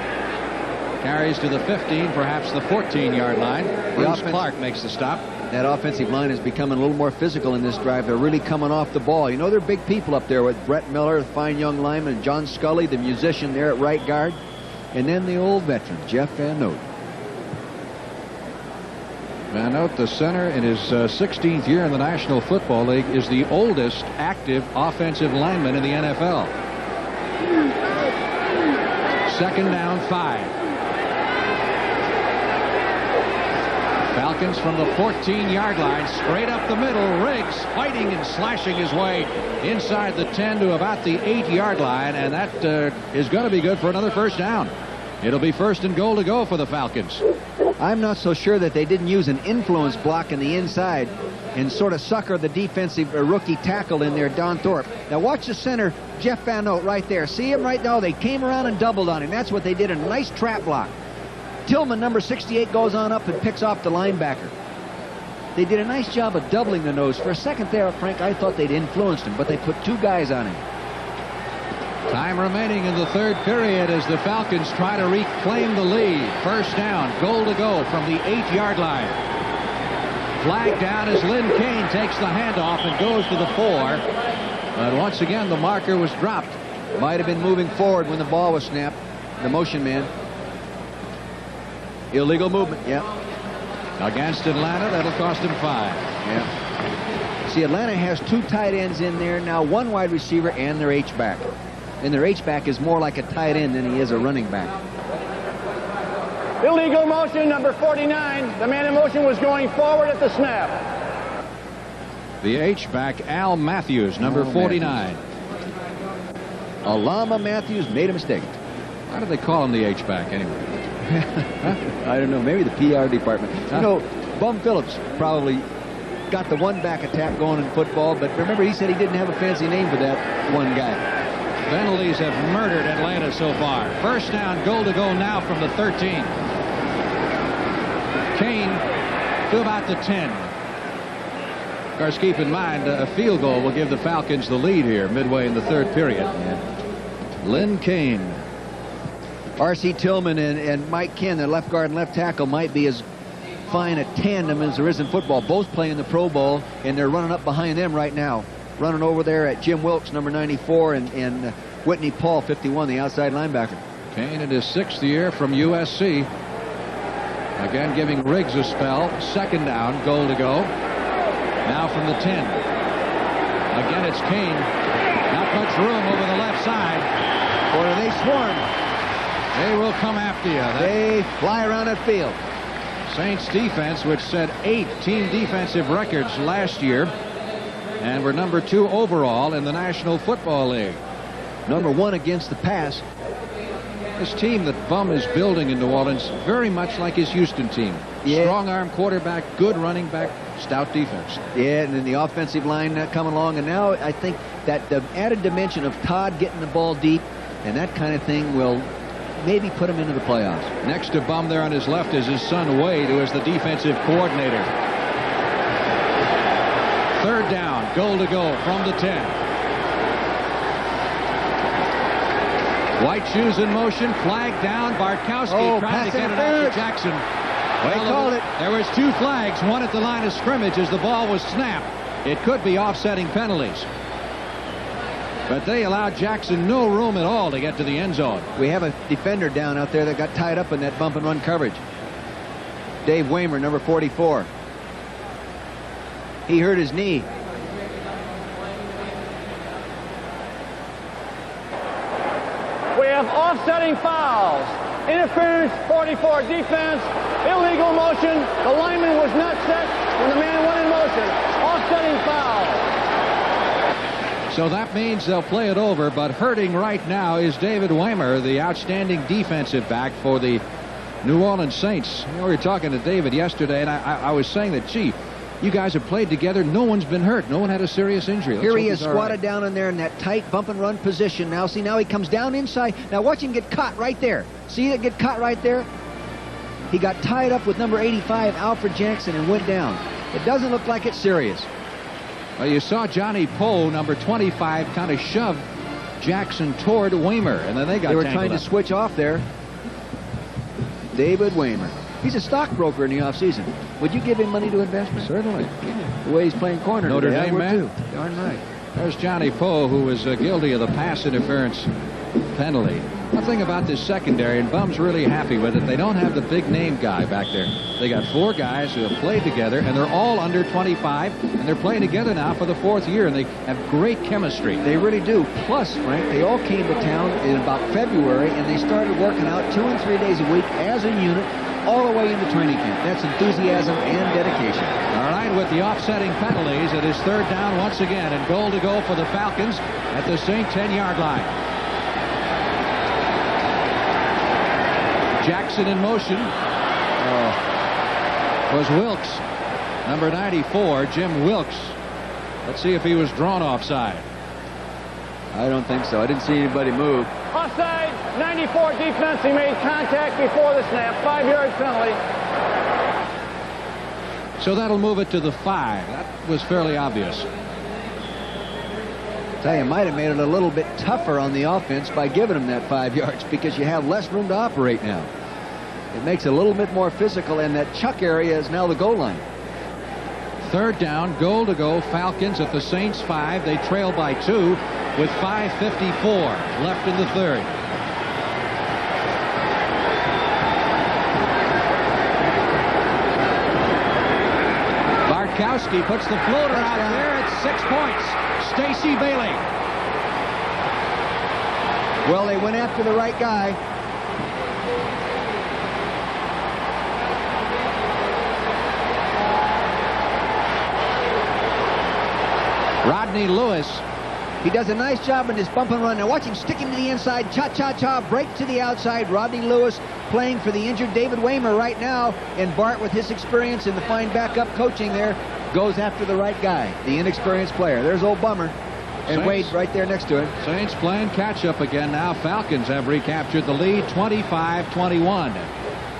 Speaker 2: carries to the 15, perhaps the 14-yard line. Bruce Clark makes the stop.
Speaker 11: That offensive line is becoming a little more physical in this drive. They're really coming off the ball. You know, they're big people up there with Brett Miller, the fine young lineman, and John Scully, the musician there at right guard, and then the old veteran, Jeff Van Note.
Speaker 2: Van Note, the center in his 16th year in the National Football League, is the oldest active offensive lineman in the NFL. 2nd down, 5. Falcons from the 14-yard line, straight up the middle. Riggs fighting and slashing his way inside the 10 to about the 8-yard line, and that is going to be good for another first down. It'll be 1st and goal to go for the Falcons.
Speaker 11: I'm not so sure that they didn't use an influence block in the inside and sort of sucker the defensive rookie tackle in there, Don Thorpe. Now watch the center, Jeff Van Note, right there. See him right now? They came around and doubled on him. That's what they did, a nice trap block. Tillman, number 68, goes on up and picks off the linebacker. They did a nice job of doubling the nose. For a second there, Frank, I thought they'd influenced him, but they put 2 guys on him.
Speaker 2: Time remaining in the 3rd period as the Falcons try to reclaim the lead. First down, goal to go from the 8-yard line. Flag down as Lynn Kane takes the handoff and goes to the 4. But once again, the marker was dropped.
Speaker 11: Might have been moving forward when the ball was snapped. The motion man. Illegal movement, yeah.
Speaker 2: Against Atlanta, that'll cost him 5.
Speaker 11: Yeah. See, Atlanta has 2 tight ends in there now, 1 wide receiver and their H-back. And their H-back is more like a tight end than he is a running back.
Speaker 15: Illegal motion, number 49. The man in motion was going forward at the snap.
Speaker 2: The H-back, Al Matthews, number 49.
Speaker 11: Alama Matthews made a mistake.
Speaker 2: Why do they call him the H-back anyway?
Speaker 11: I don't know. Maybe the PR department. You know, Bum Phillips probably got the one-back attack going in football, but remember he said he didn't have a fancy name for that one guy.
Speaker 2: Penalties have murdered Atlanta so far. First down, goal to go now from the 13. Kane to about the 10. Of course, keep in mind, a field goal will give the Falcons the lead here midway in the 3rd period. Lynn Kane.
Speaker 11: R.C. Tillman and Mike Ken, their left guard and left tackle, might be as fine a tandem as there is in football. Both play in the Pro Bowl, and they're running up behind them right now. Running over there at Jim Wilkes, number 94, and Whitney Paul, 51, the outside linebacker.
Speaker 2: Kane in his 6th year from USC. Again, giving Riggs a spell. Second down, goal to go. Now from the 10. Again, it's Kane. Not much room over the left side.
Speaker 11: Boy, they swarm.
Speaker 2: They will come after you.
Speaker 11: They fly around that field.
Speaker 2: Saints defense, which set 8 team defensive records last year, and were number 2 overall in the National Football League.
Speaker 11: Number 1 against the pass.
Speaker 2: This team that Bum is building in New Orleans, very much like his Houston team.
Speaker 11: Yeah.
Speaker 2: Strong arm quarterback, good running back, stout defense.
Speaker 11: Yeah, and then the offensive line coming along. And now I think that the added dimension of Todd getting the ball deep and that kind of thing will maybe put him into the playoffs.
Speaker 2: Next to Bum there on his left is his son Wade, who is the defensive coordinator. 3rd down, goal to go from the 10. White shoes in motion, flag down. Bartkowski trying to get it out to Jackson.
Speaker 11: Well,
Speaker 2: there was 2 flags, one at the line of scrimmage as the ball was snapped. It could be offsetting penalties. But they allowed Jackson no room at all to get to the end zone.
Speaker 11: We have a defender down out there that got tied up in that bump and run coverage. Dave Waymer, number 44. He hurt his knee.
Speaker 15: We have offsetting fouls. Interference, 44 defense. Illegal motion. The lineman was not set when the man went in motion. Offsetting foul.
Speaker 2: So that means they'll play it over, but hurting right now is David Waymer, the outstanding defensive back for the New Orleans Saints. You know, we were talking to David yesterday, and I was saying that, gee, you guys have played together. No one's been hurt. No one had a serious injury.
Speaker 11: Here he is squatted down in there in that tight bump and run position. Now, see, now he comes down inside. Now, watch him get caught right there. See it get caught right there? He got tied up with number 85, Alfred Jackson, and went down. It doesn't look like it's serious.
Speaker 2: Well, you saw Johnny Poe, number 25, kind of shove Jackson toward Waymer, and then they
Speaker 11: were trying to switch off there. David Waymer. He's a stockbroker in the offseason. Would you give him money to investment?
Speaker 2: Certainly.
Speaker 11: The way he's playing corner.
Speaker 2: Notre Dame man.
Speaker 11: Too. Darn right.
Speaker 2: There's Johnny Poe, who was guilty of the pass interference penalty. One thing about this secondary, and Bum's really happy with it, they don't have the big name guy back there. They got 4 guys who have played together, and they're all under 25, and they're playing together now for the 4th year, and they have great chemistry.
Speaker 11: They really do. Plus, Frank, they all came to town in about February, and they started working out 2 and 3 days a week as a unit all the way into training camp. That's enthusiasm and dedication.
Speaker 2: All right, with the offsetting penalties, it is 3rd down once again, and goal to go for the Falcons at the Saint 10-yard line. Jackson in motion was Wilkes, number 94, Jim Wilkes. Let's see if he was drawn offside.
Speaker 11: I don't think so. I didn't see anybody move.
Speaker 15: Offside, 94 defense. He made contact before the snap. 5-yard penalty.
Speaker 2: So that'll move it to the 5. That was fairly obvious.
Speaker 11: Tell you, might have made it a little bit tougher on the offense by giving them that 5 yards because you have less room to operate now. It makes it a little bit more physical, and that chuck area is now the goal line.
Speaker 2: 3rd down, goal to go. Falcons at the Saints 5. They trail by 2 with 5:54 left in the 3rd. Bartkowski puts the floater out there at 6 points. Stacy Bailey.
Speaker 11: Well, they went after the right guy.
Speaker 2: Rodney Lewis.
Speaker 11: He does a nice job in this bump and run. Now watch him stick him to the inside. Cha-cha-cha, break to the outside. Rodney Lewis playing for the injured David Waymer right now. And Bart, with his experience and the fine backup coaching there, goes after the right guy, the inexperienced player. There's old Bummer. And
Speaker 2: Saints.
Speaker 11: Wade right there next to him.
Speaker 2: Saints playing catch-up again now. Falcons have recaptured the lead, 25-21.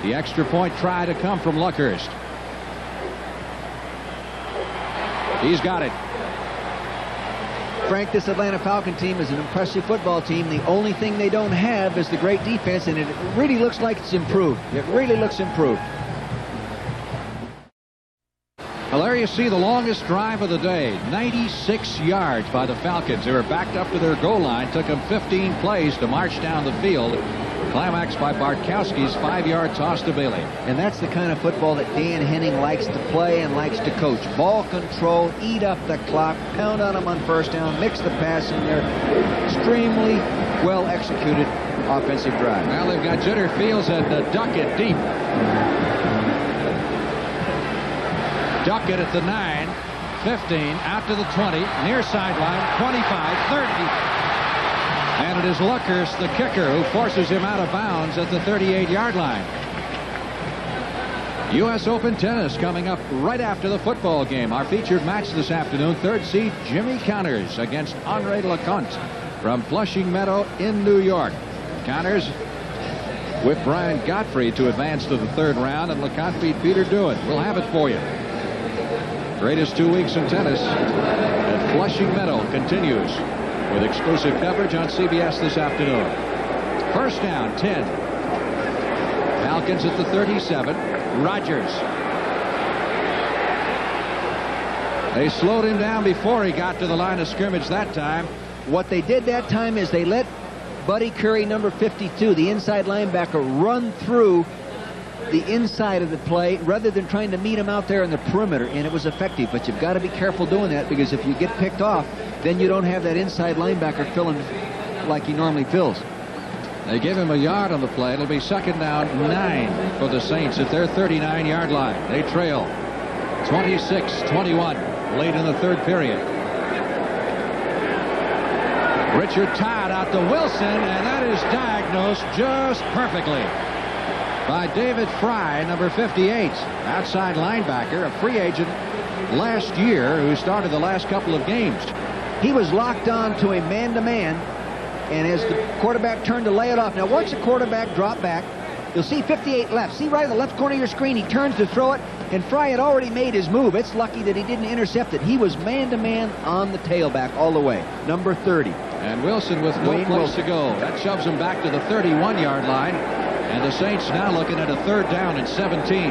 Speaker 2: The extra point try to come from Luckhurst. He's got it.
Speaker 11: Frank, this Atlanta Falcon team is an impressive football team. The only thing they don't have is the great defense, and it really looks like it's improved. It really looks improved.
Speaker 2: Well, there you see the longest drive of the day, 96 yards by the Falcons. They were backed up to their goal line. Took them 15 plays to march down the field. Climax by Bartkowski's 5-yard toss to Bailey.
Speaker 11: And that's the kind of football that Dan Henning likes to play and likes to coach. Ball control, eat up the clock, pound on them on 1st down, mix the pass in there. Extremely well executed offensive drive.
Speaker 2: Well, they've got Jitter Fields and Duckett deep. Duckett at the 9, 15, out to the 20, near sideline, 25, 30. And it is Luckhurst, the kicker, who forces him out of bounds at the 38-yard line. U.S. Open tennis coming up right after the football game. Our featured match this afternoon, 3rd seed Jimmy Connors against Andre Lecomte from Flushing Meadow in New York. Connors with Brian Godfrey to advance to the 3rd round, and Lecomte beat Peter Dewitt. We'll have it for you. Greatest 2 weeks in tennis at Flushing Meadow continues with exclusive coverage on CBS this afternoon. 1st down, 10. Falcons at the 37. Rogers. They slowed him down before he got to the line of scrimmage that time.
Speaker 11: What they did that time is they let Buddy Curry, number 52, the inside linebacker, run through the inside of the play rather than trying to meet him out there in the perimeter, and it was effective. But you've got to be careful doing that, because if you get picked off, then you don't have that inside linebacker filling like he normally fills.
Speaker 2: They give him a yard on the play. It'll be 2nd down, 9 for the Saints at their 39-yard line. They trail 26-21 late in the 3rd period. Richard Todd out to Wilson, and that is diagnosed just perfectly by David Fry, number 58, outside linebacker, a free agent last year who started the last couple of games.
Speaker 11: He was locked on to a man-to-man, and as the quarterback turned to lay it off. Now watch the quarterback drop back. You'll see 58 left. See right in the left corner of your screen, he turns to throw it, and Fry had already made his move. It's lucky that he didn't intercept it. He was man-to-man on the tailback all the way, number 30.
Speaker 2: And Wilson with no place to go. That shoves him back to the 31-yard line. And the Saints now looking at a 3rd down and 17.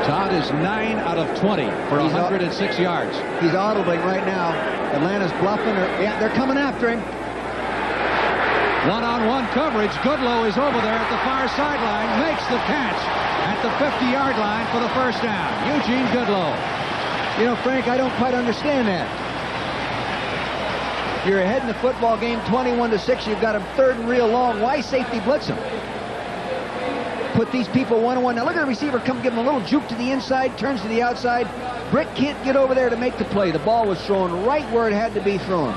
Speaker 2: Todd is 9 out of 20 for 106 yards.
Speaker 11: He's audibling right now. Atlanta's bluffing. Yeah, they're coming after him.
Speaker 2: One-on-one coverage. Goodlow is over there at the far sideline. Makes the catch at the 50-yard line for the 1st down. Eugene Goodlow.
Speaker 11: You know, Frank, I don't quite understand that. You're ahead in the football game, 21-6. You've got them 3rd and real long. Why safety blitz them? Put these people one-on-one. Now look at the receiver come give him a little juke to the inside, turns to the outside. Britt can't get over there to make the play. The ball was thrown right where it had to be thrown.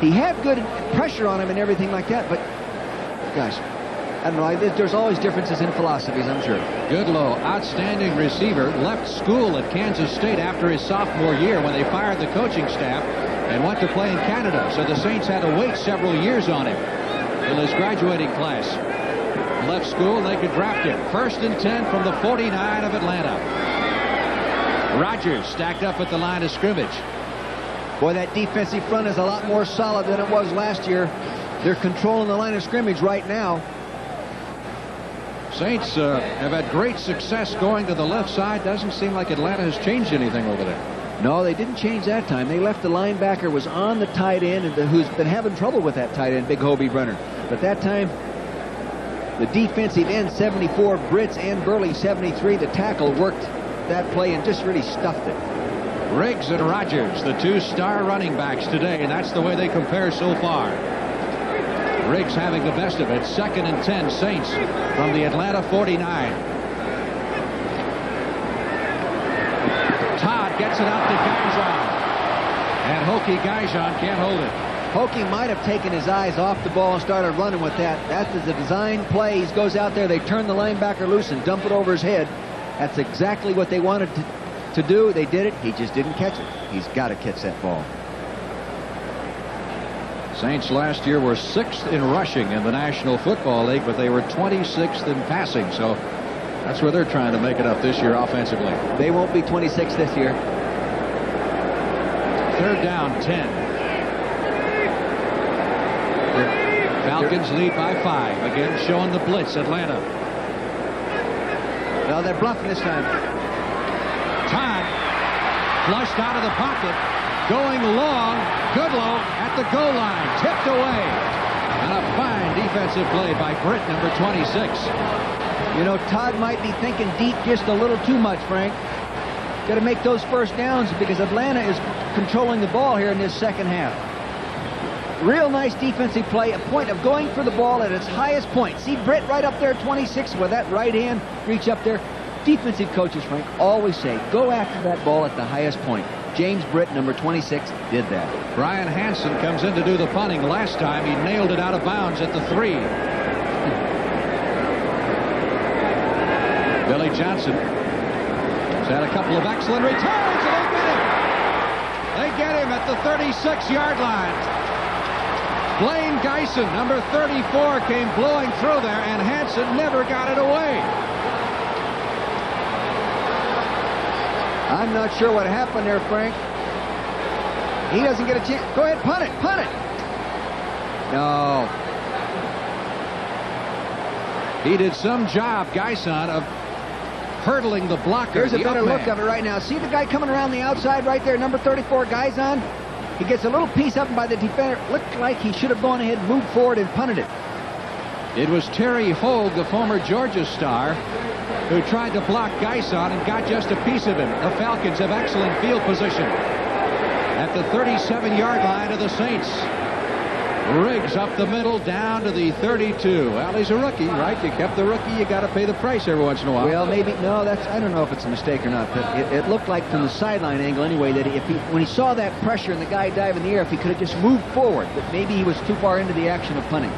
Speaker 11: He had good pressure on him and everything like that, but gosh, I don't know. There's always differences in philosophies, I'm sure.
Speaker 2: Goodlow, outstanding receiver, left school at Kansas State after his sophomore year when they fired the coaching staff and went to play in Canada. So the Saints had to wait several years on him in his graduating class. Left school, they could draft him. 1st and 10 from the 49 of Atlanta. Rogers stacked up at the line of scrimmage.
Speaker 11: Boy, that defensive front is a lot more solid than it was last year. They're controlling the line of scrimmage right now.
Speaker 2: Saints have had great success going to the left side. Doesn't seem like Atlanta has changed anything over there.
Speaker 11: No, they didn't change that time. They left the linebacker was on the tight end, and who's been having trouble with that tight end, Big Hobie Brenner. But that time, the defensive end, 74, Brits and Burley, 73, the tackle worked that play and just really stuffed it.
Speaker 2: Riggs and Rogers, the two star running backs today, and that's the way they compare so far. Riggs having the best of it. 2nd and 10, Saints from the Atlanta 49. Todd gets it out to Gaijon, and Hokie Gaijon can't hold it.
Speaker 11: Hokie might have taken his eyes off the ball and started running with that. That is a design play. He goes out there, they turn the linebacker loose and dump it over his head. That's exactly what they wanted to do. They did it. He just didn't catch it. He's got to catch that ball.
Speaker 2: Saints last year were 6th in rushing in the National Football League, but they were 26th in passing. So that's where they're trying to make it up this year offensively.
Speaker 11: They won't be 26th this year.
Speaker 2: 3rd down, 10. The Falcons lead by 5. Again, showing the blitz, Atlanta.
Speaker 11: Well, they're bluffing this time.
Speaker 2: Todd flushed out of the pocket, going long. Goodlow at the goal line, tipped away. And a fine defensive play by Britt, number 26.
Speaker 11: You know, Todd might be thinking deep just a little too much, Frank. Got to make those first downs because Atlanta is controlling the ball here in this second half. Real nice defensive play, a point of going for the ball at its highest point. See Britt right up there, 26, with that right hand reach up there. Defensive coaches, Frank, always say, go after that ball at the highest point. James Britt, number 26, did that.
Speaker 2: Brian Hansen comes in to do the punting. Last time, he nailed it out of bounds at the 3. Billy Johnson has had a couple of excellent returns, and they get him. They get him at the 36-yard line. Blaine Geisen, number 34, came blowing through there, and Hansen never got it away.
Speaker 11: I'm not sure what happened there, Frank. He doesn't get a chance. Go ahead, punt it, punt it. No.
Speaker 2: He did some job, Geison, of hurdling the blocker.
Speaker 11: There's a better look of it right now. See the guy coming around the outside right there, number 34, Geison? He gets a little piece up by the defender. Looked like he should have gone ahead, moved forward, and punted it.
Speaker 2: It was Terry Hogue, the former Georgia star, who tried to block Geison and got just a piece of him. The Falcons have excellent field position at the 37-yard line of the Saints. Riggs up the middle, down to the 32. Well, he's a rookie, right? You kept the rookie, you got to pay the price every once in a while.
Speaker 11: Well, maybe, no, that's, I don't know if it's a mistake or not, but it looked like from the sideline angle anyway that when he saw that pressure and the guy dive in the air, if he could have just moved forward, but maybe he was too far into the action of punting.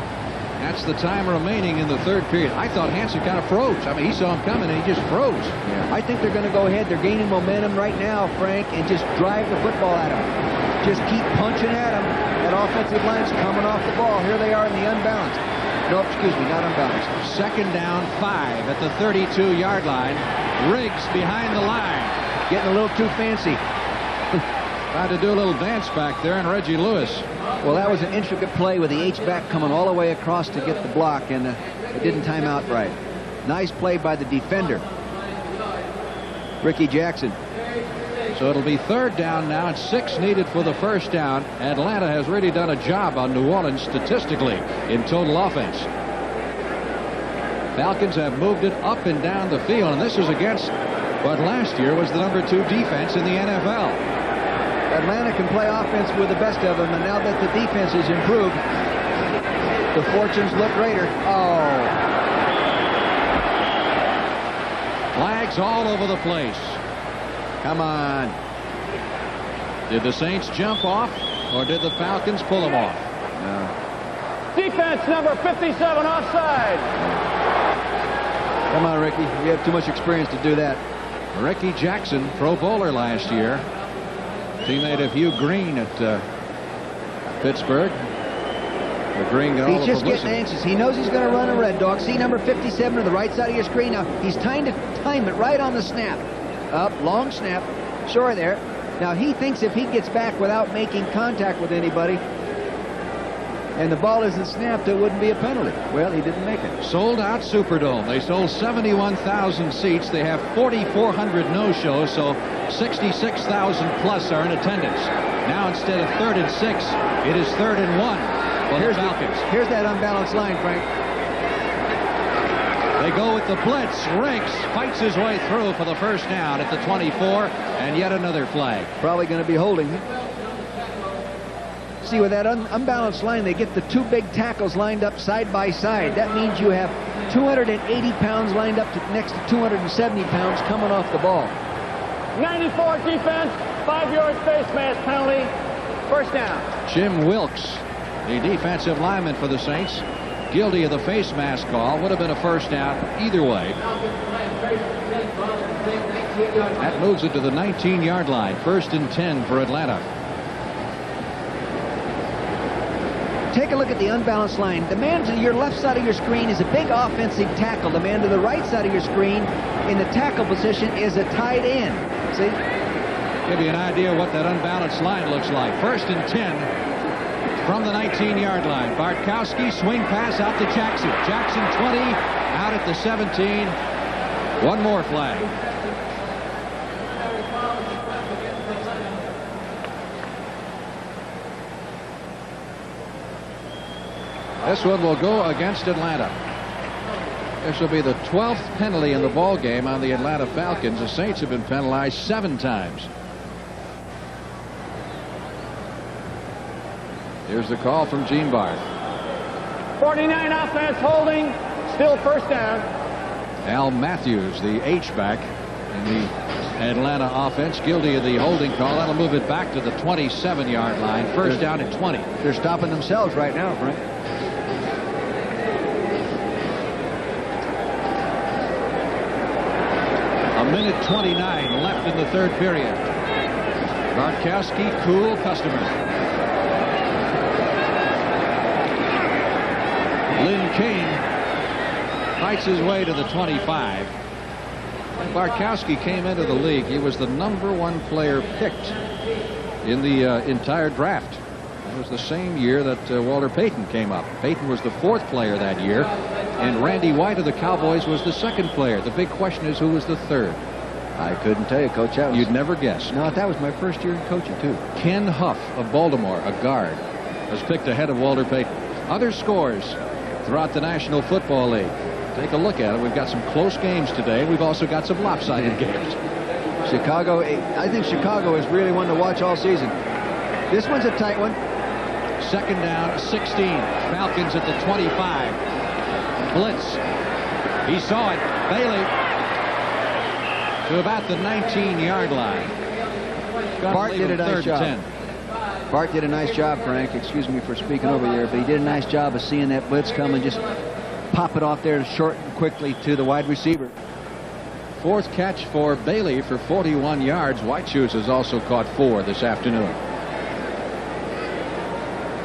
Speaker 2: That's the time remaining in the 3rd period. I thought Hansen kind of froze. I mean, he saw him coming and he just froze.
Speaker 11: Yeah. I think they're going to go ahead. They're gaining momentum right now, Frank, and just drive the football at him. Just keep punching at him. That offensive line's coming off the ball. Here they are in the unbalanced. No, excuse me, not unbalanced.
Speaker 2: 2nd down, 5 at the 32-yard line. Riggs behind the line.
Speaker 11: Getting a little too fancy.
Speaker 2: Tried to do a little dance back there, and Reggie Lewis.
Speaker 11: Well, that was an intricate play with the H-back coming all the way across to get the block, and it didn't time out right. Nice play by the defender, Ricky Jackson.
Speaker 2: So it'll be 3rd down now, and 6 needed for the 1st down. Atlanta has really done a job on New Orleans statistically in total offense. Falcons have moved it up and down the field, and this is against what last year was the number 2 defense in the NFL.
Speaker 11: Atlanta can play offense with the best of them, and now that the defense has improved, the fortunes look greater. Oh.
Speaker 2: Flags all over the place.
Speaker 11: Come on.
Speaker 2: Did the Saints jump off, or did the Falcons pull them off?
Speaker 11: No.
Speaker 15: Defense number 57 offside.
Speaker 11: Come on, Ricky. You have too much experience to do that.
Speaker 2: Ricky Jackson, Pro Bowler last year. Teammate of Hugh Green at Pittsburgh. The Green got all the publicity.
Speaker 11: He's just getting anxious. He knows he's going to run a red dog. See number 57 to the right side of your screen. Now, he's trying to time it right on the snap. Up, long snap. Sure there. Now, he thinks if he gets back without making contact with anybody, and the ball isn't snapped, it wouldn't be a penalty. Well, he didn't make it.
Speaker 2: Sold out Superdome. They sold 71,000 seats. They have 4,400 no-shows, so 66,000 plus are in attendance. Now instead of 3rd and 6, it is 3rd and 1 for the Falcons.
Speaker 11: Here's that unbalanced line, Frank.
Speaker 2: They go with the blitz. Rinks fights his way through for the first down at the 24, and yet another flag.
Speaker 11: Probably going to be holding. See, with that unbalanced line, they get the two big tackles lined up side by side. That means you have 280 pounds lined up next to 270 pounds coming off the ball.
Speaker 15: 94 defense, 5-yard face mask penalty, first down.
Speaker 2: Jim Wilkes, the defensive lineman for the Saints, guilty of the face mask call. Would have been a first down either way. That moves it to the 19-yard line. 1st and 10 for Atlanta.
Speaker 11: Take a look at the unbalanced line. The man to your left side of your screen is a big offensive tackle. The man to the right side of your screen in the tackle position is a tight end. See?
Speaker 2: Give you an idea what that unbalanced line looks like. 1st and 10 from the 19-yard line. Bartkowski, swing pass out to Jackson. Jackson 20, out at the 17. One more flag. This one will go against Atlanta. This will be the 12th penalty in the ball game on the Atlanta Falcons. The Saints have been penalized 7 times. Here's the call from Gene Barth.
Speaker 15: 49 offense holding, still first down.
Speaker 2: Al Matthews, the H-back in the Atlanta offense, guilty of the holding call. That'll move it back to the 27-yard line. First down at 20.
Speaker 11: They're stopping themselves right now, Frank.
Speaker 2: A minute 29 left in the 3rd period. Bartkowski, cool customer. Lynn Kane fights his way to the 25. When Bartkowski came into the league, he was the #1 player picked in the entire draft. It was the same year that Walter Payton came up. Payton was the 4th player that year, and Randy White of the Cowboys was the 2nd player. The big question is, who was the 3rd?
Speaker 11: I couldn't tell you, Coach.
Speaker 2: You'd never guess.
Speaker 11: No, that was my first year in coaching, too.
Speaker 2: Ken Huff of Baltimore, a guard, was picked ahead of Walter Payton. Other scores throughout the National Football League. Take a look at it. We've got some close games today. We've also got some lopsided games.
Speaker 11: Chicago, I think Chicago is really one to watch all season. This one's a tight one.
Speaker 2: 2nd down, 16. Falcons at the 25. Blitz. He saw it. Bailey to about the 19-yard line.
Speaker 11: Bart did a nice job. Bart did a nice job, Frank. Excuse me for speaking over there, but he did a nice job of seeing that blitz come and just pop it off there short and quickly to the wide receiver.
Speaker 2: 4th catch for Bailey for 41 yards. White Shoes has also caught 4 this afternoon.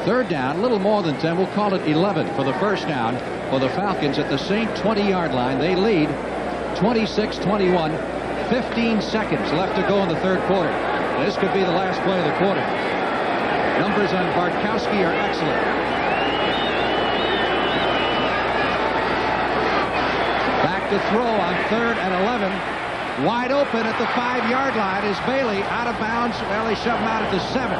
Speaker 2: 3rd down, a little more than 10. We'll call it 11 for the first down for the Falcons at the Saint 20-yard line. They lead 26-21. 15 seconds left to go in the 3rd quarter. This could be the last play of the quarter. Numbers on Bartkowski are excellent. Back to throw on 3rd and 11. Wide open at the 5-yard line is Bailey out of bounds. Well, they shove him out at the 7.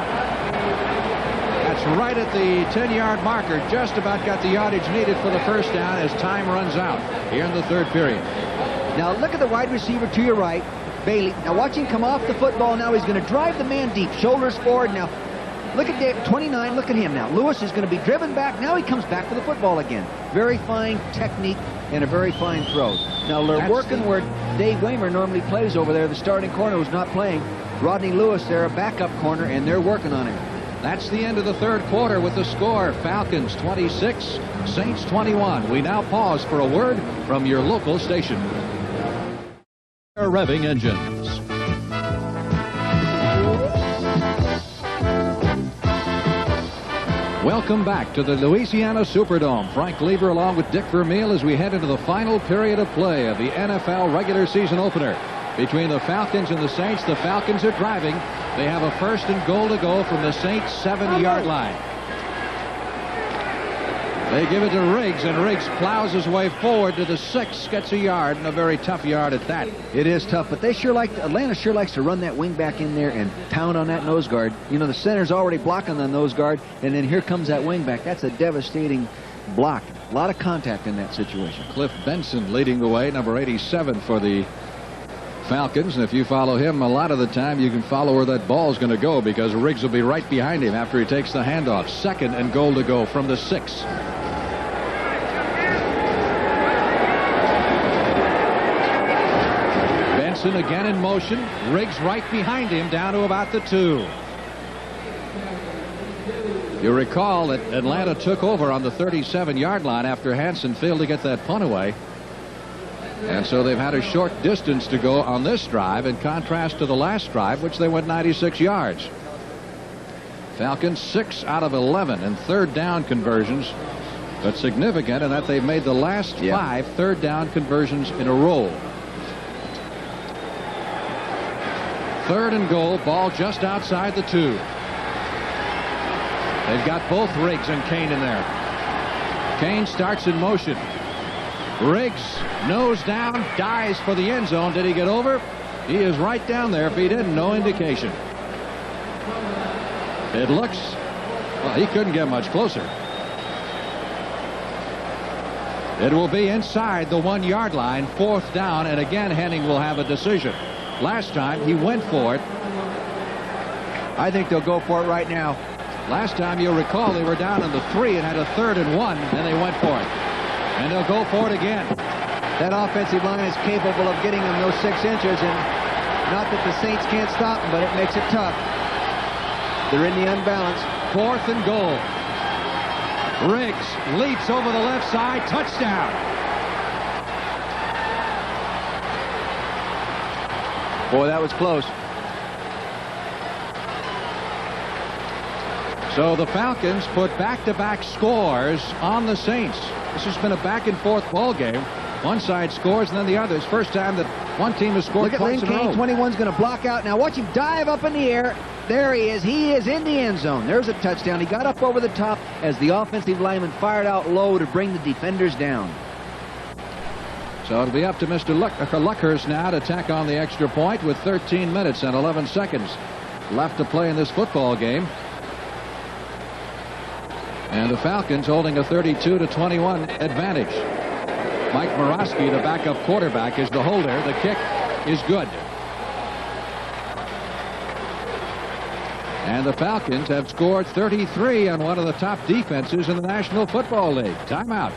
Speaker 2: That's right at the 10-yard marker. Just about got the yardage needed for the first down as time runs out here in the 3rd period.
Speaker 11: Now look at the wide receiver to your right, Bailey. Now watch him come off the football. Now he's going to drive the man deep, shoulders forward. Now look at Dave, 29. Look at him now. Lewis is going to be driven back. Now he comes back for the football again. Very fine technique and a very fine throw. Now they're working where Dave Waymer normally plays over there. The starting corner who's not playing. Rodney Lewis, they're a backup corner, and they're working on him.
Speaker 2: That's the end of the 3rd quarter with the score. Falcons 26, Saints 21. We now pause for a word from your local station.
Speaker 12: Revving engines.
Speaker 2: Welcome back to the Louisiana Superdome. Frank Lever along with Dick Vermeil as we head into the final period of play of the NFL regular season opener. Between the Falcons and the Saints, the Falcons are driving. They have a 1st and goal to go from the Saints' 7-yard line. They give it to Riggs, and Riggs plows his way forward to the 6, gets a yard, and a very tough yard at that.
Speaker 11: It is tough, but Atlanta sure likes to run that wing back in there and pound on that nose guard. You know, the center's already blocking the nose guard, and then here comes that wing back. That's a devastating block. A lot of contact in that situation.
Speaker 2: Cliff Benson leading the way, number 87 for the Falcons, and if you follow him a lot of the time, you can follow where that ball is going to go, because Riggs will be right behind him after he takes the handoff. 2nd and goal to go from the 6. Benson again in motion. Riggs right behind him down to about the 2. You recall that Atlanta took over on the 37-yard line after Hansen failed to get that punt away. And so they've had a short distance to go on this drive, in contrast to the last drive, which they went 96 yards. Falcons 6 out of 11 in third down conversions, but significant in that they've made the last 5 third down conversions in a row. 3rd and goal, ball just outside the 2. They've got both Riggs and Kane in there. Kane starts in motion. Riggs, nose down, dives for the end zone. Did he get over? He is right down there. If he didn't, no indication. It looks, well, he couldn't get much closer. It will be inside the 1-yard line, 4th down, and again Henning will have a decision. Last time he went for it.
Speaker 11: I think they'll go for it right now.
Speaker 2: Last time, you'll recall, they were down in the 3 and had a 3rd and 1, and they went for it. And they'll go for it again.
Speaker 11: That offensive line is capable of getting them those 6 inches, and not that the Saints can't stop them, but it makes it tough. They're in the unbalance.
Speaker 2: 4th and goal. Riggs leaps over the left side. Touchdown.
Speaker 11: Boy, that was close.
Speaker 2: So the Falcons put back-to-back scores on the Saints. This has been a back-and-forth ball game. One side scores, and then the other. It's first time that one team has scored twice in a row.
Speaker 11: Look at Lane Kane, 21's going to block out. Now watch him dive up in the air. There he is. He is in the end zone. There's a touchdown. He got up over the top as the offensive lineman fired out low to bring the defenders down.
Speaker 2: So it'll be up to Mr. Luckhurst now to tack on the extra point with 13 minutes and 11 seconds left to play in this football game. And the Falcons holding a 32-21 advantage. Mike Morosky, the backup quarterback, is the holder. The kick is good. And the Falcons have scored 33 on one of the top defenses in the National Football League. Timeout.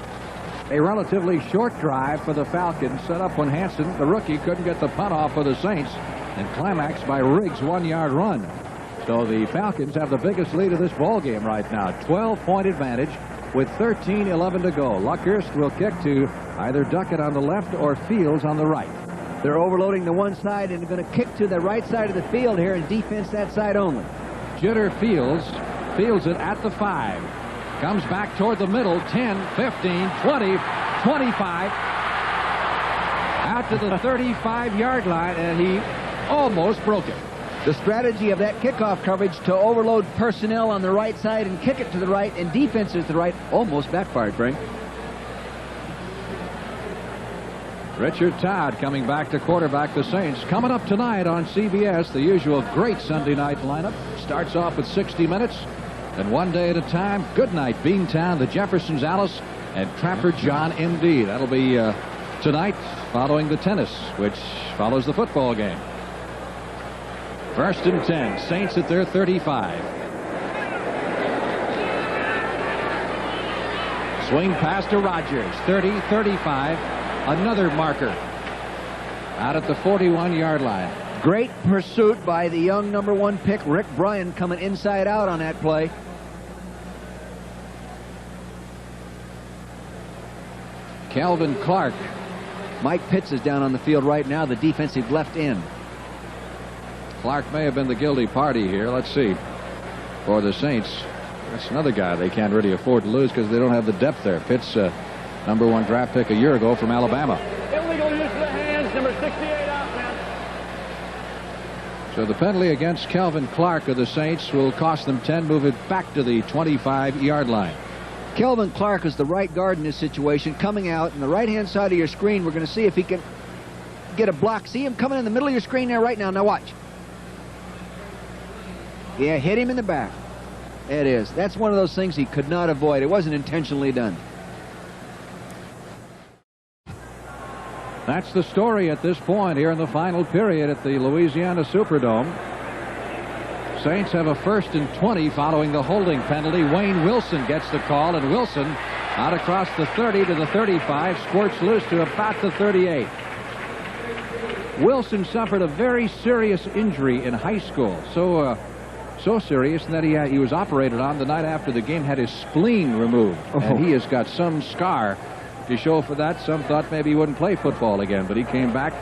Speaker 2: A relatively short drive for the Falcons, set up when Hansen, the rookie, couldn't get the punt off for the Saints, and climaxed by Riggs' 1-yard run. So the Falcons have the biggest lead of this ball game right now. 12-point advantage with 13:11 to go. Luckhurst will kick to either Duckett on the left or Fields on the right.
Speaker 11: They're overloading the one side and they're going to kick to the right side of the field here and defense that side only.
Speaker 2: Jitter fields it at the 5. Comes back toward the middle. 10, 15, 20, 25. Out to the 35-yard line, and he almost broke it.
Speaker 11: The strategy of that kickoff coverage to overload personnel on the right side and kick it to the right and defenses to the right almost backfired, Frank.
Speaker 2: Richard Todd coming back to quarterback the Saints. Coming up tonight on CBS, the usual great Sunday night lineup. Starts off with 60 minutes. And one day at a time, Goodnight Beantown, the Jeffersons Alice, and Trapper John M.D. That'll be tonight following the tennis, which follows the football game. 1st and 10. Saints at their 35. Swing pass to Rogers. 30, 35. Another marker. Out at the 41-yard line.
Speaker 11: Great pursuit by the young #1 pick, Rick Bryan, coming inside out on that play.
Speaker 2: Calvin Clark.
Speaker 11: Mike Pitts is down on the field right now, the defensive left end.
Speaker 2: Clark may have been the guilty party here. Let's see. For the Saints, that's another guy they can't really afford to lose because they don't have the depth there. Pitts, #1 draft pick a year ago from Alabama.
Speaker 15: Illegal use of the hands, number 68 out, man.
Speaker 2: So the penalty against Calvin Clark of the Saints will cost them 10, move it back to the 25-yard line.
Speaker 11: Kelvin Clark is the right guard in this situation, coming out on the right-hand side of your screen. We're going to see if he can get a block. See him coming in the middle of your screen there right now. Now watch. Yeah, hit him in the back. It is. That's one of those things he could not avoid. It wasn't intentionally done.
Speaker 2: That's the story at this point here in the final period at the Louisiana Superdome. Saints have a 1st and 20 following the holding penalty. Wayne Wilson gets the call, and Wilson out across the 30 to the 35, squirts loose to about the 38. Wilson suffered a very serious injury in high school. So serious that he was operated on the night after the game, had his spleen removed. And he has got some scar to show for that. Some thought maybe he wouldn't play football again, but he came back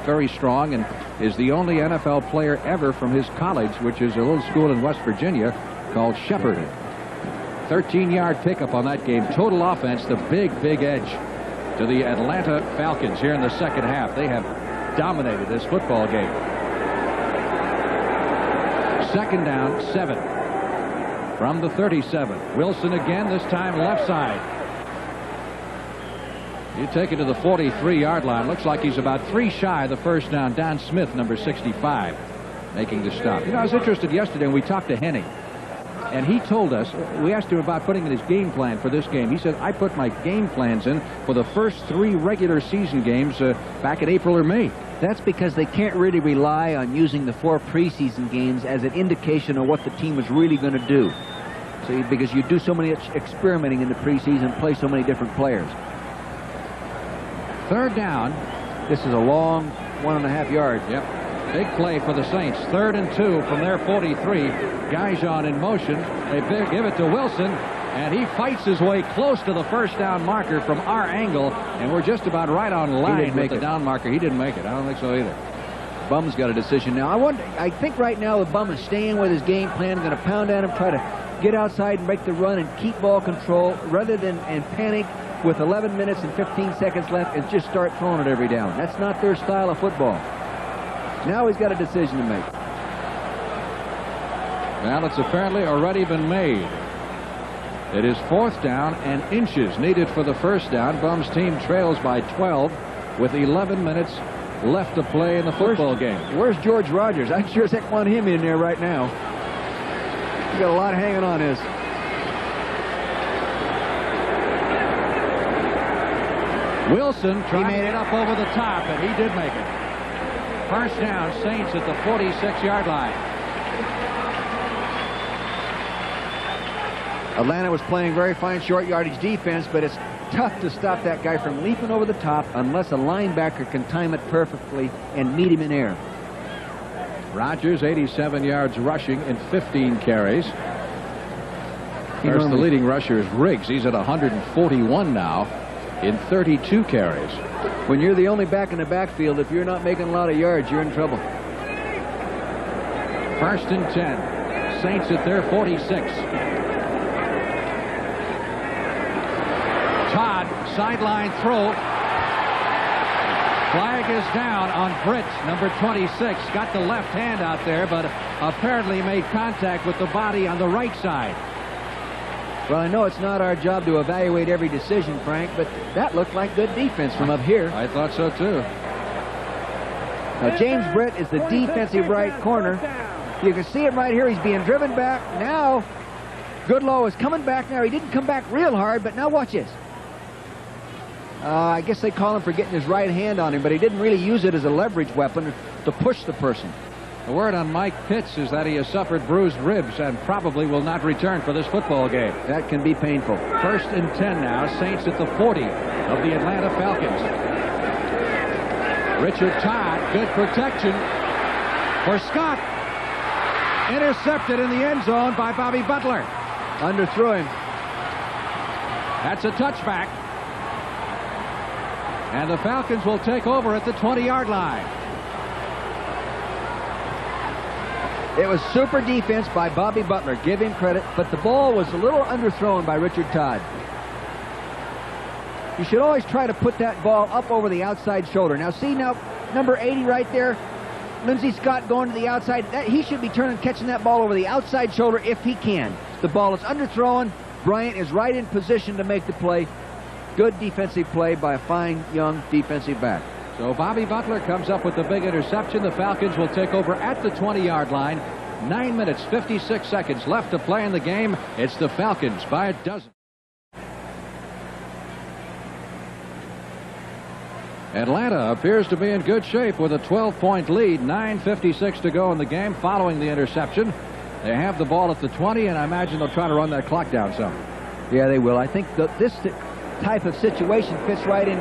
Speaker 2: very strong, and is the only NFL player ever from his college, which is a little school in West Virginia called Shepherd. 13-yard pickup on that game. Total offense, the big edge to the Atlanta Falcons here in the second half. They have dominated this football game. 2nd down, 7 from the 37. Wilson again, this time left side. You take it to the 43-yard line. Looks like he's about 3 shy of the first down. Don Smith, number 65, making the stop. You know, I was interested yesterday when we talked to Henning, and he told us, we asked him about putting in his game plan for this game. He said, I put my game plans in for the first 3 regular season games back in April or May.
Speaker 11: That's because they can't really rely on using the 4 preseason games as an indication of what the team is really going to do. So because you do so many experimenting in the preseason, play so many different players.
Speaker 2: 3rd down.
Speaker 11: This is a long 1.5 yards.
Speaker 2: Yep. Big play for the Saints. 3rd and 2 from their 43. Guyjon in motion. They give it to Wilson, and he fights his way close to the first down marker from our angle, and we're just about right on line with the down marker. He didn't make it. I don't think so either.
Speaker 11: Bum's got a decision now. I think right now the Bum is staying with his game plan, going to pound at him, try to get outside and make the run and keep ball control rather than panic with 11 minutes and 15 seconds left and just start throwing it every down. That's not their style of football. Now he's got a decision to make.
Speaker 2: Well, it's apparently already been made. It is 4th down and inches needed for the first down. Bum's team trails by 12 with 11 minutes left to play in the football game.
Speaker 11: Where's George Rogers? I sure as heck want him in there right now. He's got a lot hanging on his.
Speaker 2: Wilson tried to get up over the top, and he did make it. First down, Saints at the 46-yard line.
Speaker 11: Atlanta was playing very fine short yardage defense, but it's tough to stop that guy from leaping over the top unless a linebacker can time it perfectly and meet him in air.
Speaker 2: Rodgers, 87 yards rushing in 15 carries. Of course, the leading rusher is Riggs. He's at 141 now in 32 carries.
Speaker 11: When you're the only back in the backfield, if you're not making a lot of yards, you're in trouble.
Speaker 2: 1st and 10. Saints at their 46. Todd, sideline throw. Flag is down on Britt, number 26. Got the left hand out there, but apparently made contact with the body on the right side.
Speaker 11: Well, I know it's not our job to evaluate every decision, Frank, but that looked like good defense from up here.
Speaker 2: I thought so, too.
Speaker 11: Now, James Britt is the defensive right corner. You can see him right here. He's being driven back. Now, Goodlow is coming back now. He didn't come back real hard, but now watch this. I guess they call him for getting his right hand on him, but he didn't really use it as a leverage weapon to push the person.
Speaker 2: The word on Mike Pitts is that he has suffered bruised ribs and probably will not return for this football game.
Speaker 11: That can be painful.
Speaker 2: 1st and 10 now. Saints at the 40 of the Atlanta Falcons. Richard Todd, good protection for Scott. Intercepted in the end zone by Bobby Butler.
Speaker 11: Underthrew him.
Speaker 2: That's a touchback. And the Falcons will take over at the 20-yard line.
Speaker 11: It was super defense by Bobby Butler. Give him credit, but the ball was a little underthrown by Richard Todd. You should always try to put that ball up over the outside shoulder. Now, see now, number 80 right there, Lindsey Scott going to the outside. He should be catching that ball over the outside shoulder if he can. The ball is underthrown, Bryant is right in position to make the play. Good defensive play by a fine young defensive back.
Speaker 2: So Bobby Butler comes up with the big interception. The Falcons will take over at the 20-yard line. 9 minutes, 56 seconds left to play in the game. It's the Falcons by a dozen. Atlanta appears to be in good shape with a 12-point lead. 9:56 to go in the game following the interception. They have the ball at the 20, and I imagine they'll try to run that clock down some.
Speaker 11: Yeah, they will. I think this type of situation fits right in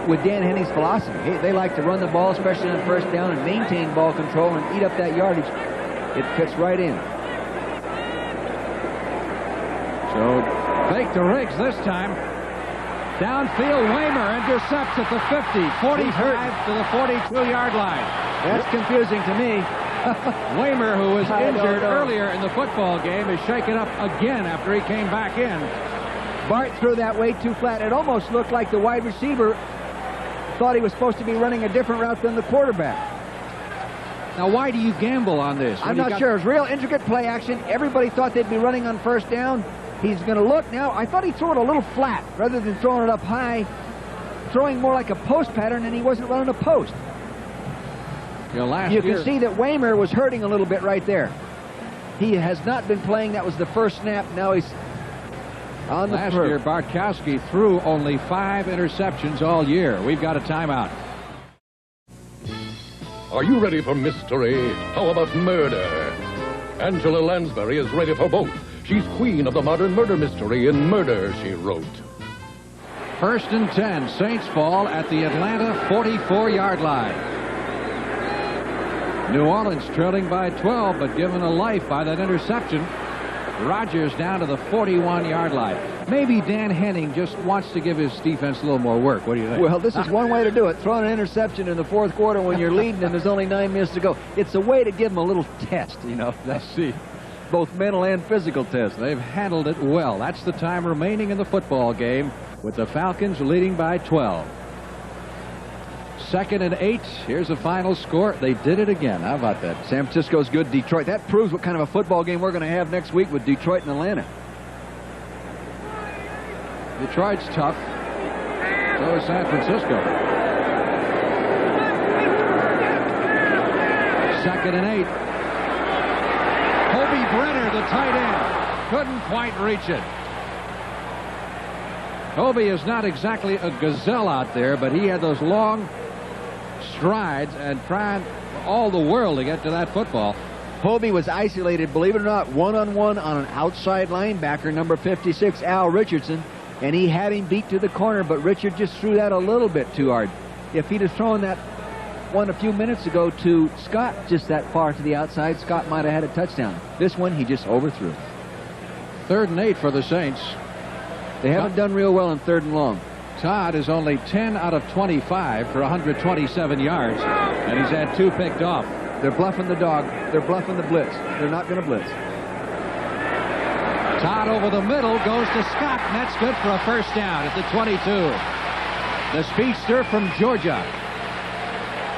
Speaker 11: with Dan Henning's philosophy. They like to run the ball, especially on first down, and maintain ball control and eat up that yardage. It fits right in.
Speaker 2: So fake to Riggs this time. Downfield, Waymer intercepts at the 50, 45 to the 42-yard line.
Speaker 11: That's confusing to me.
Speaker 2: Waymer, who was injured earlier in the football game, is shaken up again after he came back in.
Speaker 11: Bart threw that way too flat. It almost looked like the wide receiver thought he was supposed to be running a different route than the quarterback.
Speaker 2: Now, why do you gamble on this?
Speaker 11: I'm not sure. It was real intricate play action. Everybody thought they'd be running on first down. He's going to look now. I thought he'd throw it a little flat rather than throwing it up high, throwing more like a post pattern, and he wasn't running a post. You can see that Waymer was hurting a little bit right there. He has not been playing. That was the first snap. Now he's on the
Speaker 2: Last year, Bartkowski threw only 5 interceptions all year. We've got a timeout.
Speaker 7: Are you ready for mystery? How about murder? Angela Lansbury is ready for both. She's queen of the modern murder mystery in Murder, She Wrote.
Speaker 2: 1st and 10. Saints fall at the Atlanta 44-yard line. New Orleans trailing by 12, but given a life by that interception. Rodgers down to the 41-yard line. Maybe Dan Henning just wants to give his defense a little more work. What do you think?
Speaker 11: Well, this is one way to do it. Throwing an interception in the 4th quarter when you're leading and there's only 9 minutes to go. It's a way to give them a little test, you know.
Speaker 2: Let's see.
Speaker 11: Both mental and physical test.
Speaker 2: They've handled it well. That's the time remaining in the football game with the Falcons leading by 12. 2nd and 8. Here's the final score. They did it again. How about that?
Speaker 11: San Francisco's good. Detroit. That proves what kind of a football game we're going to have next week with Detroit and Atlanta.
Speaker 2: Detroit's tough. So is San Francisco. 2nd and 8. Kobe Brenner, the tight end, couldn't quite reach it. Kobe is not exactly a gazelle out there, but he had those long strides and tried all the world to get to that football.
Speaker 11: Kobe was isolated, believe it or not, one-on-one on an outside linebacker, number 56, Al Richardson, and he had him beat to the corner, but Richard just threw that a little bit too hard. If he'd have thrown that one a few minutes ago to Scott just that far to the outside, Scott might have had a touchdown. This one he just overthrew.
Speaker 2: 3rd and 8 for the Saints.
Speaker 11: They haven't done real well in 3rd and long.
Speaker 2: Todd is only 10 out of 25 for 127 yards, and he's had 2 picked off.
Speaker 11: They're bluffing the dog. They're bluffing the blitz. They're not going to blitz.
Speaker 2: Todd over the middle goes to Scott, and that's good for a first down at the 22. The speedster from Georgia.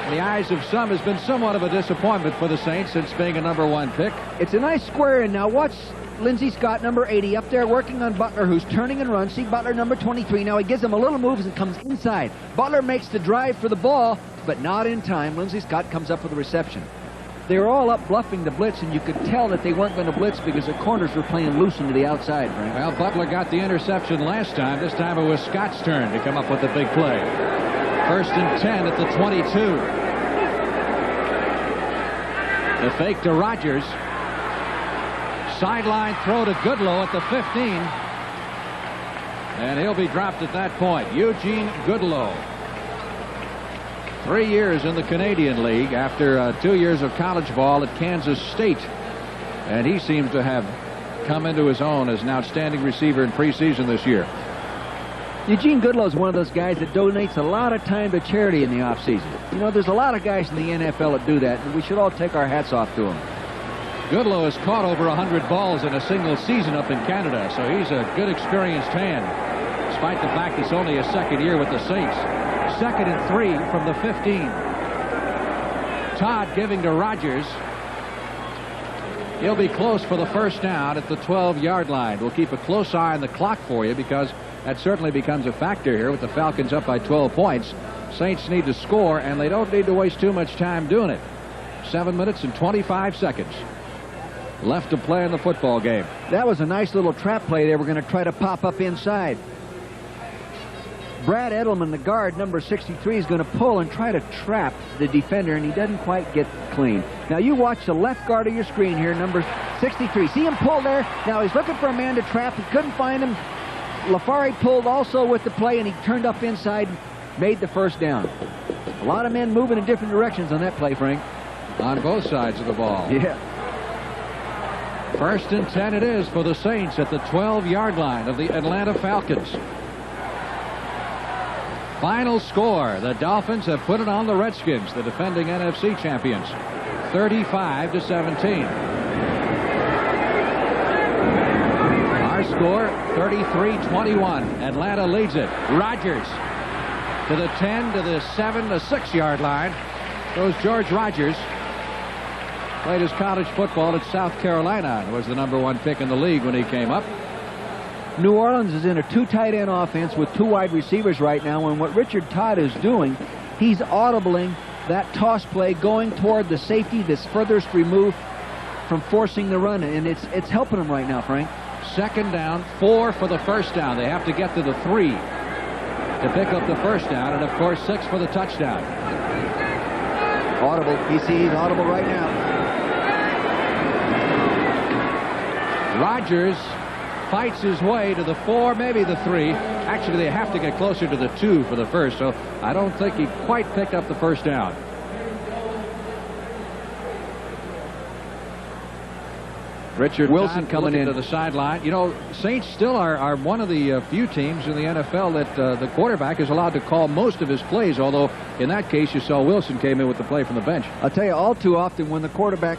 Speaker 2: In the eyes of some, has been somewhat of a disappointment for the Saints since being a #1 pick.
Speaker 11: It's a nice square in. Now watch Lindsey Scott, number 80, up there working on Butler, who's turning and runs. See Butler, number 23. Now he gives him a little moves and comes inside. Butler makes the drive for the ball, but not in time. Lindsey Scott comes up with a reception. They were all up bluffing the blitz, and you could tell that they weren't going to blitz because the corners were playing loose into the outside, Frank.
Speaker 2: Well, Butler got the interception last time. This time it was Scott's turn to come up with the big play. 1st and 10 at the 22. The fake to Rodgers. Sideline throw to Goodlow at the 15. And he'll be dropped at that point. Eugene Goodlow. 3 years in the Canadian League after 2 years of college ball at Kansas State. And he seems to have come into his own as an outstanding receiver in preseason this year.
Speaker 11: Eugene Goodlow is one of those guys that donates a lot of time to charity in the offseason. You know, there's a lot of guys in the NFL that do that, and we should all take our hats off to him.
Speaker 2: Goodlow has caught over 100 balls in a single season up in Canada, so he's a good experienced hand, despite the fact it's only his 2nd year with the Saints. 2nd and 3 from the 15. Todd giving to Rodgers. He'll be close for the first down at the 12-yard line. We'll keep a close eye on the clock for you because that certainly becomes a factor here with the Falcons up by 12 points. Saints need to score, and they don't need to waste too much time doing it. 7 minutes and 25 seconds left to play in the football game.
Speaker 11: That was a nice little trap play. They were going to try to pop up inside. Brad Edelman, the guard, number 63, is going to pull and try to trap the defender, and he doesn't quite get clean. Now, you watch the left guard of your screen here, number 63. See him pull there? Now, he's looking for a man to trap. He couldn't find him. LaFari pulled also with the play, and he turned up inside, made the first down. A lot of men moving in different directions on that play, Frank.
Speaker 2: On both sides of the ball.
Speaker 11: Yeah.
Speaker 2: First and 10 it is for the Saints at the 12-yard line of the Atlanta Falcons. Final score, the Dolphins have put it on the Redskins, the defending NFC champions, 35-17. Our score, 33-21. Atlanta leads it. Rodgers to the 10, to the 7, the 6-yard line goes George Rodgers. Played his college football at South Carolina. Was the #1 pick in the league when he came up.
Speaker 11: New Orleans is in a 2 tight end offense with 2 wide receivers right now, and what Richard Todd is doing, he's audibling that toss play going toward the safety that's furthest removed from forcing the run, and it's helping him right now, Frank.
Speaker 2: Second down, 4 for the first down. They have to get to the 3 to pick up the first down, and of course 6 for the touchdown.
Speaker 11: Audible. He's audible right now.
Speaker 2: Rodgers fights his way to the 4, maybe the 3. Actually, they have to get closer to the 2 for the first, so I don't think he quite picked up the first down. Richard Wilson coming in to the sideline. You know, Saints still are one of the few teams in the NFL that the quarterback is allowed to call most of his plays, although in that case you saw Wilson came in with the play from the bench.
Speaker 11: I'll tell you, all too often when the quarterback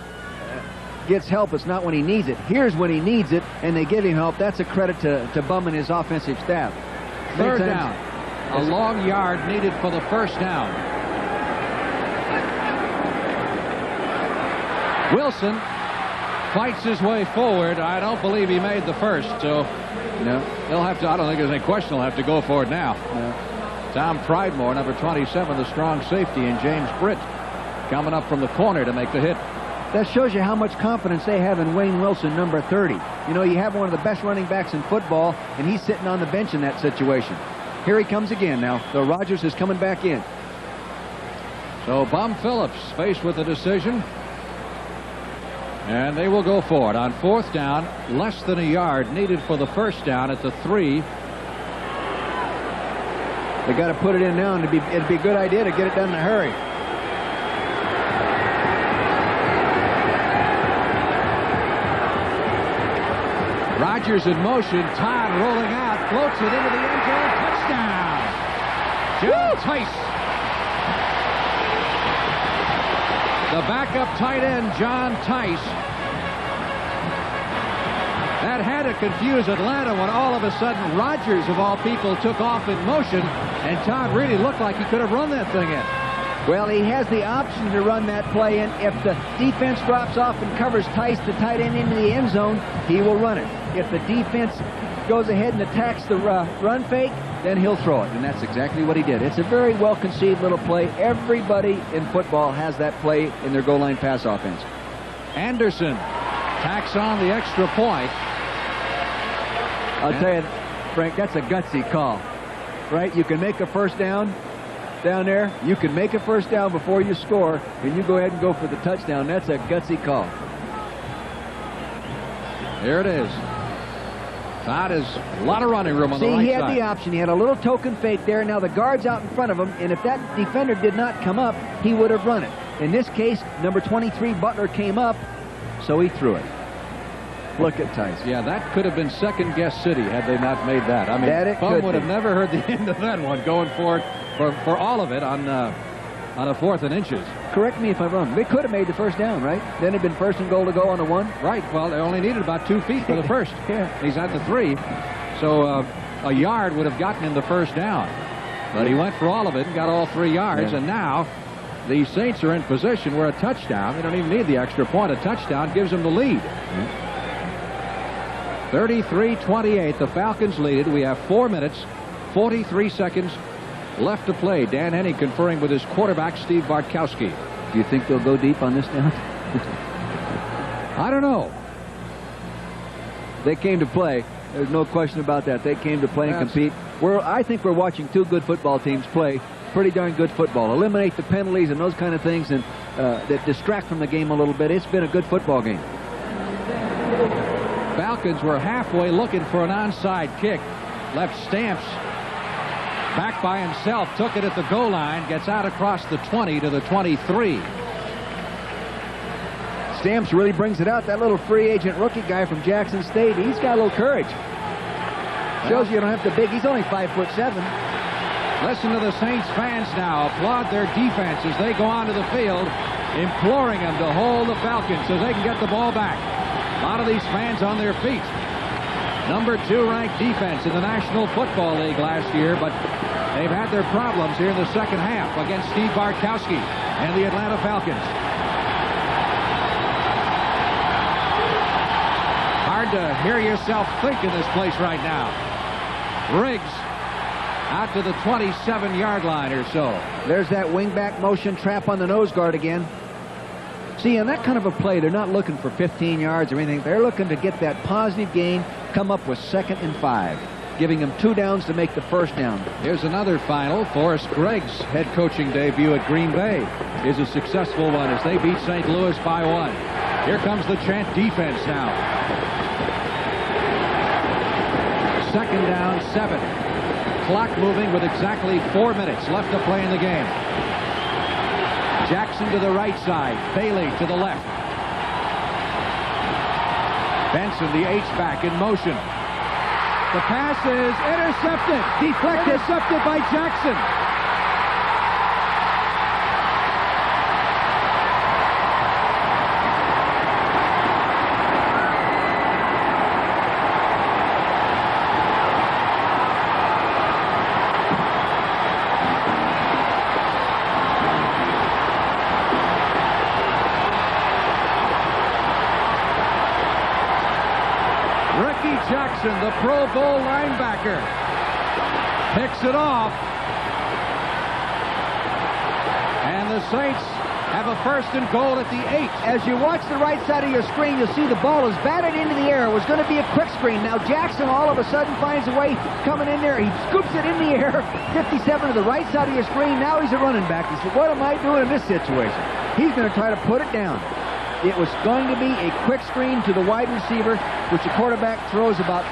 Speaker 11: gets help, it's not when he needs it. Here's when he needs it, and they give him help. That's a credit to Bum and his offensive staff.
Speaker 2: Third down. A long yard needed for the first down. Wilson fights his way forward. I don't believe he made the first, so no. He'll have to, I don't think there's any question, he'll have to go for it now.
Speaker 11: No.
Speaker 2: Tom Pridemore, number 27, the strong safety, and James Britt coming up from the corner to make the hit.
Speaker 11: That shows you how much confidence they have in Wayne Wilson, number 30. You know, you have one of the best running backs in football, and he's sitting on the bench in that situation. Here he comes again now. So Rodgers is coming back in.
Speaker 2: So Bum Phillips faced with a decision. And they will go for it on fourth down. Less than a yard needed for the first down at the 3.
Speaker 11: They got to put it in now, and it'd be a good idea to get it done in a hurry.
Speaker 2: Rodgers in motion. Todd rolling out, floats it into the end zone. Touchdown! John Tice. The backup tight end, John Tice. That had to confuse Atlanta when all of a sudden Rodgers, of all people, took off in motion, and Todd really looked like he could have run that thing in.
Speaker 11: Well, he has the option to run that play in. If the defense drops off and covers Tice, the tight end, into the end zone, he will run it. If the defense goes ahead and attacks the run fake, then he'll throw it, and that's exactly what he did. It's a very well-conceived little play. Everybody in football has that play in their goal line pass offense.
Speaker 2: Anderson tacks on the extra point.
Speaker 11: I'll tell you, Frank, that's a gutsy call, right? You can make a first down down there. You can make a first down before you score, and you go ahead and go for the touchdown. That's a gutsy call.
Speaker 2: Here it is. Todd has a lot of running room on the right side.
Speaker 11: See, he had the option. He had a little token fake there. Now the guard's out in front of him, and if that defender did not come up, he would have run it. In this case, number 23, Butler, came up, so he threw it. Look at Tice.
Speaker 2: Yeah, that could have been second-guess city had they not made that. I mean, Bum would have never heard the end of that one, going for it, for all of it on a 4th and inches.
Speaker 11: Correct me if I'm wrong. They could have made the first down, right? Then it'd been first and goal to go on the 1.
Speaker 2: Right. Well, they only needed about 2 feet for the first.
Speaker 11: Yeah.
Speaker 2: He's at the 3. So a yard would have gotten him the first down. But he went for all of it and got all 3 yards.
Speaker 11: Yeah.
Speaker 2: And now the Saints are in position where a touchdown, they don't even need the extra point, a touchdown gives them the lead. 33-28, the Falcons lead it. We have 4 minutes, 43 seconds left to play. Dan Henning conferring with his quarterback, Steve Bartkowski.
Speaker 11: Do you think they'll go deep on this now?
Speaker 2: I don't know.
Speaker 11: They came to play. There's no question about that. They came to play and compete. I think we're watching two good football teams play pretty darn good football. Eliminate the penalties and those kind of things and that distract from the game a little bit. It's been a good football game.
Speaker 2: Falcons were halfway looking for an onside kick. Left Stamps back by himself, took it at the goal line, gets out across the 20 to the 23.
Speaker 11: Stamps really brings it out. That little free agent rookie guy from Jackson State, he's got a little courage. Shows you don't have to big. He's only 5'7".
Speaker 2: Listen to the Saints fans now applaud their defense as they go onto the field, imploring them to hold the Falcons so they can get the ball back. A lot of these fans on their feet. Number 2 ranked defense in the National Football League last year, but they've had their problems here in the second half against Steve Bartkowski and the Atlanta Falcons. Hard to hear yourself think in this place right now. Riggs out to the 27-yard line or so.
Speaker 11: There's that wingback motion trap on the nose guard again. See, in that kind of a play, they're not looking for 15 yards or anything. They're looking to get that positive gain, come up with 2nd and 5, giving them 2 downs to make the first down.
Speaker 2: Here's another final. Forrest Gregg's head coaching debut at Green Bay is a successful one as they beat St. Louis by 1. Here comes the chant defense now. 2nd down, 7. Clock moving with exactly 4 minutes left to play in the game. Jackson to the right side, Bailey to the left. Benson, the H-back in motion. The pass is intercepted. Deflected. Intercepted by Jackson. Jackson, the Pro Bowl linebacker, picks it off. And the Saints have a 1st and goal at the 8.
Speaker 11: As you watch the right side of your screen, you'll see the ball is batted into the air. It was going to be a quick screen. Now Jackson all of a sudden finds a way coming in there. He scoops it in the air. 57 to the right side of your screen. Now he's a running back. He said, what am I doing in this situation? He's going to try to put it down. It was going to be a quick screen to the wide receiver, which the quarterback throws about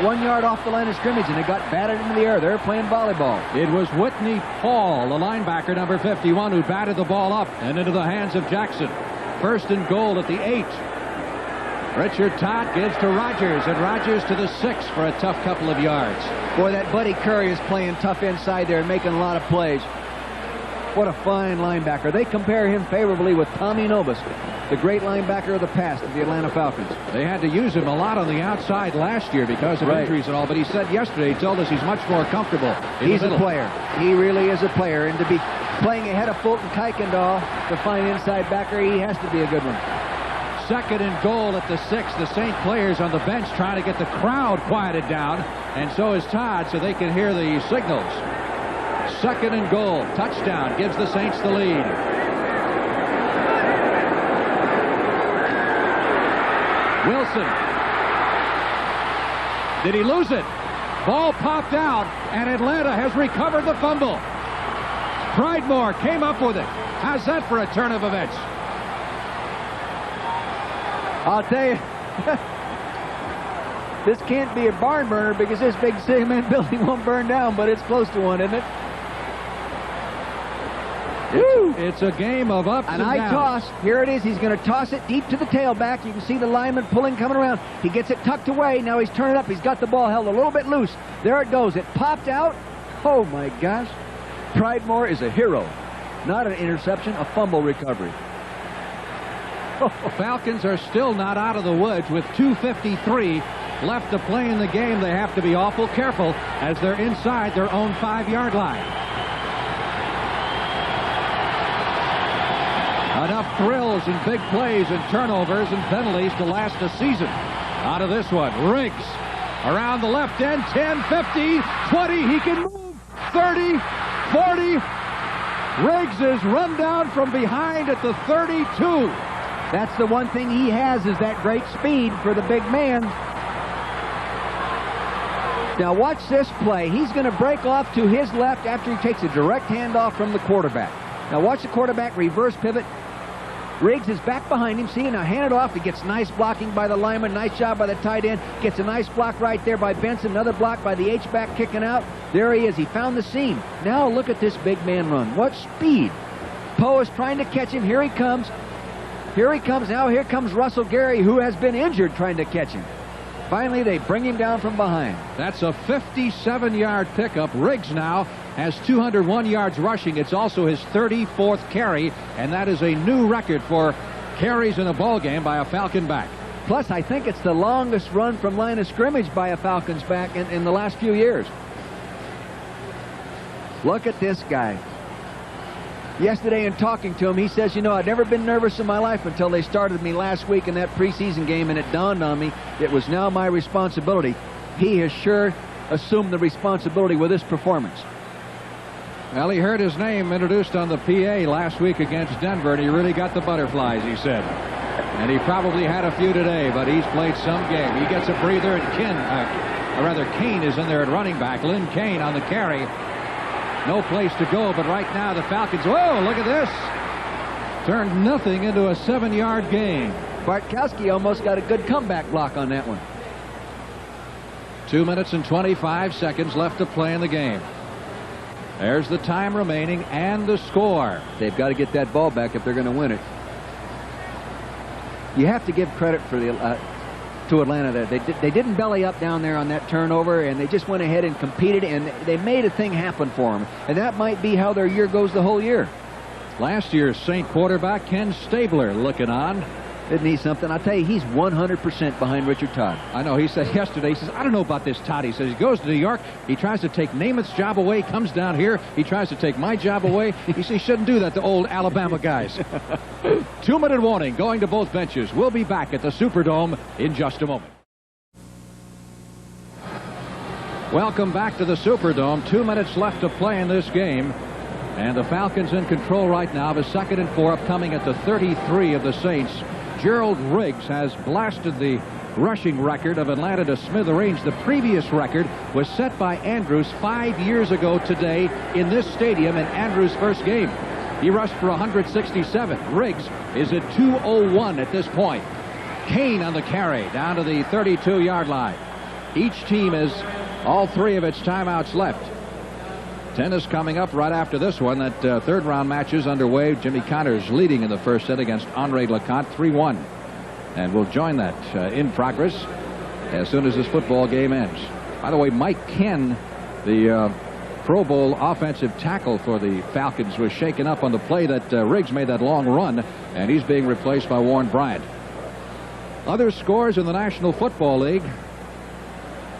Speaker 11: 1 yard off the line of scrimmage, and it got batted into the air. They're playing volleyball.
Speaker 2: It was Whitney Paul, the linebacker, number 51, who batted the ball up and into the hands of Jackson. 1st and goal at the 8. Richard Todd gives to Rogers, and Rogers to the 6 for a tough couple of yards.
Speaker 11: Boy, that Buddy Curry is playing tough inside there and making a lot of plays. What a fine linebacker. They compare him favorably with Tommy Nobis, the great linebacker of the past of the Atlanta Falcons.
Speaker 2: They had to use him a lot on the outside last year because of injuries and all, but he said yesterday, he told us he's much more comfortable in
Speaker 11: He's
Speaker 2: the middle.
Speaker 11: a player. He really is a player, and to be playing ahead of Fulton Kuykendall, the fine inside backer, he has to be a good one.
Speaker 2: 2nd and goal at the 6. The Saint players on the bench trying to get the crowd quieted down, and so is Todd, so they can hear the signals. 2nd and goal. Touchdown gives the Saints the lead. Wilson. Did he lose it? Ball popped out, and Atlanta has recovered the fumble. Pridemore came up with it. How's that for a turn of events?
Speaker 11: I'll tell you, this can't be a barn burner because this big cement building won't burn down, but it's close to one, isn't it?
Speaker 2: It's a game of ups and downs.
Speaker 11: An eye toss. Here it is. He's going to toss it deep to the tailback. You can see the lineman pulling, coming around. He gets it tucked away. Now he's turning up. He's got the ball held a little bit loose. There it goes. It popped out. Oh, my gosh. Pridemore is a hero. Not an interception, a fumble recovery.
Speaker 2: Falcons are still not out of the woods with 2:53 left to play in the game. They have to be awful careful as they're inside their own 5-yard line. Enough thrills and big plays and turnovers and penalties to last a season. Out of this one, Riggs around the left end, 10, 50, 20, he can move, 30, 40. Riggs is run down from behind at the 32.
Speaker 11: That's the one thing he has, is that great speed for the big man. Now watch this play. He's going to break off to his left after he takes a direct handoff from the quarterback. Now watch the quarterback reverse pivot. Riggs is back behind him. See, now hand it off. He gets nice blocking by the lineman. Nice job by the tight end. Gets a nice block right there by Benson. Another block by the H-back kicking out. There he is. He found the seam. Now look at this big man run. What speed. Poe is trying to catch him. Here he comes. Here he comes. Now here comes Russell Gary, who has been injured trying to catch him. Finally, they bring him down from behind.
Speaker 2: That's a 57-yard pickup. Riggs now has 201 yards rushing. It's also his 34th carry, and that is a new record for carries in a ball game by a Falcon back.
Speaker 11: Plus, I think it's the longest run from line of scrimmage by a Falcons back in the last few years. Look at this guy. Yesterday in talking to him, he says, you know, I'd never been nervous in my life until they started me last week in that preseason game, and it dawned on me it was now my responsibility. He has sure assumed the responsibility with this performance.
Speaker 2: Well, he heard his name introduced on the PA last week against Denver, and he really got the butterflies, he said. And he probably had a few today, but he's played some game. He gets a breather, and Kane is in there at running back. Lynn Kane on the carry. No place to go, but right now the Falcons, whoa, look at this. Turned nothing into a 7-yard gain.
Speaker 11: Bartkowski almost got a good comeback block on that one.
Speaker 2: 2 minutes and 25 seconds left to play in the game. There's the time remaining and the score.
Speaker 11: They've got to get that ball back if they're going to win it. You have to give credit for to Atlanta there. They didn't belly up down there on that turnover, and they just went ahead and competed, and they made a thing happen for them. And that might be how their year goes the whole year.
Speaker 2: Last year's Saint quarterback Ken Stabler looking on.
Speaker 11: Isn't he something? I'll tell you, he's 100% behind Richard Todd.
Speaker 2: I know. He said yesterday, he says, I don't know about this Todd. He says he goes to New York. He tries to take Namath's job away, comes down here. He tries to take my job away. He says he shouldn't do that to old Alabama guys. 2-minute warning going to both benches. We'll be back at the Superdome in just a moment. Welcome back to the Superdome. 2 minutes left to play in this game. And the Falcons in control right now of a 2nd and 4 upcoming at the 33 of the Saints. Gerald Riggs has blasted the rushing record of Atlanta to smithereens. The previous record was set by Andrews 5 years ago today in this stadium in Andrews' first game. He rushed for 167. Riggs is at 201 at this point. Kane on the carry down to the 32-yard line. Each team has all 3 of its timeouts left. Tennis coming up right after this one. That third-round match is underway. Jimmy Connors leading in the first set against Andre Leconte, 3-1. And we'll join that in progress as soon as this football game ends. By the way, Mike Ken, the Pro Bowl offensive tackle for the Falcons, was shaken up on the play that Riggs made that long run, and he's being replaced by Warren Bryant. Other scores in the National Football League.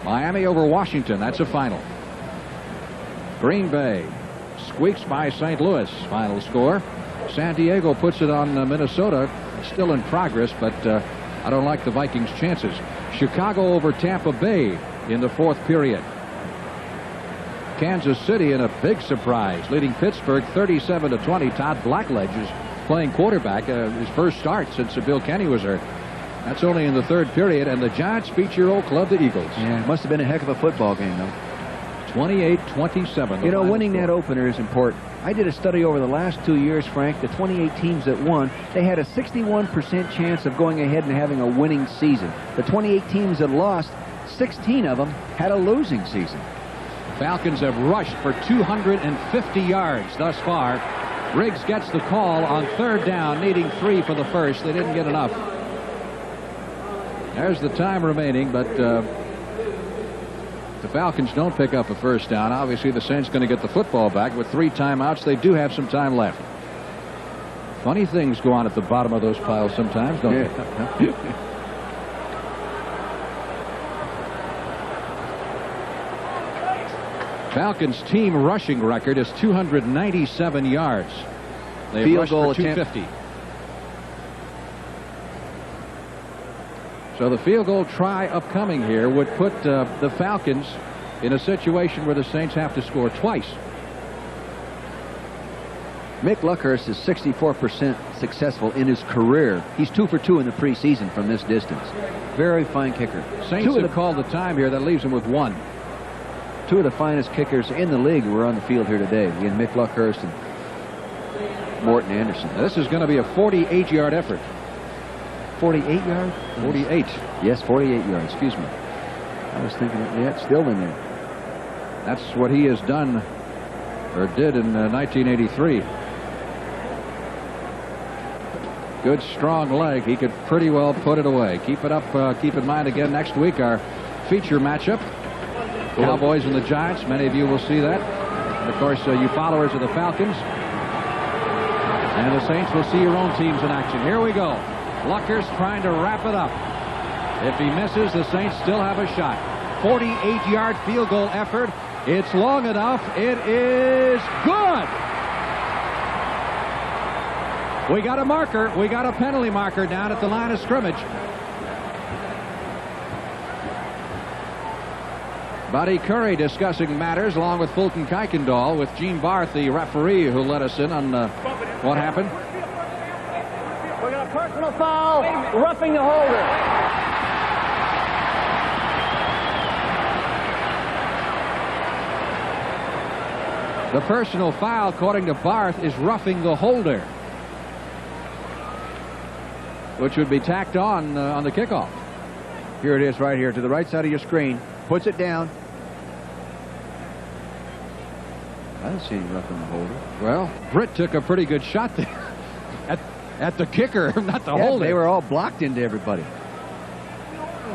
Speaker 2: Miami over Washington. That's a final. Green Bay squeaks by St. Louis, final score. San Diego puts it on Minnesota. It's still in progress, but I don't like the Vikings' chances. Chicago over Tampa Bay in the 4th period. Kansas City in a big surprise, leading Pittsburgh 37-20. Todd Blackledge is playing quarterback, his first start since Bill Kenny was hurt. That's only in the 3rd period, and the Giants beat your old club, the Eagles.
Speaker 11: Yeah, it must have been a heck of a football game, though.
Speaker 2: 28-27.
Speaker 11: You know, winning that opener is important. I did a study over the last 2 years, Frank. The 28 teams that won, they had a 61% chance of going ahead and having a winning season. The 28 teams that lost, 16 of them had a losing season.
Speaker 2: Falcons have rushed for 250 yards thus far. Riggs gets the call on 3rd down, needing 3 for the first. They didn't get enough. There's the time remaining, but the Falcons don't pick up a first down. Obviously, the Saints going to get the football back. With 3 timeouts, they do have some time left. Funny things go on at the bottom of those piles sometimes, don't they? Falcons' team rushing record is 297 yards. They've rushed for 250. So the field goal try upcoming here would put the Falcons in a situation where the Saints have to score twice.
Speaker 11: Mick Luckhurst is 64% successful in his career. He's 2 for 2 in the preseason from this distance. Very fine kicker.
Speaker 2: Saints have called the time here. That leaves him with 1.
Speaker 11: 2 of the finest kickers in the league were on the field here today. Again, Mick Luckhurst and Morton Anderson.
Speaker 2: Now, this is going to be a 48-yard effort.
Speaker 11: 48 yards?
Speaker 2: 48.
Speaker 11: Yes, 48 yards. Excuse me. I was thinking, yeah, it's still in there.
Speaker 2: That's what he has done, or did in 1983. Good strong leg. He could pretty well put it away. Keep it up. Keep in mind again next week our feature matchup. Cowboys and the Giants. Many of you will see that. And of course, you followers of the Falcons. And the Saints will see your own teams in action. Here we go. Luckhurst trying to wrap it up. If he misses, the Saints still have a shot. 48-yard field goal effort. It's long enough. It is good. We got a marker. We got a penalty marker down at the line of scrimmage. Buddy Curry discussing matters along with Fulton Kuykendall with Gene Barth, the referee who let us in on what happened.
Speaker 15: We got a personal foul, roughing the holder.
Speaker 2: The personal foul, according to Barth, is roughing the holder, which would be tacked on the kickoff.
Speaker 11: Here it is right here to the right side of your screen. Puts it down. I don't see any roughing the holder.
Speaker 2: Well, Britt took a pretty good shot there at the kicker, not the holder.
Speaker 11: They were all blocked into everybody.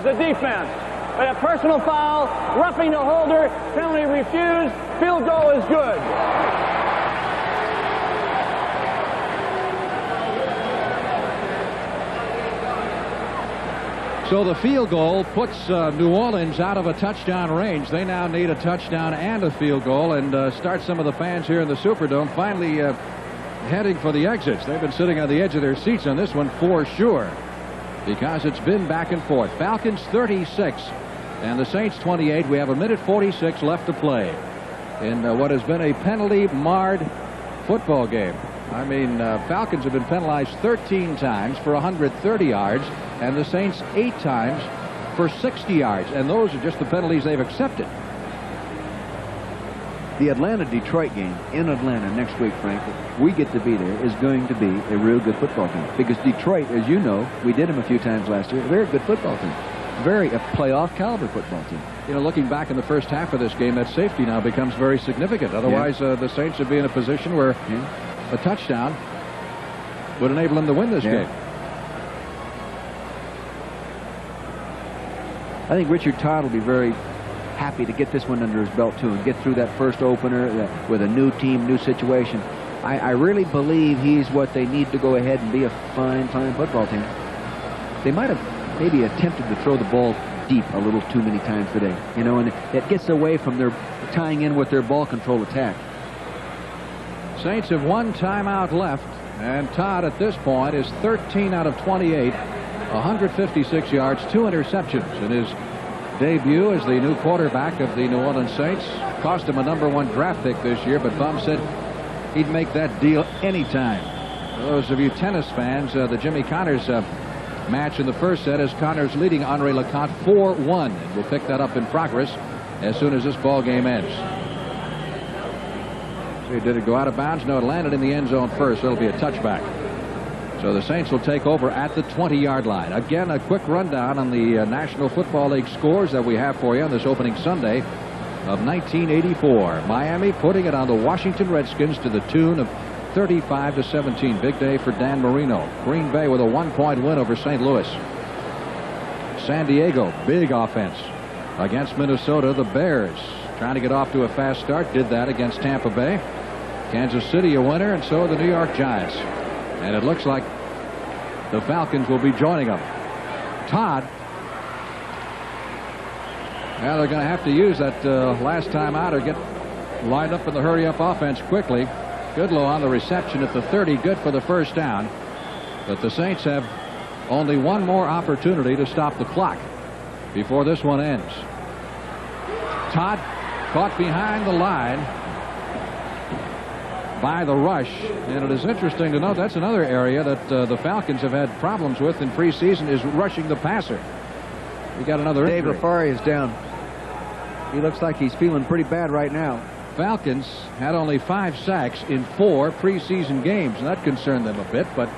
Speaker 15: The defense. We have personal foul, roughing the holder, penalty refused, field goal is good.
Speaker 2: So the field goal puts New Orleans out of a touchdown range. They now need a touchdown and a field goal, and start some of the fans here in the Superdome finally heading for the exits. They've been sitting on the edge of their seats on this one for sure, because it's been back and forth. Falcons 36 and the Saints 28. We have 1:46 left to play in what has been a penalty-marred football game. I mean, Falcons have been penalized 13 times for 130 yards, and the Saints 8 times for 60 yards, and those are just the penalties they've accepted.
Speaker 11: The Atlanta-Detroit game in Atlanta next week, Frank, we get to be there, is going to be a real good football game. Because Detroit, as you know, we did them a few times last year, a very good football team. A playoff caliber football team.
Speaker 2: You know, looking back in the first half of this game, that safety now becomes very significant. Otherwise, the Saints would be in a position where a touchdown would enable them to win this game.
Speaker 11: I think Richard Todd will be very happy to get this one under his belt, too, and get through that first opener with a new team, new situation. I really believe he's what they need to go ahead and be a fine football team. They might have maybe attempted to throw the ball deep a little too many times today, you know, and it gets away from their tying in with their ball control attack.
Speaker 2: Saints have 1 timeout left, and Todd at this point is 13 out of 28, 156 yards, 2 interceptions in his debut as the new quarterback of the New Orleans Saints. Cost him a #1 draft pick this year, but Bum said he'd make that deal anytime. For those of you tennis fans, the Jimmy Connors match in the first set is Connors leading Andre Leconte 4-1, and we'll pick that up in progress as soon as this ball game ends. So did it go out of bounds? No, it landed in the end zone first. So it'll be a touchback. So the Saints will take over at the 20-yard line. Again, a quick rundown on the National Football League scores that we have for you on this opening Sunday of 1984. Miami putting it on the Washington Redskins to the tune of 35-17. Big day for Dan Marino. Green Bay with a 1-point win over St. Louis. San Diego, big offense against Minnesota. The Bears trying to get off to a fast start. Did that against Tampa Bay. Kansas City a winner, and so are the New York Giants. And it looks like the Falcons will be joining them. Todd. Now they're going to have to use that last time out or get lined up in the hurry-up offense quickly. Goodlow on the reception at the 30. Good for the first down. But the Saints have only one more opportunity to stop the clock before this one ends. Todd caught behind the line by the rush, and it is interesting to note that's another area that the Falcons have had problems with in preseason, is rushing the passer. We got another
Speaker 11: Dave
Speaker 2: injury.
Speaker 11: Lafari is down. He looks like he's feeling pretty bad right now.
Speaker 2: Falcons had only 5 sacks in 4 preseason games, and that concerned them a bit, but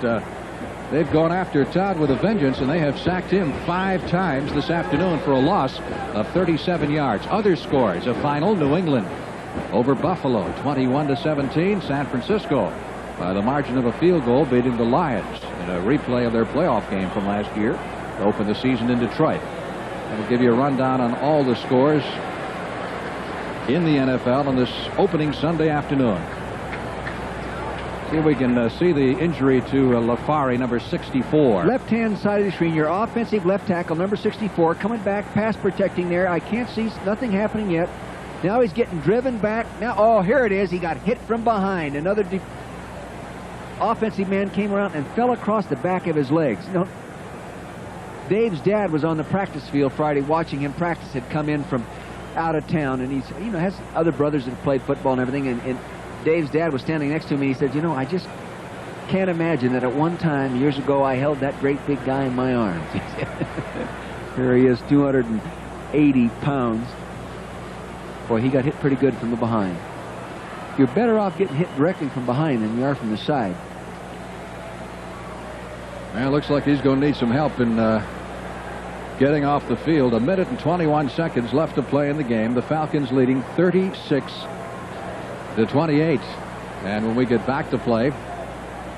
Speaker 2: they've gone after Todd with a vengeance, and they have sacked him 5 times this afternoon for a loss of 37 yards. Other scores, a final: New England over Buffalo, 21-17. San Francisco, by the margin of a field goal, beating the Lions in a replay of their playoff game from last year to open the season in Detroit. I'll give you a rundown on all the scores in the NFL on this opening Sunday afternoon. See if we can see the injury to Lafari, number 64.
Speaker 11: Left-hand side of the screen, your offensive left tackle, number 64, coming back, pass protecting there. I can't see nothing happening yet. Now he's getting driven back. Now, oh, here it is. He got hit from behind. Another offensive man came around and fell across the back of his legs. You know, Dave's dad was on the practice field Friday watching him practice. Had come in from out of town, and he's, you know, has other brothers that have played football and everything, and Dave's dad was standing next to me. He said, you know, I just can't imagine that at one time years ago I held that great big guy in my arms. Here he is, 280 pounds. Boy, he got hit pretty good from the behind. You're better off getting hit directly from behind than you are from the side.
Speaker 2: Well, it looks like he's going to need some help in getting off the field. 1 minute and 21 seconds left to play in the game. The Falcons leading 36-28. And when we get back to play,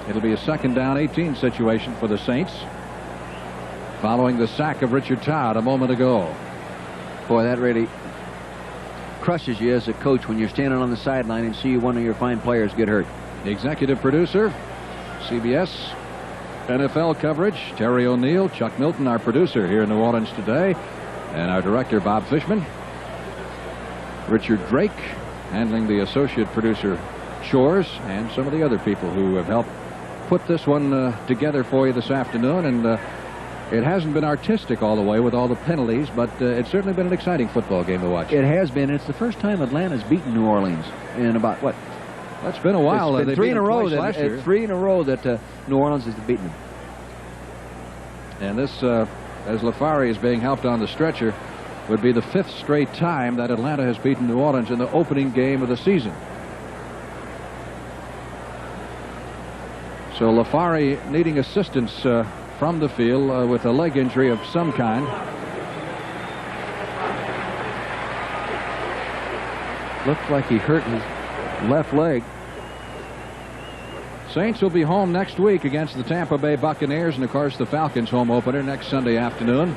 Speaker 2: it'll be a 2nd down 18 situation for the Saints, following the sack of Richard Todd a moment ago.
Speaker 11: Boy, that really crushes you as a coach when you're standing on the sideline and see one of your fine players get hurt.
Speaker 2: The executive producer, CBS NFL coverage, Terry O'Neill, Chuck Milton, our producer here in New Orleans today, and our director, Bob Fishman. Richard Drake handling the associate producer chores, and some of the other people who have helped put this one together for you this afternoon. And it hasn't been artistic all the way with all the penalties, but it's certainly been an exciting football game to watch.
Speaker 11: It has been. It's the first time Atlanta's beaten New Orleans in about, what?
Speaker 2: That's been a while.
Speaker 11: It's been 3 in a row.
Speaker 2: Last year.
Speaker 11: 3 in a row that New Orleans has beaten them.
Speaker 2: And this, as Lafari is being helped on the stretcher, would be the 5th straight time that Atlanta has beaten New Orleans in the opening game of the season. So Lafari needing assistance from the field with a leg injury of some kind.
Speaker 11: Looks like he hurt his left leg.
Speaker 2: Saints will be home next week against the Tampa Bay Buccaneers, and of course the Falcons home opener next Sunday afternoon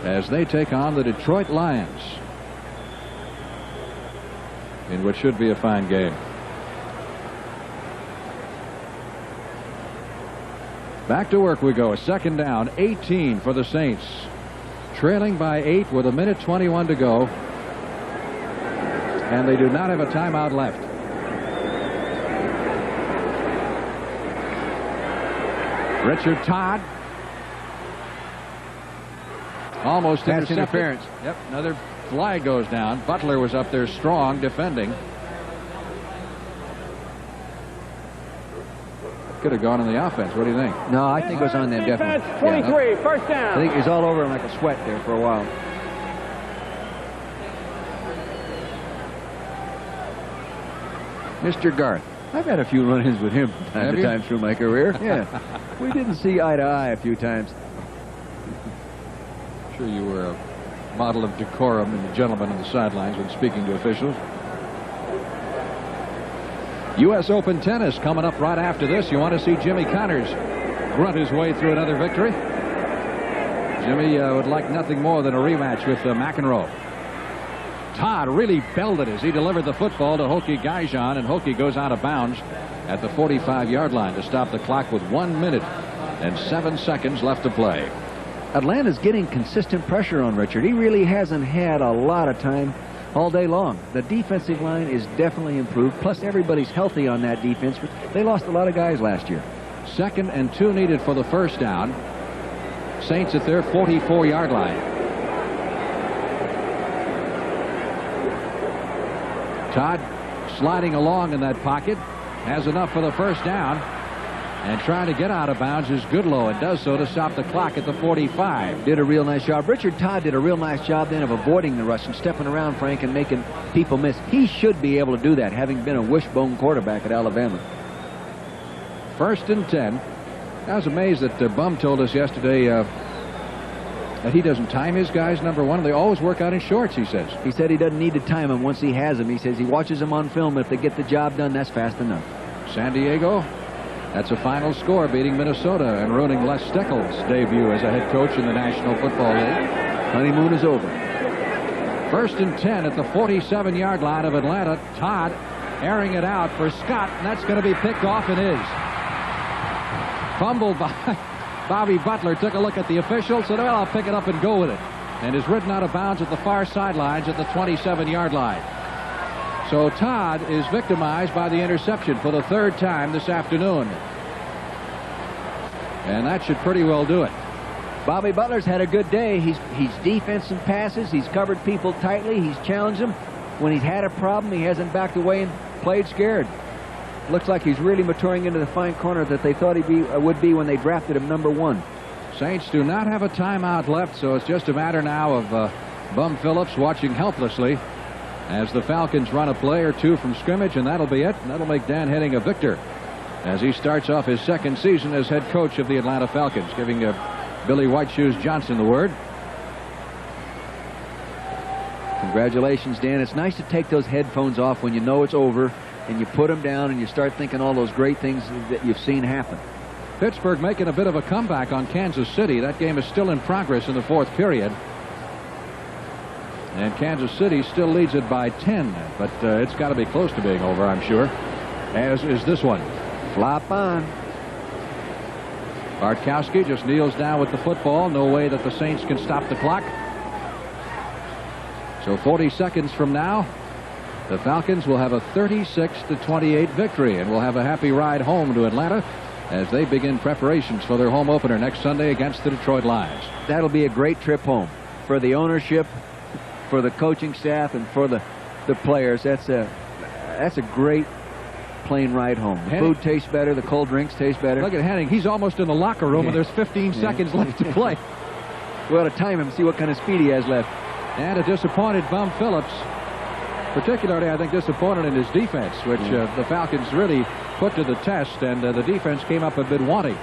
Speaker 2: as they take on the Detroit Lions in what should be a fine game. Back to work we go. A 2nd down, 18 for the Saints, trailing by 8 with 1 minute 21 to go, and they do not have a timeout left. Richard Todd almost
Speaker 11: Pass
Speaker 2: interference. Yep, another flag goes down. Butler was up there strong defending. Could have gone in the offense. What do you think?
Speaker 11: No, I think it was on them, definitely.
Speaker 15: 23, first down.
Speaker 11: I think he was all over him like a sweat there for a while. Mr. Garth. I've had a few run-ins with him from time to time through my career. Yeah. We didn't see eye to eye a few times.
Speaker 2: I'm sure you were a model of decorum and a gentleman on the sidelines when speaking to officials. U.S. Open tennis coming up right after this. You want to see Jimmy Connors grunt his way through another victory? Jimmy would like nothing more than a rematch with McEnroe. Todd really belted as he delivered the football to Hokie Gaijan, and Hokie goes out of bounds at the 45-yard line to stop the clock with 1 minute and 7 seconds left to play.
Speaker 11: Atlanta's getting consistent pressure on Richard. He really hasn't had a lot of time all day long. The defensive line is definitely improved, plus everybody's healthy on that defense. They lost a lot of guys last year.
Speaker 2: 2nd and 2 needed for the first down. Saints at their 44-yard line. Todd sliding along in that pocket, has enough for the first down, and trying to get out of bounds is Goodlow, and does so to stop the clock at the 45.
Speaker 11: Did a real nice job. Richard Todd did a real nice job then of avoiding the rush and stepping around, Frank, and making people miss. He should be able to do that, having been a wishbone quarterback at Alabama.
Speaker 2: 1st and 10. I was amazed that Bum told us yesterday that he doesn't time his guys, number one. They always work out in shorts, he says.
Speaker 11: He said he doesn't need to time them once he has them. He says he watches them on film. If they get the job done, that's fast enough.
Speaker 2: San Diego, that's a final score, beating Minnesota and ruining Les Steckles' debut as a head coach in the National Football League.
Speaker 11: Honeymoon is over.
Speaker 2: 1st and 10 at the 47-yard line of Atlanta. Todd airing it out for Scott, and that's going to be picked off and is. Fumbled by Bobby Butler, took a look at the official, said, well, I'll pick it up and go with it. And is ridden out of bounds at the far sidelines at the 27-yard line. So Todd is victimized by the interception for the 3rd time this afternoon. And that should pretty well do it.
Speaker 11: Bobby Butler's had a good day. He's defense and passes. He's covered people tightly. He's challenged them. When he's had a problem, he hasn't backed away and played scared. Looks like he's really maturing into the fine corner that they thought he would be when they drafted him number 1.
Speaker 2: Saints do not have a timeout left, so it's just a matter now of Bum Phillips watching helplessly as the Falcons run a play or two from scrimmage, and that'll be it. And that'll make Dan Henning a victor as he starts off his 2nd season as head coach of the Atlanta Falcons, giving Billy White Shoes Johnson the word.
Speaker 11: Congratulations, Dan. It's nice to take those headphones off when you know it's over, and you put them down and you start thinking all those great things that you've seen happen.
Speaker 2: Pittsburgh making a bit of a comeback on Kansas City. That game is still in progress in the 4th period. And Kansas City still leads it by 10, but it's got to be close to being over, I'm sure, as is this one.
Speaker 11: Flop on.
Speaker 2: Bartkowski just kneels down with the football. No way that the Saints can stop the clock. So 40 seconds from now, the Falcons will have a 36-28 victory, and will have a happy ride home to Atlanta as they begin preparations for their home opener next Sunday against the Detroit Lions.
Speaker 11: That'll be a great trip home for the ownership, for the coaching staff, and for the players. That's a great plane ride home. The food tastes better. The cold drinks taste better.
Speaker 2: Look at Henning. He's almost in the locker room, and there's 15 seconds left to play.
Speaker 11: We ought to time him and see what kind of speed he has left.
Speaker 2: And a disappointed Bum Phillips, particularly, I think, disappointed in his defense, which the Falcons really put to the test, and the defense came up a bit wanting.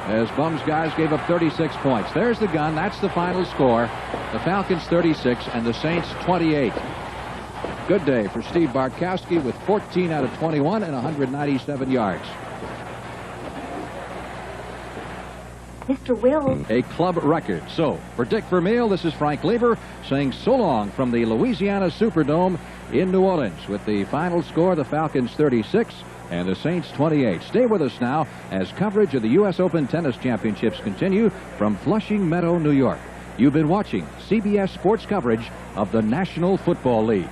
Speaker 2: As Bum's guys gave up 36 points. There's the gun. That's the final score. The Falcons 36 and the Saints 28. Good day for Steve Bartkowski with 14 out of 21 and 197 yards.
Speaker 16: Mr. Will.
Speaker 2: A club record. So, for Dick Vermeil, this is Frank Lieber saying so long from the Louisiana Superdome in New Orleans with the final score, the Falcons 36 and the Saints 28. Stay with us now as coverage of the U.S. Open Tennis Championships continue from Flushing Meadow, New York. You've been watching CBS Sports coverage of the National Football League.